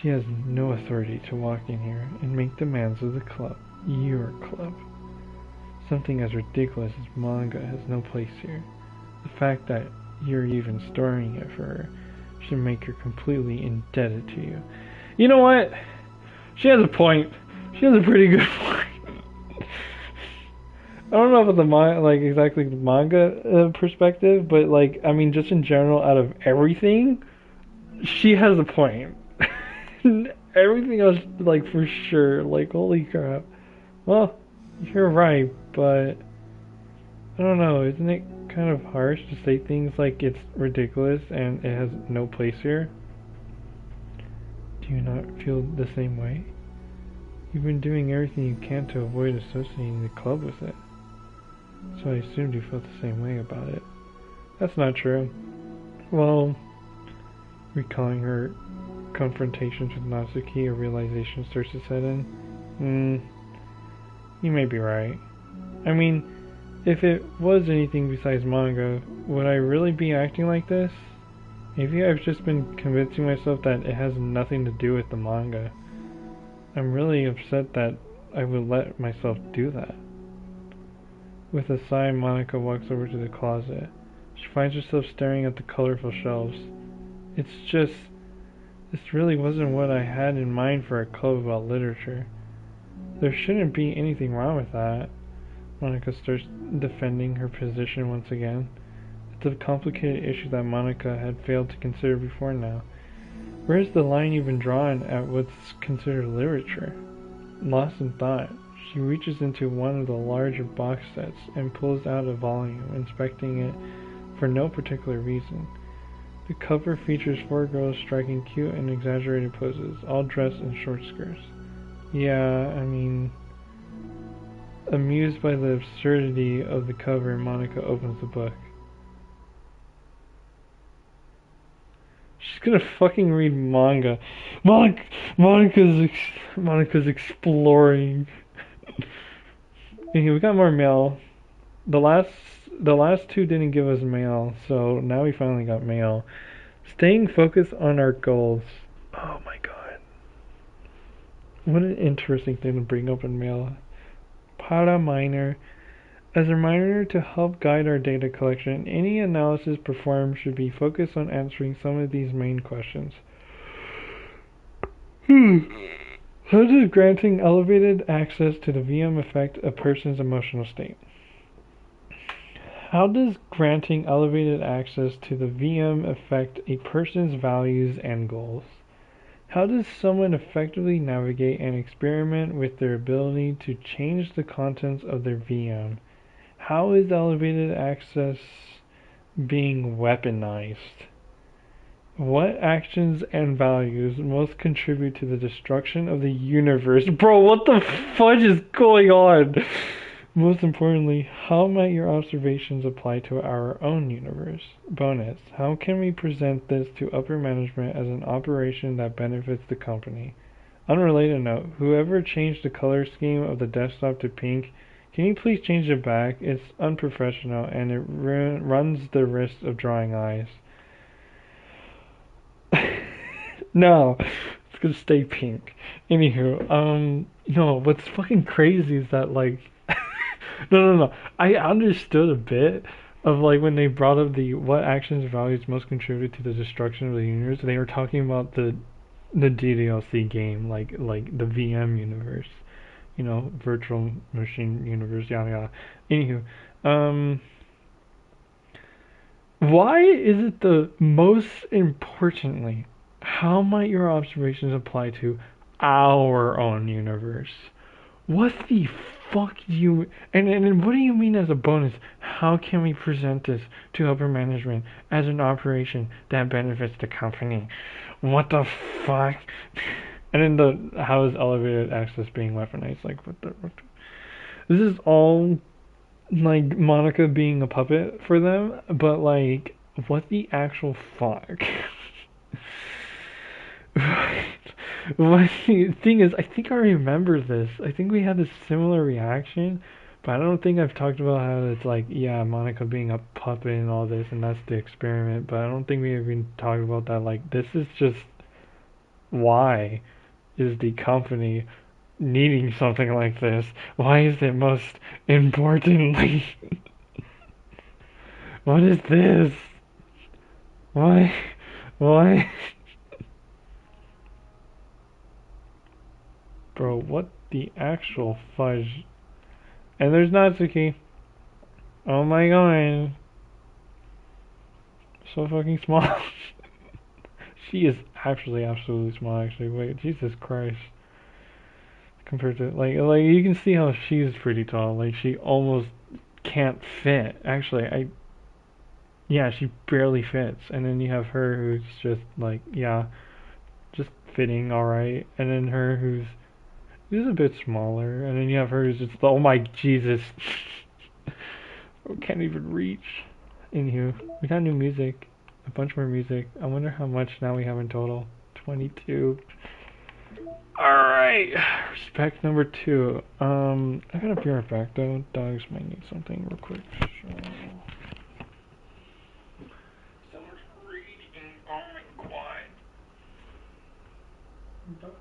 She has no authority to walk in here and make demands of the club. Your club. Something as ridiculous as manga has no place here. The fact that you're even storing it for her should make her completely indebted to you. You know what? She has a point. She has a pretty good point. I don't know about the exactly the manga perspective, but I mean, just in general, out of everything, she has a point. Everything else, for sure, holy crap. Well, you're right, but I don't know, isn't it kind of harsh to say things like it's ridiculous and it has no place here? Do you not feel the same way? You've been doing everything you can to avoid associating the club with it. So I assumed you felt the same way about it. That's not true. Well, recalling her confrontations with Natsuki, a realization starts to set in. You may be right. I mean, if it was anything besides manga, would I really be acting like this? Maybe I've just been convincing myself that it has nothing to do with the manga. I'm really upset that I would let myself do that. With a sigh, Monika walks over to the closet. She finds herself staring at the colorful shelves. This really wasn't what I had in mind for a club about literature. There shouldn't be anything wrong with that. Monika starts defending her position once again. It's a complicated issue that Monika had failed to consider before now. Where's the line even drawn at what's considered literature? Lost in thought, she reaches into one of the larger box sets and pulls out a volume, inspecting it for no particular reason. The cover features 4 girls striking cute and exaggerated poses, all dressed in short skirts. Yeah, I mean, amused by the absurdity of the cover, Monika opens the book. She's gonna fucking read manga. Monika's exploring. Okay, we got more mail. The last the last two didn't give us mail, so now we finally got mail. Staying focused on our goals. Oh my god. What an interesting thing to bring up in mail. Para minor. As a reminder to help guide our data collection, any analysis performed should be focused on answering some of these main questions. How does granting elevated access to the VM affect a person's emotional state? How does granting elevated access to the VM affect a person's values and goals? How does someone effectively navigate and experiment with their ability to change the contents of their VM? How is elevated access being weaponized? What actions and values most contribute to the destruction of the universe? Bro, what the fudge is going on? Most importantly, how might your observations apply to our own universe? Bonus, how can we present this to upper management as an operation that benefits the company? Unrelated note, whoever changed the color scheme of the desktop to pink, can you please change it back? It's unprofessional and it runs the risk of drawing eyes. No, it's gonna stay pink. Anywho, no, what's fucking crazy is that, like, no. I understood a bit of, like, when they brought up the what actions and values most contribute to the destruction of the universe. They were talking about the DDLC game, like the VM universe, virtual machine universe, yada yada. Anywho, why is it the most importantly? How might your observations apply to our own universe? What the fuck do you... And what do you mean as a bonus? How can we present this to upper management as an operation that benefits the company? What the fuck? And then how is elevated access being weaponized? Like, what the... This is all, like, Monica being a puppet for them, but, like, what the actual fuck? What the thing is, I think I remember this. I think we had a similar reaction, but I don't think I've talked about how it's like, yeah, Monica being a puppet and all this, and that's the experiment. But I don't think we even talked about that. Like, this is just why is the company needing something like this? Why is it most importantly? What is this? Why? Why? Bro, what the actual fudge? And there's Natsuki. Oh my god. So fucking small. She is actually absolutely small, actually. Wait, Jesus Christ. Compared to, like you can see how she's pretty tall. Like, she almost can't fit. Actually, yeah, she barely fits. And then you have her who's just, like, yeah, just fitting alright. And then her who's a bit smaller. And then you have her who's just, oh my Jesus. Can't even reach. Anywho, we got new music. A bunch more music. I wonder how much now we have in total. 22. Alright. Respect number 2. I gotta be right back though. Dogs might need something real quick. Someone's reading. Oh my god. Dogs.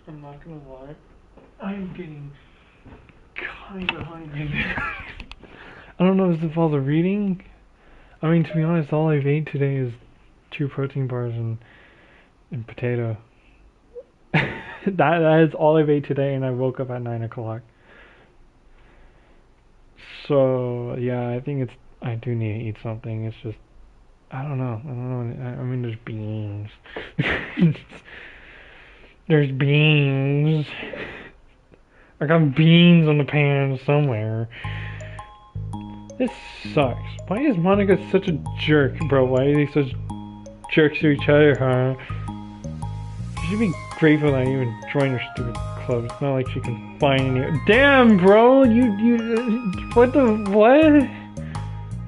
I'm not gonna lie. I'm getting kinda hungry. I don't know if it's all the reading. I mean, to be honest, all I've ate today is 2 protein bars and potato. that is all I've ate today, and I woke up at 9 o'clock. So yeah, I think I do need to eat something. It's just I don't know. I mean, there's beans. There's beans. I got beans on the pan somewhere. This sucks. Why is Monica such a jerk, bro? Why are they such jerks to each other, huh? She should be grateful that I even joined her stupid club. It's not like she can find any. Damn, bro! What the what?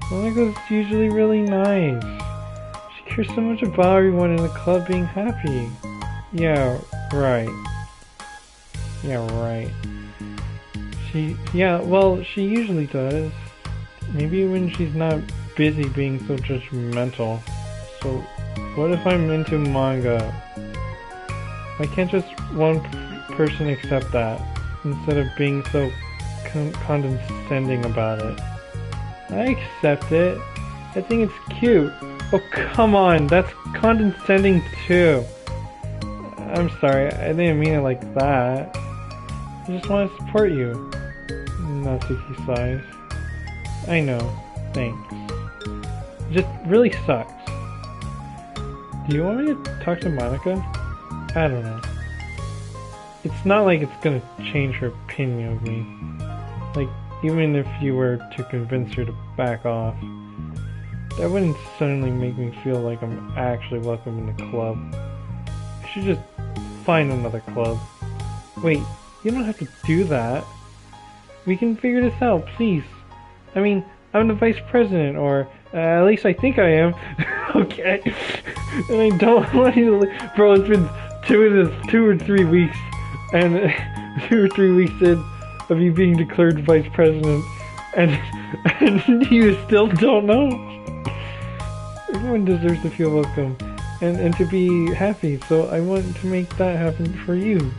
Monica's usually really nice. She cares so much about everyone in the club being happy. Yeah, right. Yeah, right. Well, she usually does. Maybe when she's not busy being so judgmental. So, what if I'm into manga? Why can't just one person accept that, instead of being so condescending about it? I accept it. I think it's cute. Oh, come on, that's condescending too. I'm sorry, I didn't mean it like that. I just want to support you. Natsuki sighs. I know, thanks. It just really sucks. Do you want me to talk to Monica? I don't know. It's not like it's gonna change her opinion of me. Like, even if you were to convince her to back off, that wouldn't suddenly make me feel like I'm actually welcome in the club. I should just find another club. Wait, you don't have to do that. We can figure this out, please. I mean, I'm the vice president, or at least I think I am. Okay. And I don't want you to... Bro, it's been 2 or 3 weeks, and 2 or 3 weeks in of you being declared vice president, and you still don't know. Everyone deserves to feel welcome, and to be happy, so I want to make that happen for you.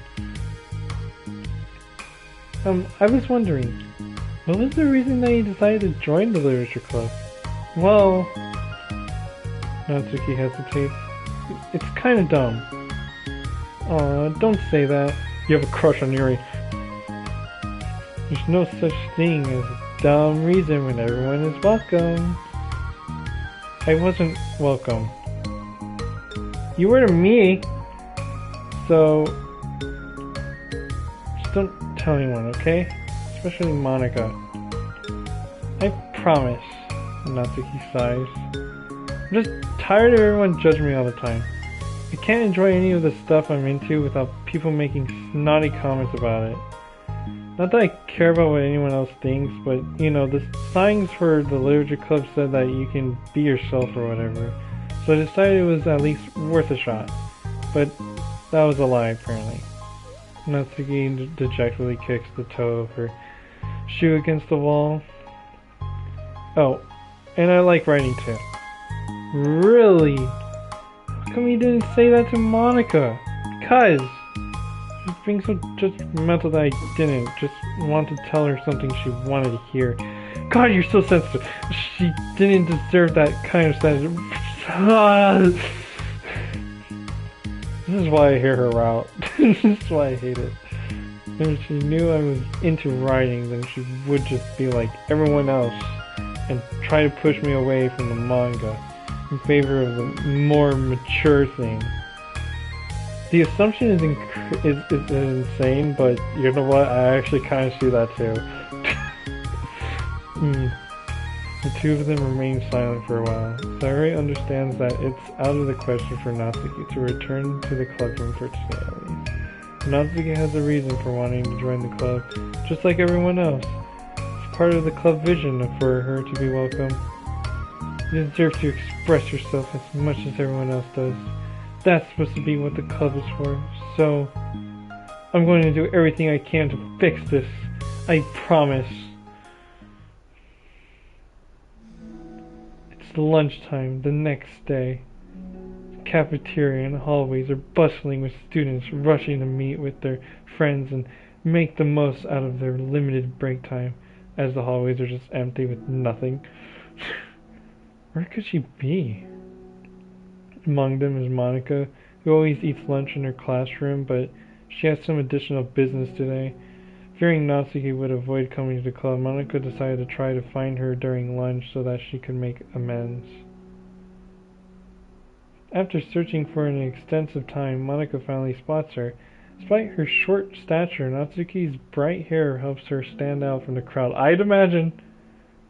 I was wondering, what was the reason that you decided to join the literature club? Well, Natsuki hesitates. It's kind of dumb. Aw, don't say that. You have a crush on Yuri. There's no such thing as a dumb reason when everyone is welcome. I wasn't welcome. You were to me, so just don't tell anyone, okay? Especially Monica. I promise. Natsuki sighs. I'm just tired of everyone judging me all the time. I can't enjoy any of the stuff I'm into without people making snotty comments about it. Not that I care about what anyone else thinks, but, you know, the signs for the literature club said that you can be yourself or whatever. So I decided it was at least worth a shot. But that was a lie, apparently. Natsuki dejectedly kicks the toe of her shoe against the wall. Oh, and I like writing too. Really? How come you didn't say that to Monica? Because she's being so judgmental that I didn't. Just want to tell her something she wanted to hear. God, you're so sensitive. She didn't deserve that kind of sensitive. This is why I hear her out. This is why I hate it. If she knew I was into writing, then she would just be like everyone else and try to push me away from the manga in favor of the more mature thing. The assumption is insane, but you know what? I actually kind of see that too. The two of them remain silent for a while. Sarai understands that it's out of the question for Natsuki to return to the club room for today at least. Natsuki has a reason for wanting to join the club, just like everyone else. It's part of the club vision for her to be welcome. You deserve to express yourself as much as everyone else does. That's supposed to be what the club is for. So, I'm going to do everything I can to fix this. I promise. It's lunchtime the next day. cafeteria and the hallways are bustling with students rushing to meet with their friends and make the most out of their limited break time, as the hallways are just empty with nothing. Where could she be? Among them is Monica, who always eats lunch in her classroom, but she has some additional business today. Fearing Natsuki would avoid coming to the club, Monica decided to try to find her during lunch so that she could make amends. After searching for an extensive time, Monica finally spots her. Despite her short stature, Natsuki's bright hair helps her stand out from the crowd. I'd imagine.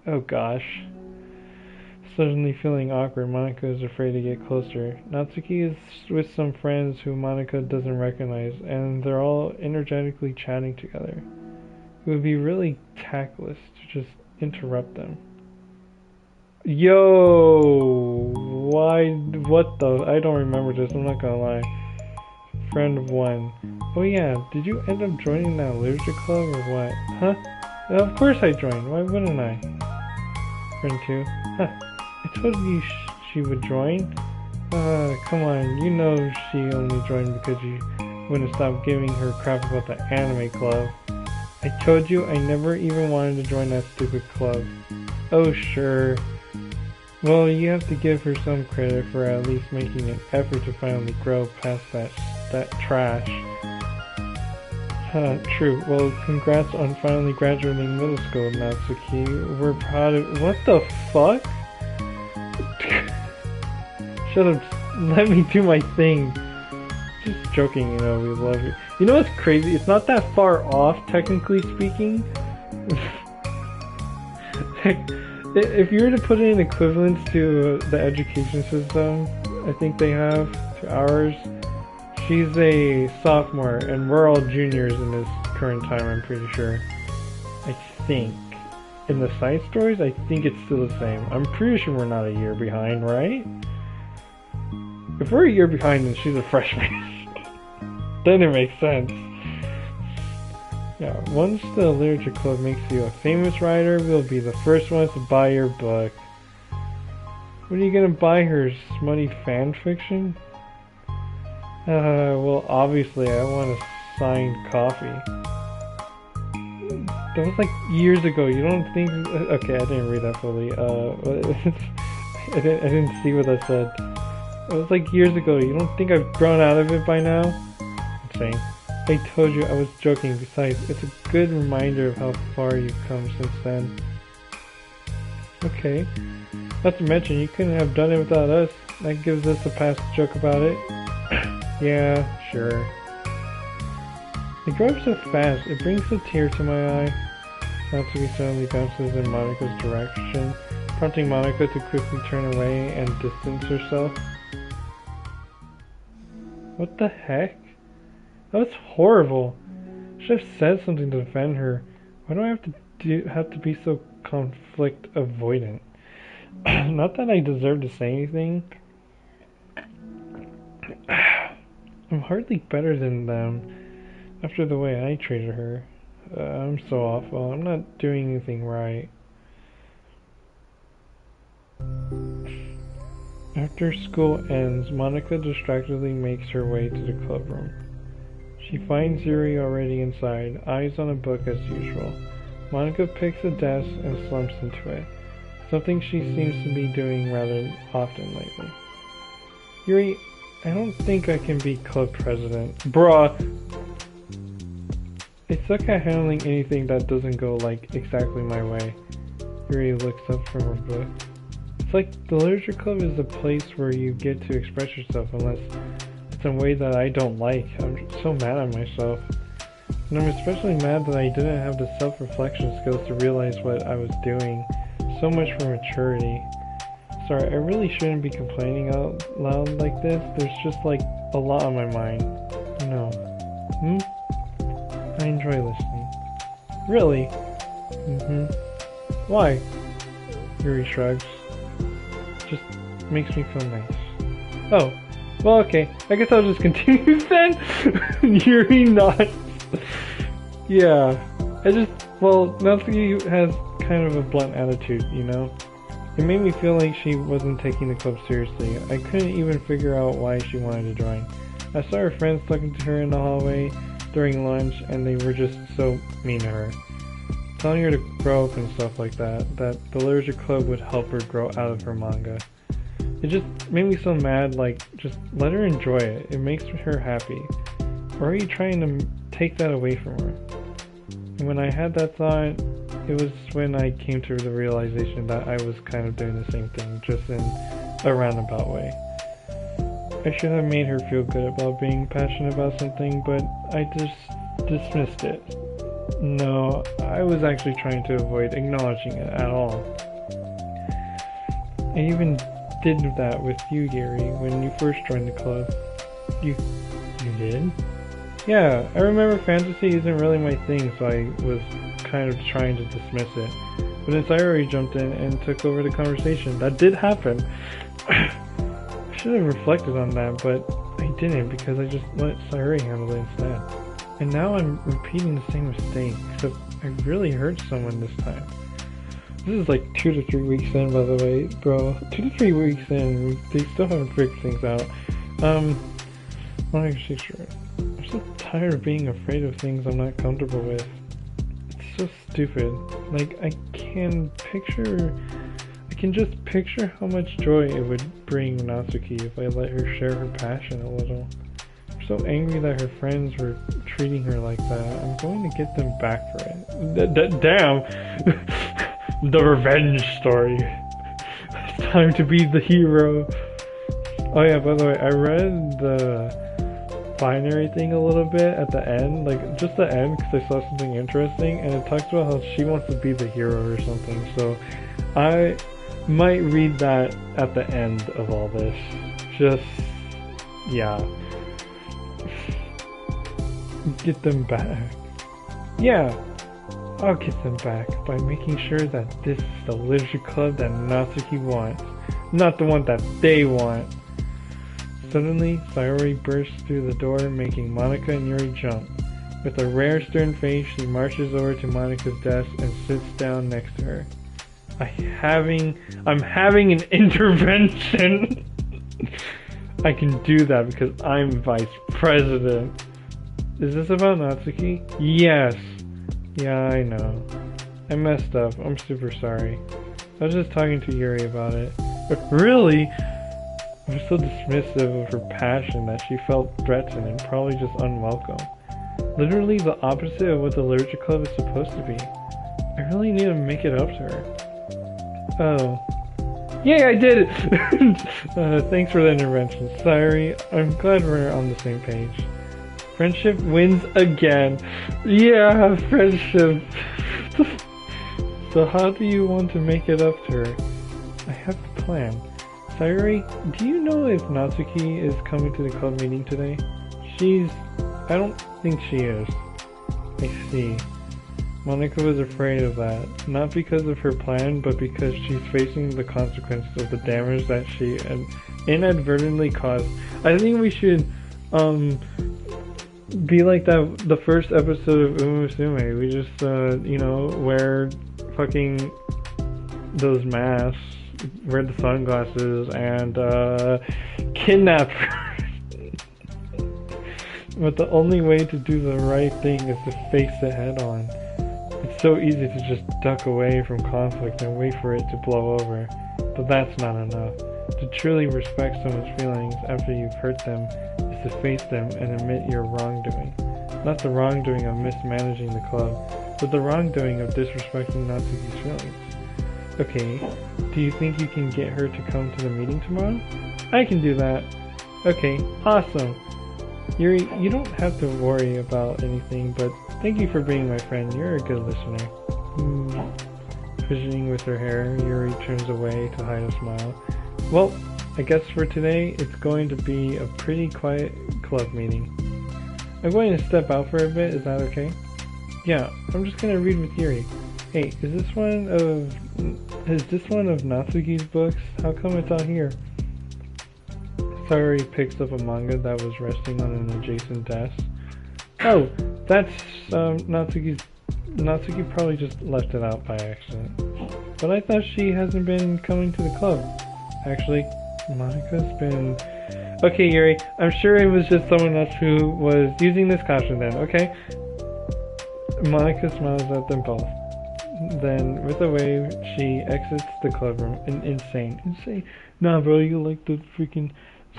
Oh gosh. Suddenly feeling awkward, Monica is afraid to get closer. Natsuki is with some friends who Monica doesn't recognize, and they're all energetically chatting together. It would be really tactless to just interrupt them. Yo! Why? What the? I don't remember this, I'm not gonna lie. Friend of one. Oh yeah, did you end up joining that literature club or what? Huh? Of course I joined, why wouldn't I? Friend two. Huh. I told you she would join. Come on, you know she only joined because you wouldn't stop giving her crap about the anime club. I told you I never even wanted to join that stupid club. Oh sure. Well, you have to give her some credit for at least making an effort to finally grow past that trash. True. Well, congrats on finally graduating middle school, Natsuki. We're proud of— What the fuck? Shut up. Let me do my thing. Just joking, you know, we love you. You know what's crazy? It's not that far off, technically speaking. If you were to put it in equivalence to the education system, I think they have, to ours, she's a sophomore, and we're all juniors in this current time, I'm pretty sure. I think. In the side stories, I think it's still the same. I'm pretty sure we're not a year behind, right? If we're a year behind, then she's a freshman. Then it makes sense. Yeah, once the literature club makes you a famous writer, we'll be the first ones to buy your book. What are you gonna buy her? Smutty fan fiction? Well, obviously I want a signed copy. That was like years ago. You don't think? Okay, I didn't read that fully. I didn't see what that said. It was like years ago. You don't think I've grown out of it by now? Insane. I told you I was joking. Besides, it's a good reminder of how far you've come since then. Okay. Not to mention, you couldn't have done it without us. That gives us a pass to joke about it. Yeah, sure. They grow up so fast, it brings a tear to my eye. Natsuki suddenly bounces in Monika's direction, prompting Monika to quickly turn away and distance herself. What the heck? That was horrible. I should have said something to defend her. Why do I have to be so conflict avoidant? Not that I deserve to say anything. I'm hardly better than them after the way I treated her. I'm so awful. I'm not doing anything right. After school ends, Monika distractedly makes her way to the club room. She finds Yuri already inside, eyes on a book as usual. Monika picks a desk and slumps into it, something she seems to be doing rather often lately. Yuri, I don't think I can be club president. Bruh! I suck at handling anything that doesn't go like exactly my way. Yuri looks up from her book. It's like the literature club is a place where you get to express yourself unless it's in a way that I don't like. I'm so mad at myself. And I'm especially mad that I didn't have the self-reflection skills to realize what I was doing. So much for maturity. Sorry, I really shouldn't be complaining out loud like this. There's just like a lot on my mind. No. I enjoy listening. Really? Why? Yuri shrugs. Just makes me feel nice. Oh. Well, okay. I guess I'll just continue then. Yuri nods. Yeah. Well, Natsuki has kind of a blunt attitude, you know? It made me feel like she wasn't taking the club seriously. I couldn't even figure out why she wanted to join. I saw her friends talking to her in the hallway during lunch, and they were just so mean to her. Telling her to grow up and stuff like that the literature club would help her grow out of her manga. It just made me so mad, like, just let her enjoy it. It makes her happy. Or are you trying to take that away from her? And when I had that thought, it was when I came to the realization that I was kind of doing the same thing, just in a roundabout way. I should have made her feel good about being passionate about something, but I just dismissed it. No, I was actually trying to avoid acknowledging it at all. I even did that with you, Yuri, when you first joined the club. You did? Yeah, I remember fantasy isn't really my thing, so I was kind of trying to dismiss it. But then Sayori jumped in and took over the conversation. That did happen. I should have reflected on that, but I didn't because I just let Sayori handle it instead. And now I'm repeating the same mistake, except I really hurt someone this time. This is like 2 to 3 weeks in, by the way, bro. 2 to 3 weeks in, they still haven't figured things out. I'm so tired of being afraid of things I'm not comfortable with. It's so stupid. Like, I can just picture how much joy it would bring Natsuki if I let her share her passion a little. I'm so angry that her friends were treating her like that. I'm going to get them back for it. Damn! The revenge story. It's time to be the hero. Oh yeah, by the way, I read the binary thing a little bit at the end, like just the end, because I saw something interesting, and it talks about how she wants to be the hero or something, so I might read that at the end of all this. Just, yeah. Get them back. Yeah, I'll get them back by making sure that this is the literature club that Natsuki wants, not the one that they want. Suddenly, Sayori bursts through the door, making Monika and Yuri jump. With a rare stern face, she marches over to Monika's desk and sits down next to her. I'm having an intervention! I can do that because I'm vice president. Is this about Natsuki? Yes. Yeah, I know. I messed up. I'm super sorry. I was just talking to Yuri about it. But really? I'm so dismissive of her passion that she felt threatened and probably just unwelcome. Literally the opposite of what the literature club is supposed to be. I really need to make it up to her. Oh. Yay, I did it! Thanks for the intervention. Sorry, I'm glad we're on the same page. Friendship wins again. Yeah, friendship. So how do you want to make it up to her? I have a plan. Sayori, do you know if Natsuki is coming to the club meeting today? I don't think she is. I see. Monika was afraid of that, not because of her plan, but because she's facing the consequences of the damage that she inadvertently caused. I think we should, be like that, the first episode of Umusume. We just, wear fucking those masks, wear the sunglasses, and, kidnap her. But the only way to do the right thing is to face it head on. It's so easy to just duck away from conflict and wait for it to blow over. But that's not enough. To truly respect someone's feelings after you've hurt them is to face them and admit your wrongdoing. Not the wrongdoing of mismanaging the club, but the wrongdoing of disrespecting Natsuki's feelings. Okay, do you think you can get her to come to the meeting tomorrow? I can do that. Okay, awesome. Yuri, you don't have to worry about anything, but thank you for being my friend. You're a good listener. Fidgeting with her hair, Yuri turns away to hide a smile. Well, I guess for today, it's going to be a pretty quiet club meeting. I'm going to step out for a bit, is that okay? Yeah, I'm just going to read with Yuri. Hey, is this one of Natsuki's books? How come it's out here? Sayori picks up a manga that was resting on an adjacent desk. Oh, that's Natsuki probably just left it out by accident. But I thought she hasn't been coming to the club. Actually, Monica's been... Okay, Yuri, I'm sure it was just someone else who was using this costume then, okay? Monica smiles at them both. Then, with a wave, she exits the club room. Insane. Nah, bro, you like the freaking...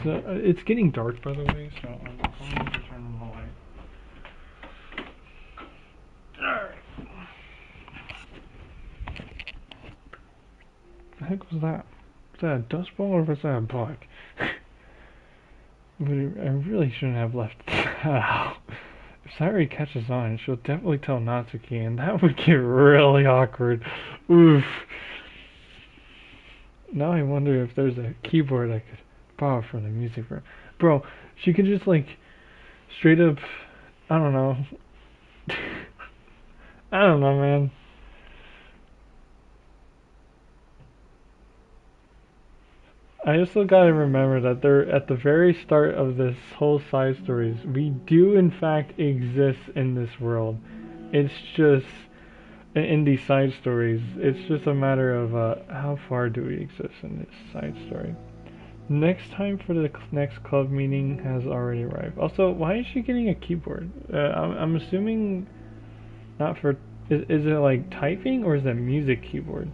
So, it's getting dark, by the way, so I'm going to turn on the light. Alright. The heck was that? Was that a dust ball or was that a bug? But I really shouldn't have left that out. If Sayuri catches on, she'll definitely tell Natsuki, and that would get really awkward. Oof. Now I wonder if there's a keyboard I could borrow from the music room. Bro, she could just like, straight up, I don't know. I don't know, man. I also gotta remember that they're at the very start of this whole side stories. We do in fact exist in this world. It's just in these side stories. It's just a matter of how far do we exist in this side story. Next time for the next club meeting has already arrived. Also, why is she getting a keyboard? I'm assuming not for. Is it like typing or is it music keyboard?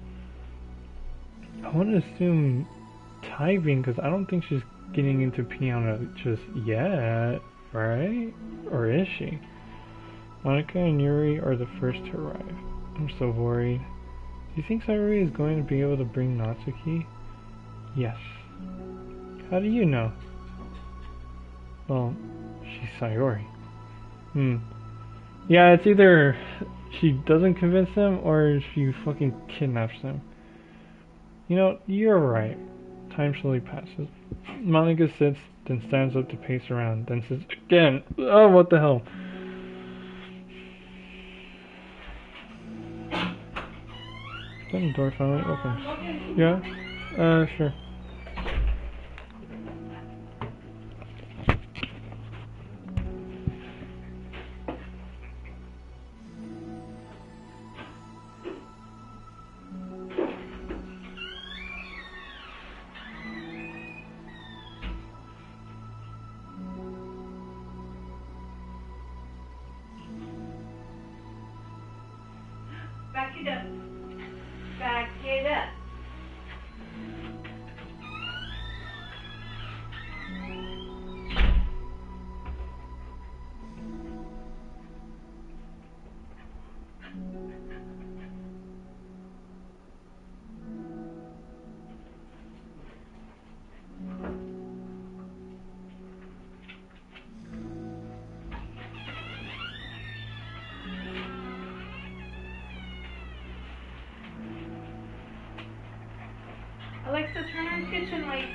I want to assume typing because I don't think she's getting into piano just yet, right? Or is she? Monica and Yuri are the first to arrive. I'm so worried. Do you think Sayuri is going to be able to bring Natsuki? Yes. How do you know? Well, she's Sayuri. Yeah, it's either she doesn't convince them or she fucking kidnaps them. You know, you're right. Time slowly passes. Monica sits, then stands up to pace around, then says again, oh, what the hell? Then the door finally opens. Yeah? Sure. Back it up. Back it up. Alexa, turn on kitchen lights.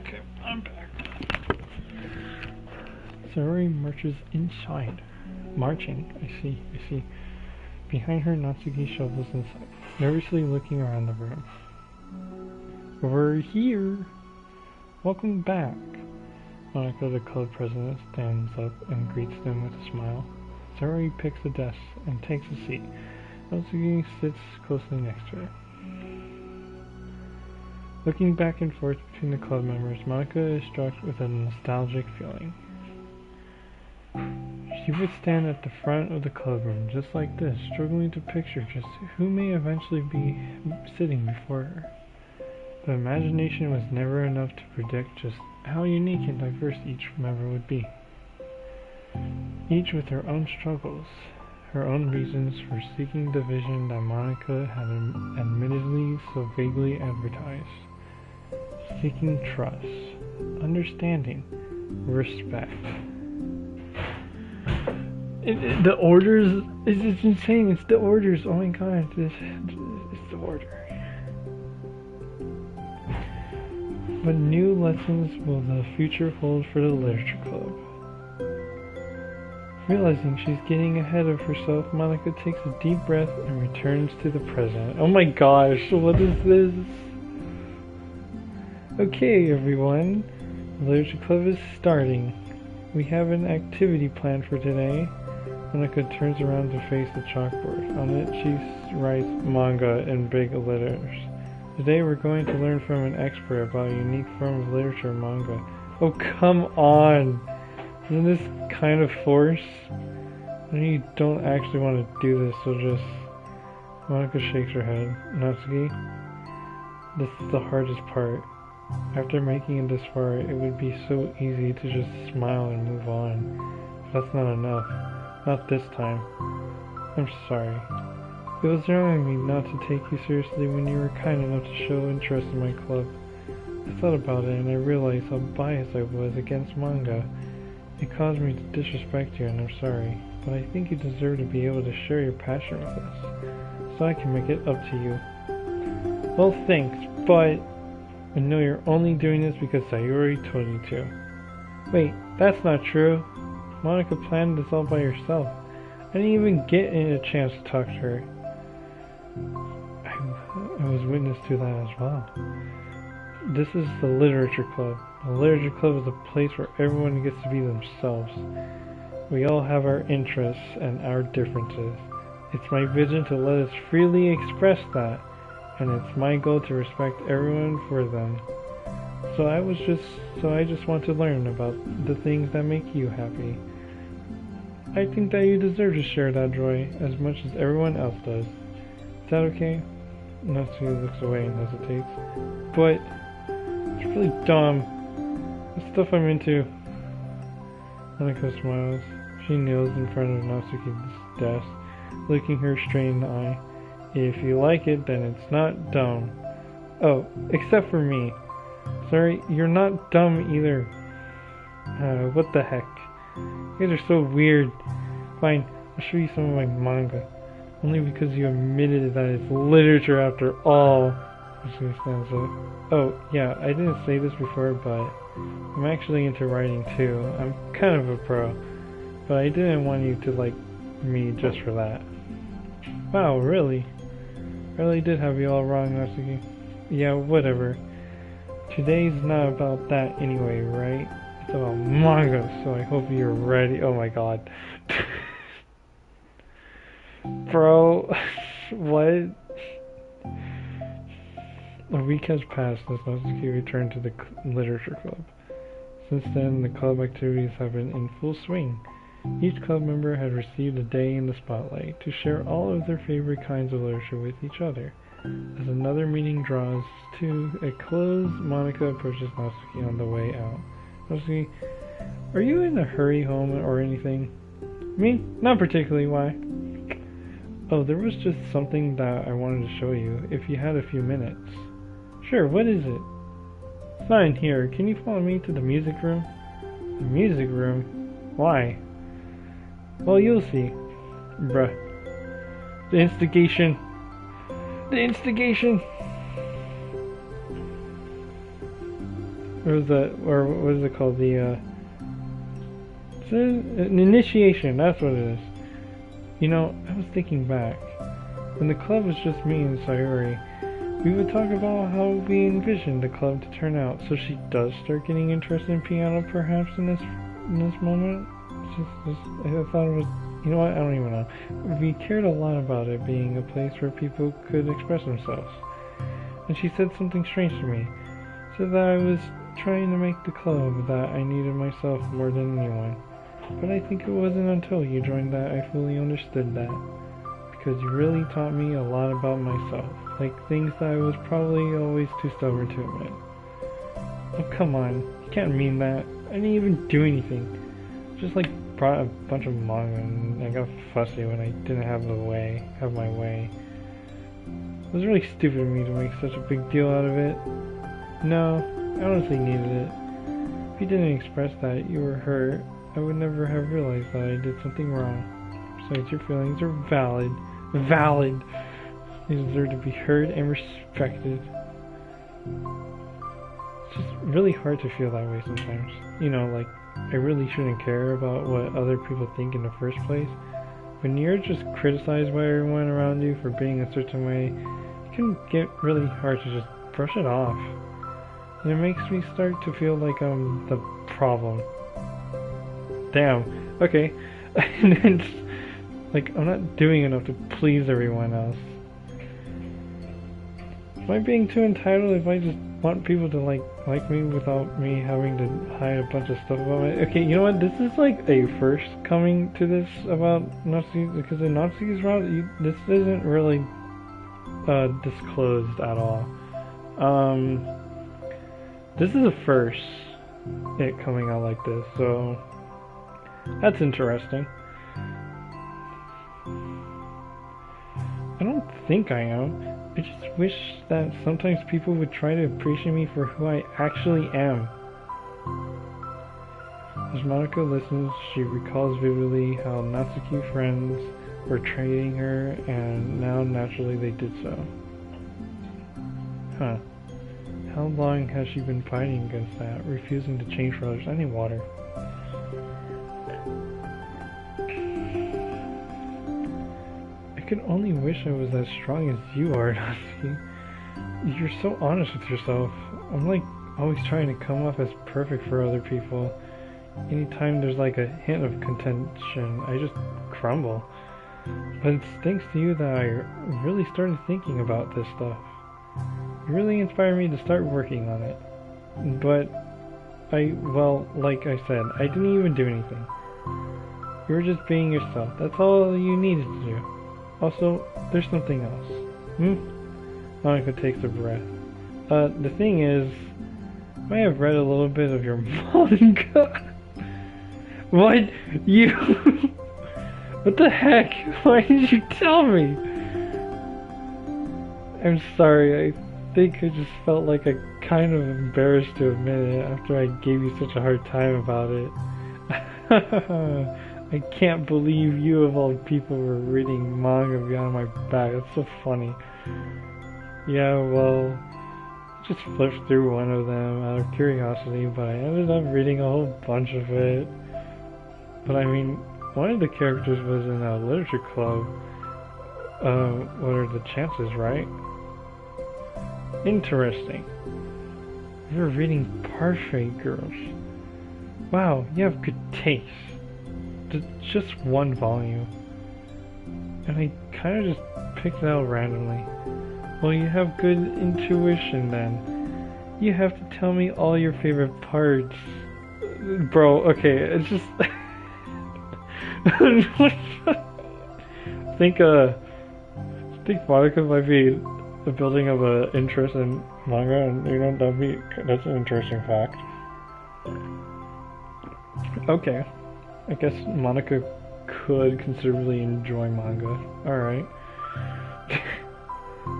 Okay, I'm back. Saori marches inside. Marching, I see. Behind her, Natsuki shovels inside, nervously looking around the room. We're here! Welcome back! Monika, the club president, stands up and greets them with a smile. Saori picks a desk and takes a seat. Natsuki sits closely next to her. Looking back and forth between the club members, Monika is struck with a nostalgic feeling. She would stand at the front of the clubroom just like this, struggling to picture just who may eventually be sitting before her. But imagination was never enough to predict just how unique and diverse each member would be. Each with her own struggles, her own reasons for seeking the vision that Monika had admittedly so vaguely advertised. Seeking trust, understanding, respect. The orders, it's insane, it's the orders, oh my god, it's the order. What new lessons will the future hold for the literature club? Realizing she's getting ahead of herself, Monika takes a deep breath and returns to the present. Oh my gosh, what is this? Okay everyone, the literature club is starting. We have an activity planned for today. Monika turns around to face the chalkboard. On it she writes manga in big letters. Today we're going to learn from an expert about a unique form of literature, manga. Oh come on! Isn't this kind of forced? I know you don't actually want to do this, so just... Monika shakes her head. Natsuki, this is the hardest part. After making it this far, it would be so easy to just smile and move on. But that's not enough. Not this time. I'm sorry. It was wrong of me not to take you seriously when you were kind enough to show interest in my club. I thought about it and I realized how biased I was against manga. It caused me to disrespect you and I'm sorry. But I think you deserve to be able to share your passion with us. So I can make it up to you. Well, thanks, but... I know you're only doing this because Sayuri told you to. Wait, that's not true. Monika planned this all by herself. I didn't even get a chance to talk to her. I was witness to that as well. This is the literature club. The literature club is a place where everyone gets to be themselves. We all have our interests and our differences. It's my vision to let us freely express that. And it's my goal to respect everyone for them. So I just want to learn about the things that make you happy. I think that you deserve to share that joy as much as everyone else does. Is that okay? Natsuki looks away and hesitates. But it's really dumb. The stuff I'm into. Monika smiles. She kneels in front of Natsuki's desk, looking her straight in the eye. If you like it, then it's not dumb. Oh, except for me. Sorry, you're not dumb either. What the heck? You guys are so weird. Fine, I'll show you some of my manga. Only because you admitted that it's literature after all. She stands up. Oh, yeah, I didn't say this before, but I'm actually into writing too. I'm kind of a pro. But I didn't want you to like me just for that. Wow, really? I really did have you all wrong, Natsuki. Yeah, whatever. Today's not about that anyway, right? It's about manga, so I hope you're ready. Oh my god. Bro, what? A week has passed since Natsuki returned to the literature club. Since then, the club activities have been in full swing. Each club member had received a day in the spotlight to share all of their favorite kinds of literature with each other. As another meeting draws to a close, Monika approaches Natsuki on the way out. Natsuki, are you in a hurry home or anything? Me? Not particularly, why? Oh, there was just something that I wanted to show you, if you had a few minutes. Sure, what is it? It's not in here. Can you follow me to the music room? The music room? Why? Well, you'll see. Bruh. The instigation. The instigation! or was that, or what is it called? It's an initiation. That's what it is. You know, I was thinking back when the club was just me and Sayuri. We would talk about how we envisioned the club to turn out. So she does start getting interested in piano, perhaps in this moment. I thought it was. You know what? I don't even know. We cared a lot about it being a place where people could express themselves. And she said something strange to me. Said that I was trying to make the club that I needed myself more than anyone. But I think it wasn't until you joined that I fully understood that. Because you really taught me a lot about myself. Like things that I was probably always too stubborn to admit. Oh, come on. You can't mean that. I didn't even do anything. Just like brought a bunch of manga and I got fussy when I didn't have my way. It was really stupid of me to make such a big deal out of it. No, I honestly needed it. If you didn't express that you were hurt, I would never have realized that I did something wrong. Besides, your feelings are valid. Valid! They deserve to be heard and respected. It's just really hard to feel that way sometimes. You know, like, I really shouldn't care about what other people think in the first place. When you're just criticized by everyone around you for being a certain way, it can get really hard to just brush it off. And it makes me start to feel like I'm the problem. Damn. Okay. And it's like, I'm not doing enough to please everyone else. Am I being too entitled if I just want people to like me without me having to hide a bunch of stuff about it? Okay, you know what? This is like a first coming to this about Natsuki, because in Natsuki's route, this isn't really disclosed at all. This is a first, it coming out like this, so that's interesting. I don't think I am. I just wish that sometimes people would try to appreciate me for who I actually am. As Monica listens, she recalls vividly how Natsuki friends were treating her, and now naturally they did so. Huh. How long has she been fighting against that, refusing to change for others? I need water. I could only wish I was as strong as you are, Natsuki. You're so honest with yourself. I'm like always trying to come off as perfect for other people. Anytime there's like a hint of contention, I just crumble. But it's thanks to you that I really started thinking about this stuff. You really inspired me to start working on it. But well, like I said, I didn't even do anything. You were just being yourself. That's all you needed to do. Also, there's something else. Monica takes a breath. The thing is, I have read a little bit of your manga. What? You? What the heck? Why did you tell me? I'm sorry, I think I just felt like I kind of embarrassed to admit it after I gave you such a hard time about it. I can't believe you of all people were reading manga behind my back. That's so funny. Yeah, well, I just flipped through one of them out of curiosity, but I ended up reading a whole bunch of it. But I mean, one of the characters was in a literature club. What are the chances, right? Interesting. You're reading Parfait Girls. Wow, you have good taste. Just one volume. And I kind of just picked it out randomly. Well, you have good intuition then. You have to tell me all your favorite parts. Bro, okay, it's just... I think Monica might be the building of an interest in manga, and you know, that's an interesting fact. Okay. I guess Monica could considerably enjoy manga. Alright.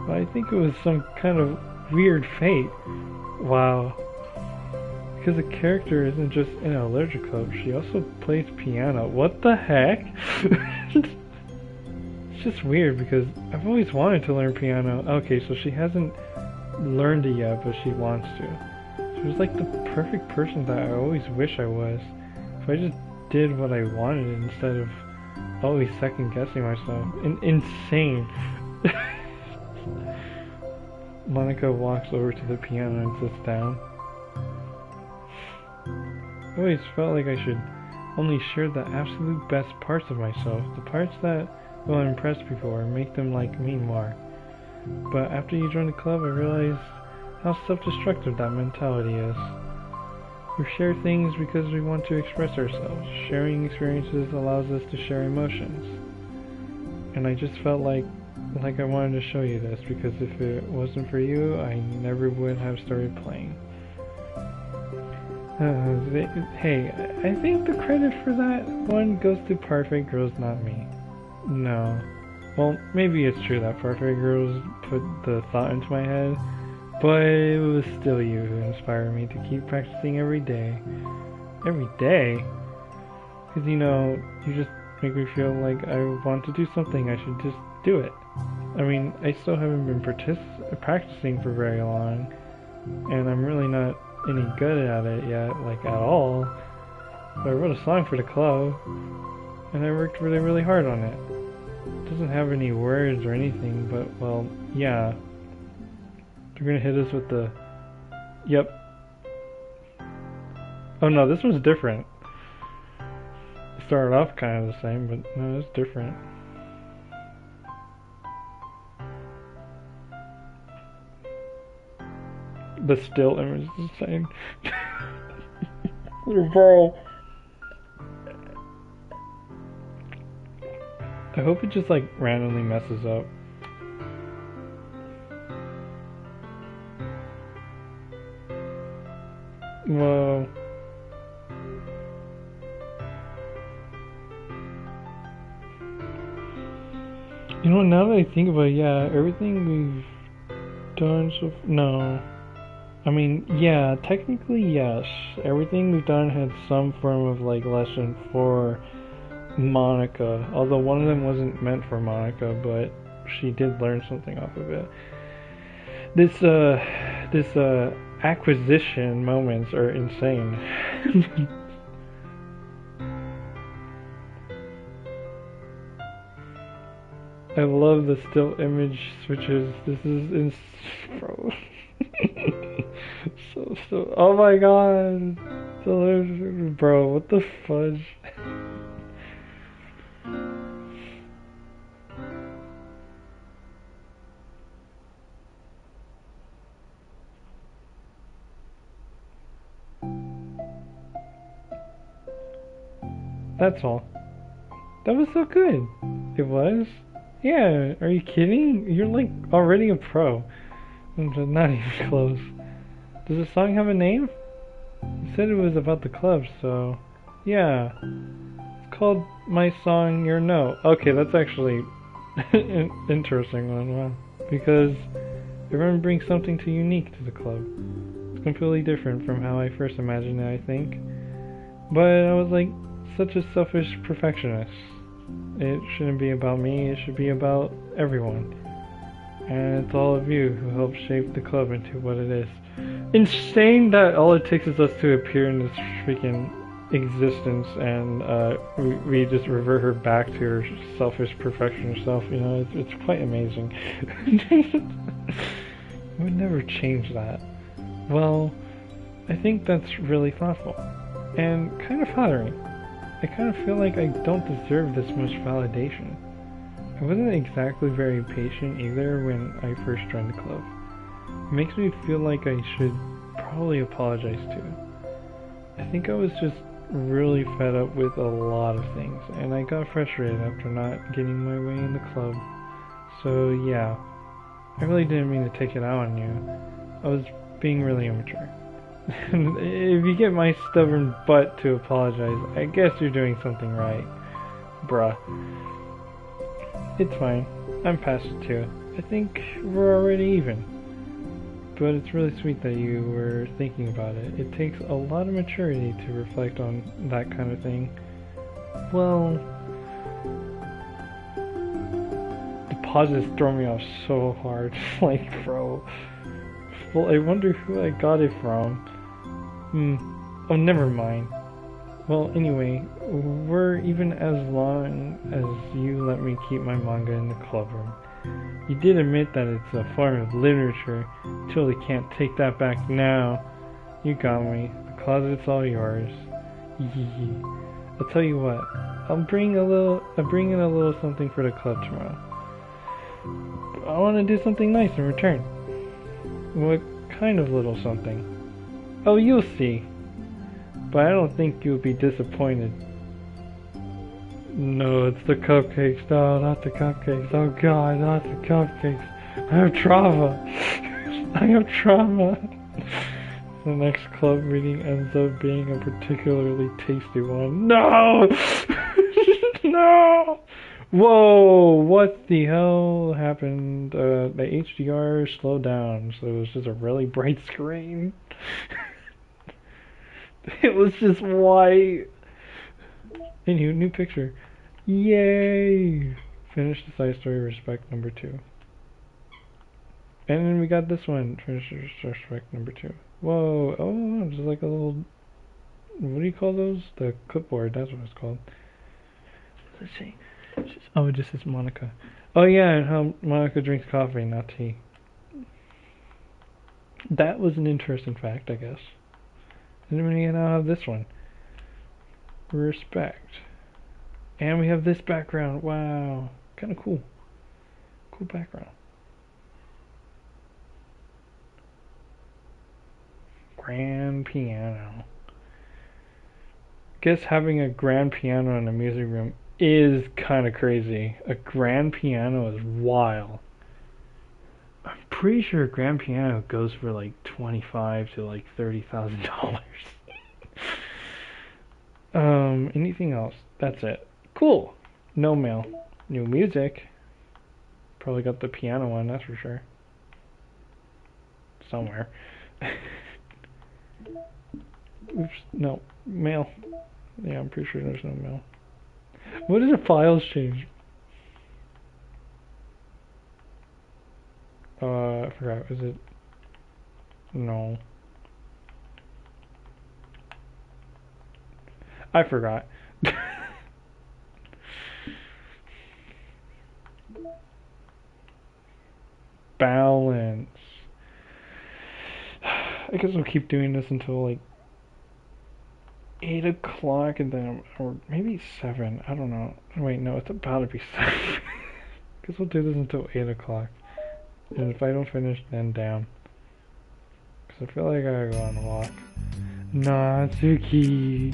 But I think it was some kind of weird fate. Wow. Because the character isn't just in a literature club, she also plays piano. What the heck? It's just weird because I've always wanted to learn piano. Okay, so she hasn't learned it yet, but she wants to. She It was like the perfect person that I always wish I was. If I just did what I wanted instead of always second guessing myself. Insane. Monica walks over to the piano and sits down. I always felt like I should only share the absolute best parts of myself, the parts that will impress people or make them like me more. But after you join the club, I realized how self-destructive that mentality is. We share things because we want to express ourselves. Sharing experiences allows us to share emotions. And I just felt like I wanted to show you this, because if it wasn't for you, I never would have started playing. Hey, I think the credit for that one goes to Perfect Girls, not me. No. Well, maybe it's true that Perfect Girls put the thought into my head, but it was still you who inspired me to keep practicing every day. Every day? Because, you know, you just make me feel like I want to do something, I should just do it. I mean, I still haven't been practicing for very long, and I'm really not any good at it yet, like at all. But I wrote a song for the club, and I worked really, really hard on it. It doesn't have any words or anything, but, well, yeah. They're gonna hit us with the... Yep. Oh no, this one's different. It started off kind of the same, but no, it's different. The still image is the same. Bro. I hope it just like randomly messes up. Whoa. You know what, now that I think about it, yeah, everything we've done so far, no. I mean, yeah, technically yes. Everything we've done had some form of like lesson for Monica, although one of them wasn't meant for Monica, but she did learn something off of it. This acquisition moments are insane. I love the still image switches. This is bro. so oh my god. Bro, what the fudge? That's all. That was so good. It was? Yeah, are you kidding? You're like already a pro. I'm not even close. Does the song have a name? You said it was about the club, so yeah. It's called My Song, Your No. Okay, that's actually an interesting one, wow. Because everyone brings something too unique to the club. It's completely different from how I first imagined it, I think. But I was like such a selfish perfectionist. It shouldn't be about me, it should be about everyone. And it's all of you who helped shape the club into what it is. Insane that all it takes is us to appear in this freaking existence and we just revert her back to her selfish perfectionist self, you know, it's quite amazing. I would never change that. Well, I think that's really thoughtful and kind of flattering. I kind of feel like I don't deserve this much validation. I wasn't exactly very patient either when I first joined the club. It makes me feel like I should probably apologize too. I think I was just really fed up with a lot of things, and I got frustrated after not getting my way in the club. So yeah, I really didn't mean to take it out on you. I was being really immature. If you get my stubborn butt to apologize, I guess you're doing something right. Bruh. It's fine. I'm past it too. I think we're already even. But it's really sweet that you were thinking about it. It takes a lot of maturity to reflect on that kind of thing. Well, the pauses throw me off so hard. Like, bro. Well, I wonder who I got it from. Oh, never mind. Well, anyway, we're even as long as you let me keep my manga in the club room. You did admit that it's a form of literature. Totally can't take that back now. You got me. The closet's all yours. I'll tell you what. I'll bring in a little something for the club tomorrow. I want to do something nice in return. What kind of little something? Oh, you'll see. But I don't think you'll be disappointed. No, it's the cupcakes. No, not the cupcakes. Oh god, not the cupcakes. I have trauma. I have trauma. The next club meeting ends up being a particularly tasty one. No! No! Whoa! What the hell happened? The HDR slowed down, so it was just a really bright screen. It was just white. Anywho, new picture. Yay! Finish the side story, respect number 2. And then we got this one, finish respect number 2. Whoa, oh, it's like a little, what do you call those? The clipboard, that's what it's called. Let's see. Oh, it just says Monica. Oh yeah, and how Monica drinks coffee, not tea. That was an interesting fact, I guess. And then we now have this one. Respect. And we have this background. Wow. Kind of cool. Cool background. Grand piano. Guess having a grand piano in a music room is kind of crazy. A grand piano is wild. I'm pretty sure a grand piano goes for like $25,000 to like $30,000. Anything else? That's it. Cool. No mail. New music. Probably got the piano one, that's for sure. Somewhere. Oops, no. Mail. Yeah, I'm pretty sure there's no mail. What is a files change? I forgot. Is it? No. I forgot. Balance. I guess we'll keep doing this until like 8 o'clock and then, or maybe 7. I don't know. Wait, no, it's about to be 7. Guess we'll do this until 8 o'clock. And if I don't finish, then damn. Because I feel like I gotta go on a walk. Natsuki!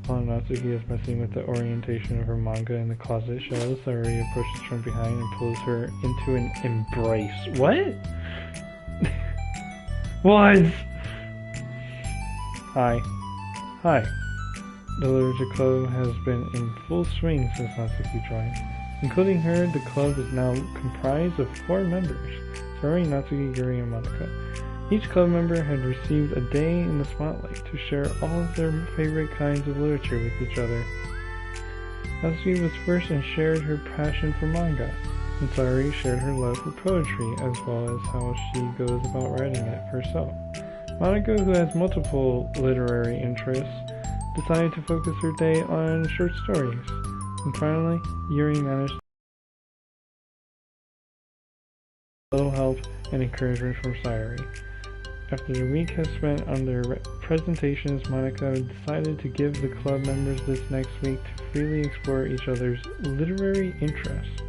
While Natsuki is messing with the orientation of her manga in the closet, Sayori approaches from behind and pulls her into an embrace. What? What? Hi. Hi. The literature club has been in full swing since Natsuki joined. Including her, the club is now comprised of 4 members, Sayori, Natsuki, Yuri, and Monica. Each club member had received a day in the spotlight to share all of their favorite kinds of literature with each other. Natsuki was first and shared her passion for manga, and Sayori shared her love for poetry as well as how she goes about writing it herself. Monica, who has multiple literary interests, decided to focus her day on short stories. And finally, Yuri managed a little help and encouragement from Sayori. After the week has spent on their presentations, Monica decided to give the club members this next week to freely explore each other's literary interests.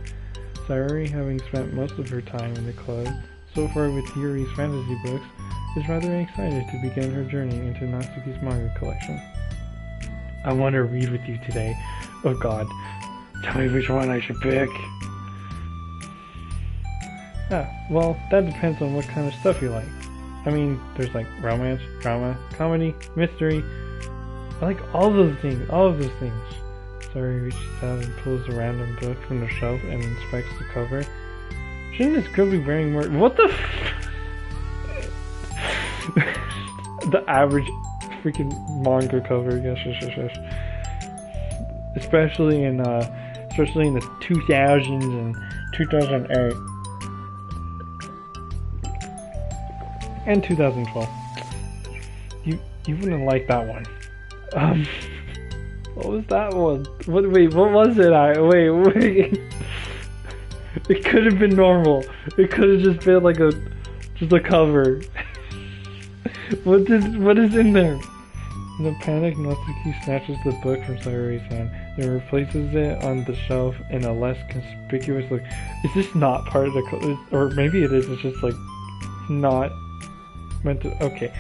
Sayori, having spent most of her time in the club so far with Yuri's fantasy books, is rather excited to begin her journey into Natsuki's manga collection. I want to read with you today. Oh god. Tell me which one I should pick. Well, that depends on what kind of stuff you like. I mean, there's like romance, drama, comedy, mystery. I like all those things, Sayori reaches out and pulls a random book from the shelf and inspects the cover. Shouldn't this girl be wearing more— what the the average freaking manga cover, yes. Especially in the 2000s and 2008 and 2012. You wouldn't like that one. What was that one? Wait, what was it? Wait. It could have been normal. It could have just been like just a cover. What is in there? In a panic, Natsuki snatches the book from Sayori's hand, then replaces it on the shelf in a less conspicuous look. Is this not part of the or maybe it is, it's just like not meant to. Okay,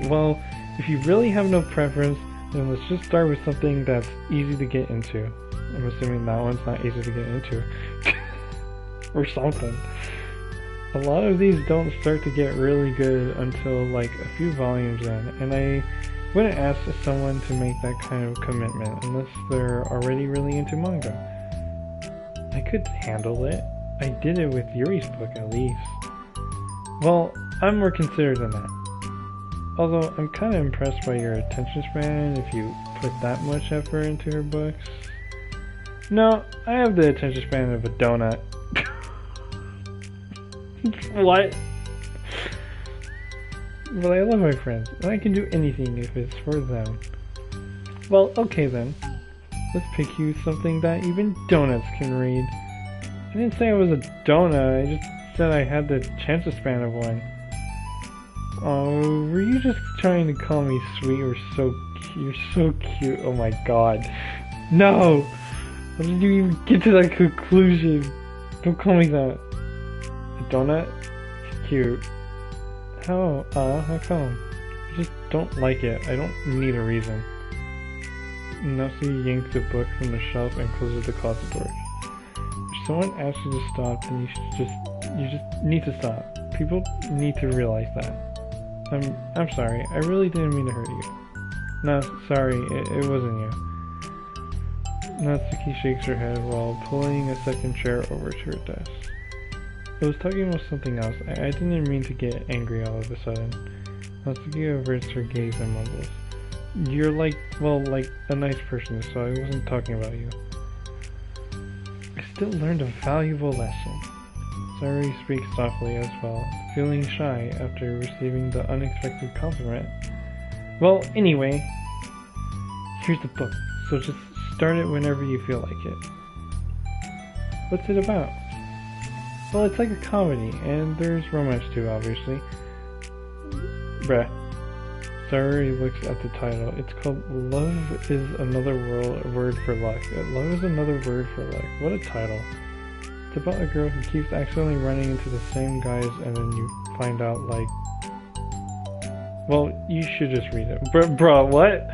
well, if you really have no preference, then let's just start with something that's easy to get into. I'm assuming that one's not easy to get into. Or something. A lot of these don't start to get really good until like a few volumes in, and I wouldn't ask someone to make that kind of commitment unless they're already really into manga. I could handle it. I did it with Yuri's book at least. Well, I'm more considerate than that. Although I'm kind of impressed by your attention span if you put that much effort into her books. No, I have the attention span of a donut. What? But I love my friends, and I can do anything if it's for them. Well, okay then. Let's pick you something that even donuts can read. I didn't say I was a donut, I just said I had the attention span of one. Oh, were you just trying to call me sweet? You're so cute. Oh my god. No! How did you even get to that conclusion? Don't call me that. A donut? Cute. How come? I just don't like it. I don't need a reason. Natsuki yanks the book from the shelf and closes the closet door. If someone asks you to stop, then you just need to stop. People need to realize that. I'm sorry. I really didn't mean to hurt you. No, sorry. It wasn't you. Natsuki shakes her head while pulling a second chair over to her desk. I was talking about something else. I didn't mean to get angry all of a sudden. Natsuki averts her gaze and mumbles. You're like a nice person, so I wasn't talking about you. I still learned a valuable lesson. Sayori speaks softly as well, feeling shy after receiving the unexpected compliment. Well, anyway, here's the book, so just start it whenever you feel like it. What's it about? Well, it's like a comedy, and there's romance too, obviously. Bruh. Sayori looks at the title. It's called Love is Another Word for Luck. Love is Another Word for Luck. What a title. It's about a girl who keeps accidentally running into the same guys, and then you find out, like... Well, you should just read it. Bruh, what?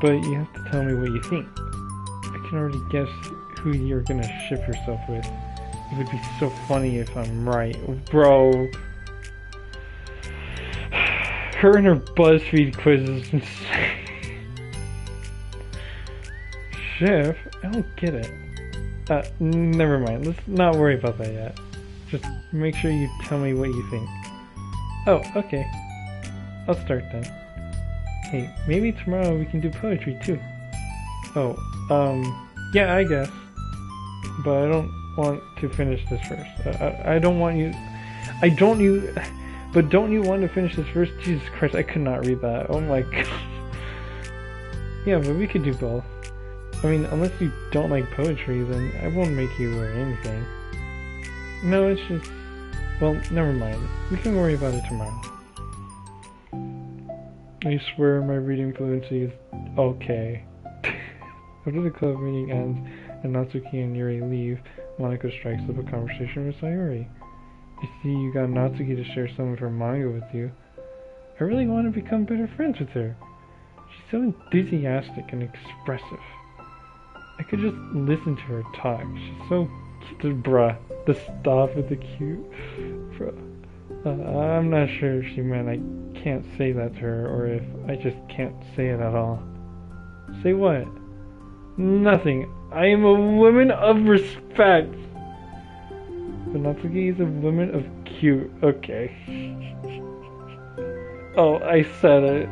But you have to tell me what you think. I can already guess who you're gonna ship yourself with. It would be so funny if I'm right. Bro. Her and her BuzzFeed quizzes. Ship? I don't get it. Never mind. Let's not worry about that yet. Just make sure you tell me what you think. Oh, okay. I'll start then. Hey, maybe tomorrow we can do poetry too. Oh, yeah, I guess. But I don't want to finish this first. I don't want you... But don't you want to finish this first? Jesus Christ, I could not read that. Oh my god. Yeah, but we could do both. I mean, unless you don't like poetry, then I won't make you or anything. No, it's just... Well, never mind. We can worry about it tomorrow. I swear my reading fluency is okay. After the club meeting ends and Natsuki and Yuri leave, Monaco strikes up a conversation with Sayori. I see you got Natsuki to share some of her manga with you. I really want to become better friends with her. She's so enthusiastic and expressive. I could just listen to her talk. She's so cute. Bruh. The stuff with the cute. Bruh. I'm not sure if she meant I can't say that to her or if I just can't say it at all. Say what? Nothing. I am a woman of respect. But Natsuki is a woman of cute. Okay. Oh, I said it.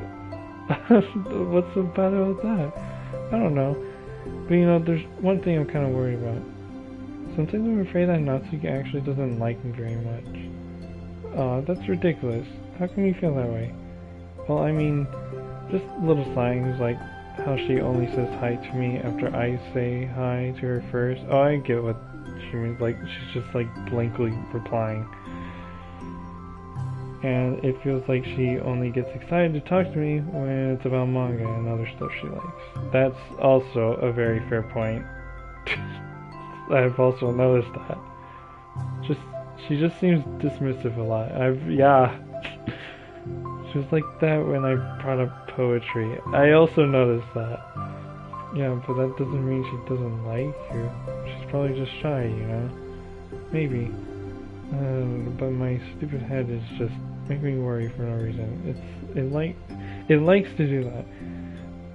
What's so bad about that? I don't know. But you know, there's one thing I'm kind of worried about. Sometimes I'm afraid that Natsuki actually doesn't like me very much. Aw, that's ridiculous. How can you feel that way? Well, I mean, just little signs like how she only says hi to me after I say hi to her first. Oh, I get what she means. Like, she's just like blankly replying. And it feels like she only gets excited to talk to me when it's about manga and other stuff she likes. That's also a very fair point. I've also noticed that. She just seems dismissive a lot. Yeah. She was like that when I brought up poetry. I also noticed that. Yeah, but that doesn't mean she doesn't like you. She's probably just shy, you know? Maybe. But my stupid head is just making me worry for no reason. It likes to do that.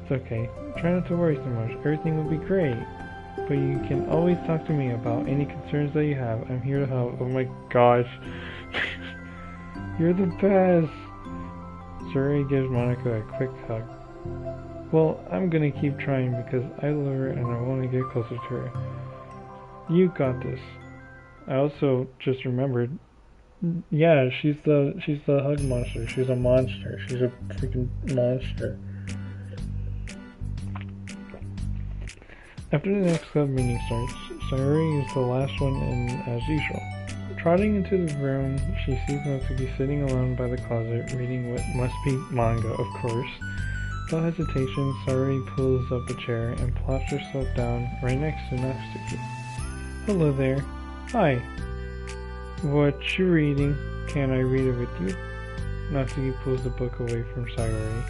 It's okay. Try not to worry so much. Everything will be great. But you can always talk to me about any concerns that you have. I'm here to help. Oh my gosh. You're the best. Suri gives Monica a quick hug. Well, I'm gonna keep trying because I love her and I want to get closer to her. You got this. I also just remembered. Yeah, she's the hug monster. She's a monster. She's a freaking monster. After the next club meeting starts, Sayuri is the last one in as usual. Trotting into the room, she sees Natsuki sitting alone by the closet, reading what must be manga, of course. Without hesitation, Sayuri pulls up a chair and plops herself down right next to Natsuki. Hello there. Hi. What you reading? Can I read it with you? Natsuki pulls the book away from Sayuri.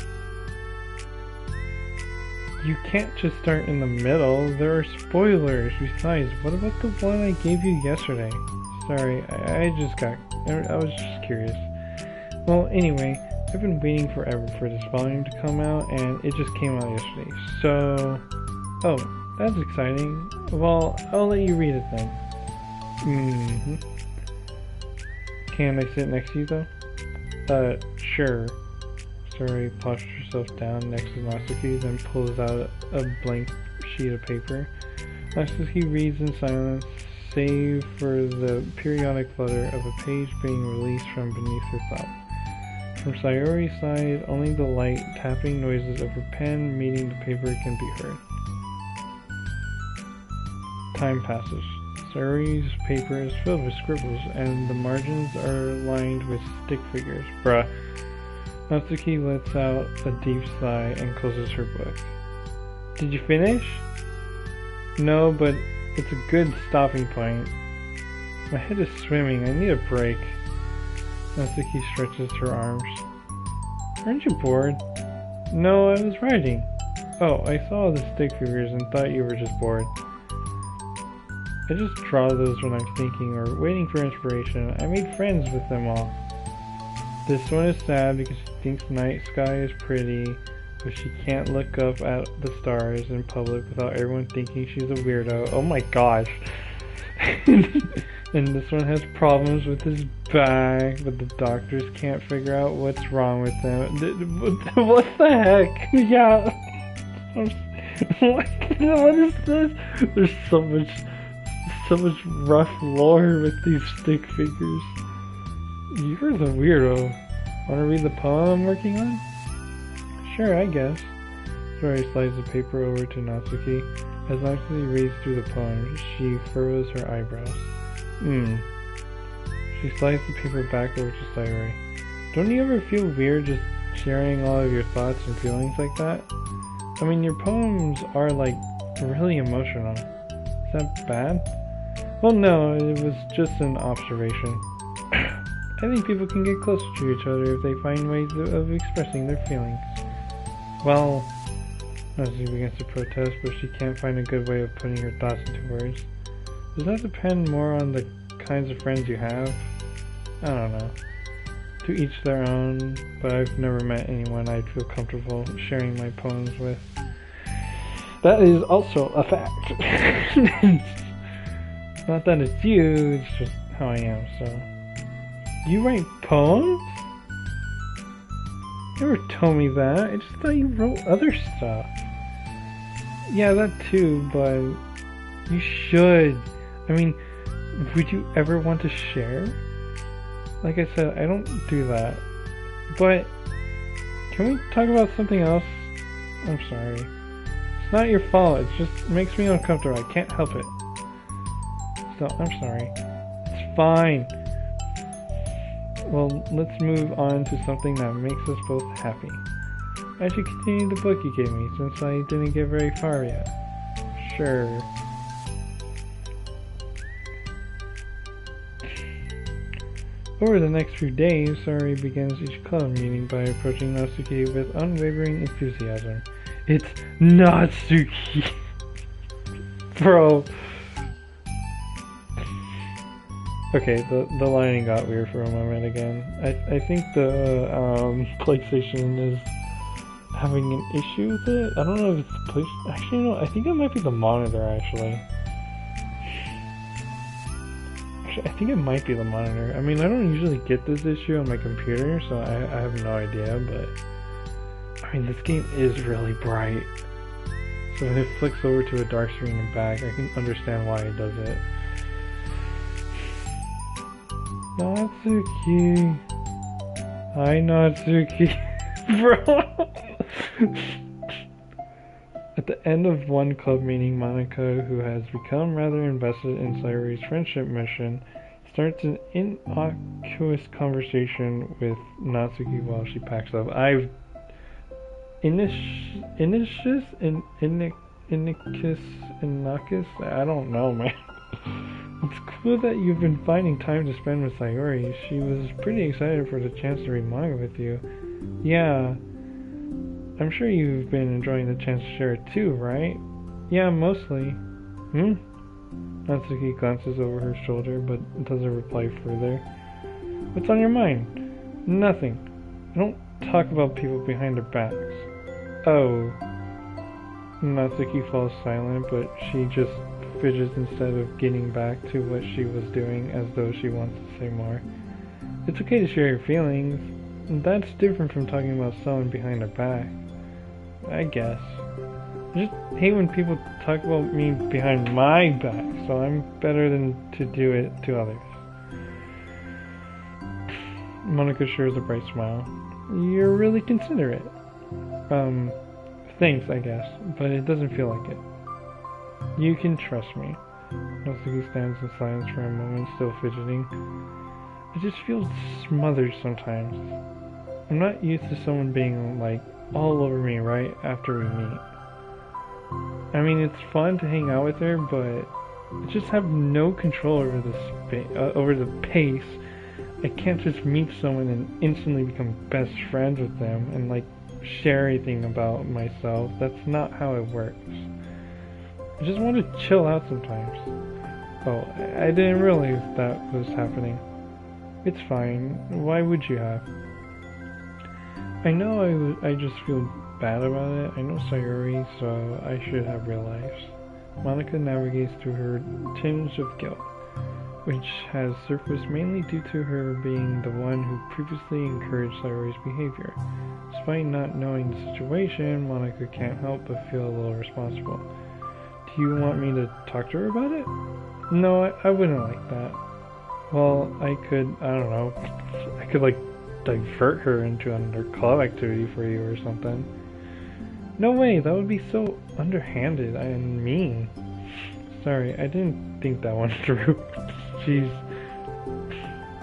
You can't just start in the middle. There are spoilers. Besides, what about the one I gave you yesterday? Sorry, I was just curious. Well, anyway, I've been waiting forever for this volume to come out, and it just came out yesterday. So, oh, that's exciting. Well, I'll let you read it then. Can I sit next to you though? Sure. Sayuri plops herself down next to Natsuki, then pulls out a blank sheet of paper. Natsuki reads in silence, save for the periodic flutter of a page being released from beneath her thumb. From Sayuri's side, only the light tapping noises of her pen meeting the paper can be heard. Time passes. Sayuri's paper is filled with scribbles, and the margins are lined with stick figures. Bruh. Natsuki lets out a deep sigh and closes her book. Did you finish? No, but it's a good stopping point. My head is swimming. I need a break. Natsuki stretches her arms. Aren't you bored? No, I was writing. Oh, I saw the stick figures and thought you were just bored. I just draw those when I'm thinking or waiting for inspiration. I made friends with them all. This one is sad because she thinks night sky is pretty, but she can't look up at the stars in public without everyone thinking she's a weirdo. Oh my gosh. And this one has problems with his back, but the doctors can't figure out what's wrong with him. What the heck? Yeah. What is this? There's so much rough lore with these stick figures. You're the weirdo. Wanna read the poem I'm working on? Sure, I guess. Sayuri slides the paper over to Natsuki. As Natsuki reads through the poem, she furrows her eyebrows. She slides the paper back over to Sayuri. Don't you ever feel weird just sharing all of your thoughts and feelings like that? I mean, your poems are like really emotional. Is that bad? Well, no, it was just an observation. I think people can get closer to each other if they find ways of expressing their feelings. Well, Natsuki begins to protest, but she can't find a good way of putting her thoughts into words. Does that depend more on the kinds of friends you have? I don't know. To each their own, but I've never met anyone I'd feel comfortable sharing my poems with. That is also a fact. Not that it's you, it's just how I am, so. You write poems? You never told me that. I just thought you wrote other stuff. Yeah, that too, but you should. I mean, would you ever want to share? Like I said, I don't do that. But can we talk about something else? I'm sorry. It's not your fault. It just makes me uncomfortable. I can't help it. So I'm sorry. It's fine. Well, let's move on to something that makes us both happy. I should continue the book you gave me since I didn't get very far yet. Sure. Over the next few days, Saori begins each club meeting by approaching Natsuki with unwavering enthusiasm. It's Natsuki! Bro. Okay, the lining got weird for a moment again. I think the PlayStation is having an issue with it. I don't know if it's the PlayStation. Actually, no, I think it might be the monitor, actually. I think it might be the monitor. I mean, I don't usually get this issue on my computer, so I have no idea, but I mean, this game is really bright. So when it flicks over to a dark screen and back, I can understand why it does it. Natsuki. Hi, Natsuki. Bro! At the end of one club meeting, Monica, who has become rather invested in Sayori's friendship mission, starts an innocuous conversation with Natsuki while she packs up. Innocuous? I don't know, man. It's cool that you've been finding time to spend with Sayori. She was pretty excited for the chance to read manga with you. Yeah. I'm sure you've been enjoying the chance to share it too, right? Yeah, mostly. Natsuki glances over her shoulder, but doesn't reply further. What's on your mind? Nothing. I don't talk about people behind their backs. Oh. Natsuki falls silent, but she just fidgets instead of getting back to what she was doing as though she wants to say more. It's okay to share your feelings. That's different from talking about someone behind their back. I guess. I just hate when people talk about me behind my back, so I'm better than to do it to others. Monica shares a bright smile. You're really considerate. Thanks, I guess, but it doesn't feel like it. You can trust me. Natsuki stands in silence for a moment, still fidgeting. I just feel smothered sometimes. I'm not used to someone being, like, all over me right after we meet. I mean, it's fun to hang out with her, but I just have no control over over the pace. I can't just meet someone and instantly become best friends with them and, like, share anything about myself. That's not how it works. I just want to chill out sometimes. Oh, I didn't realize that was happening. It's fine. Why would you have? I know I just feel bad about it. I know Sayori, so I should have realized. Monica navigates through her tinge of guilt, which has surfaced mainly due to her being the one who previously encouraged Sayori's behavior. Despite not knowing the situation, Monica can't help but feel a little responsible. Do you want me to talk to her about it? No, I wouldn't like that. Well, I don't know, I could like divert her into another club activity for you or something. No way, that would be so underhanded and mean. Sorry, I didn't think that one through. Jeez.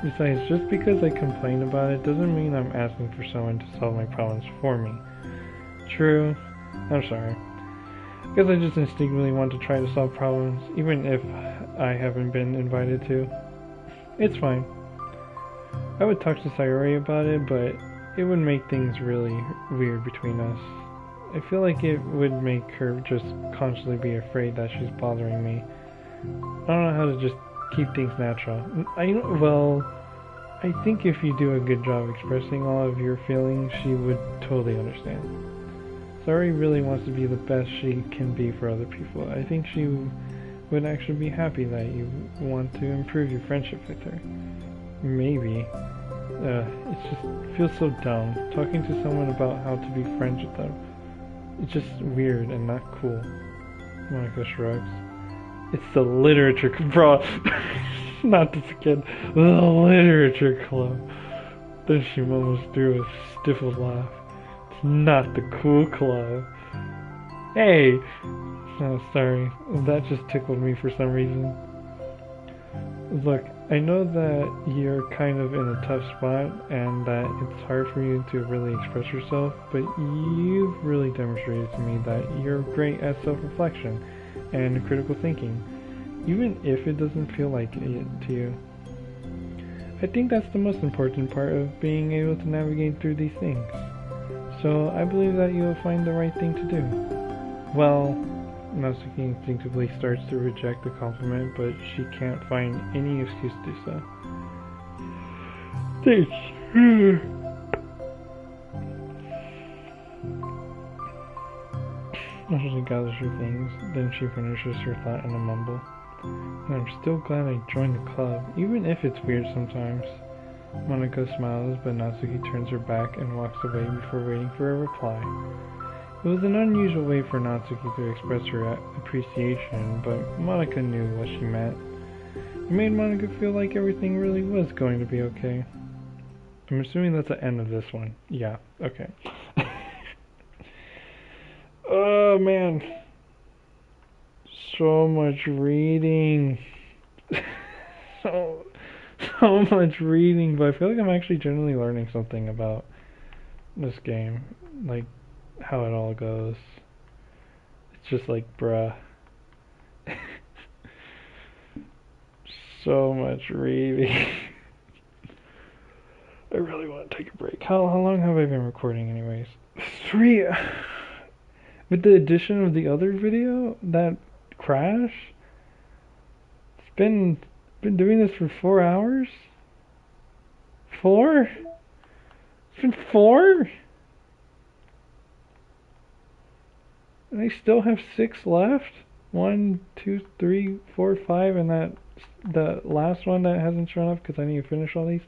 Besides, just because I complain about it doesn't mean I'm asking for someone to solve my problems for me. True. I'm sorry. I guess I just instinctively want to try to solve problems, even if I haven't been invited to. It's fine. I would talk to Sayori about it, but it would make things really weird between us. I feel like it would make her just constantly be afraid that she's bothering me. I don't know how to just keep things natural. I think if you do a good job expressing all of your feelings, she would totally understand. Sayori really wants to be the best she can be for other people. I think she would actually be happy that you want to improve your friendship with her. Maybe. It just feels so dumb, talking to someone about how to be friends with them. It's just weird and not cool. Monica shrugs. It's the literature, bro. Not this again. The literature club. Then she almost threw a stifled laugh. It's not the cool club. Hey! Oh, sorry. That just tickled me for some reason. Look, I know that you're kind of in a tough spot and that it's hard for you to really express yourself, but you've really demonstrated to me that you're great at self-reflection and critical thinking, even if it doesn't feel like it to you. I think that's the most important part of being able to navigate through these things. So I believe that you'll find the right thing to do. Well, Natsuki instinctively starts to reject the compliment, but she can't find any excuse to do so. Thanks. After she gathers her things, then she finishes her thought in a mumble. And I'm still glad I joined the club, even if it's weird sometimes. Monika smiles, but Natsuki turns her back and walks away before waiting for a reply. It was an unusual way for Natsuki to express her appreciation, but Monika knew what she meant. It made Monika feel like everything really was going to be okay. I'm assuming that's the end of this one. Yeah, okay. Oh man. So much reading. so much reading, but I feel like I'm actually genuinely learning something about this game. Like, how it all goes. It's just like, bruh. So much reading. I really want to take a break. How long have I been recording anyways? 3... With the addition of the other video, that crash, it's been doing this for 4 hours? 4? It's been 4? And I still have 6 left? 1, 2, 3, 4, 5, and that the last one that hasn't shown up because I need to finish all these.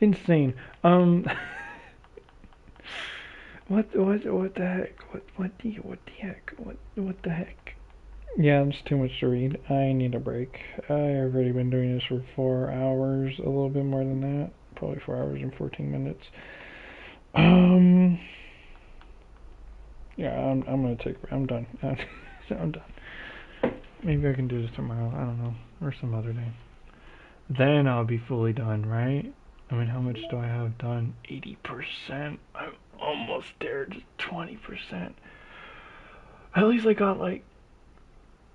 Insane. What the heck? What the heck? Yeah, it's too much to read. I need a break. I've already been doing this for 4 hours, a little bit more than that. Probably 4 hours and 14 minutes. Yeah, I'm gonna take. I'm done. I'm done. Maybe I can do this tomorrow. I don't know, or some other day. Then I'll be fully done, right? I mean, how much do I have done? 80%. I'm almost there to 20%. At least I got like,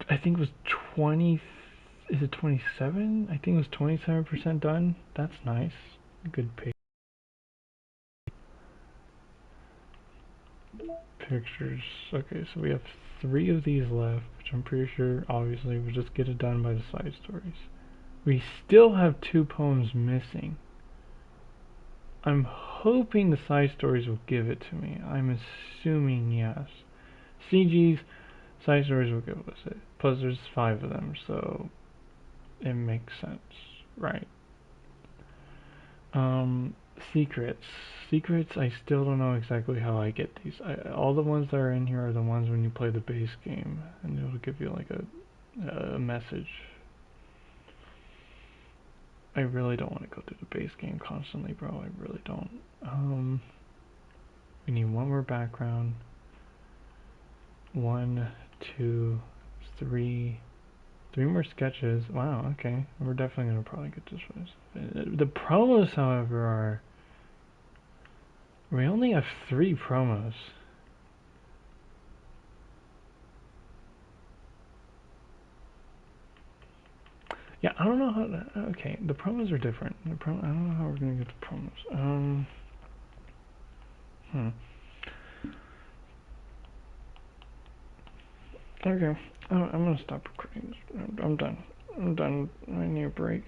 I think it was 20. Is it 27? I think it was 27% done. That's nice. Good pace. Pictures. Okay, so we have 3 of these left, which I'm pretty sure, obviously, we'll just get it done by the side stories. We still have 2 poems missing. I'm hoping the side stories will give it to me. I'm assuming yes. CG's side stories will give us it. Plus there's 5 of them, so it makes sense, right? Secrets. Secrets, I still don't know exactly how I get these. All the ones that are in here are the ones when you play the base game, and it'll give you like a message. I really don't want to go through the base game constantly, bro. I really don't. We need 1 more background. 1, 2, 3. 3 more sketches. Wow, okay. We're definitely going to probably get this one. The promos, however, are... We only have 3 promos. Yeah, I don't know how to... Okay, the promos are different. I don't know how we're going to get the promos. Okay, I'm going to stop recording. I'm done. I need a break.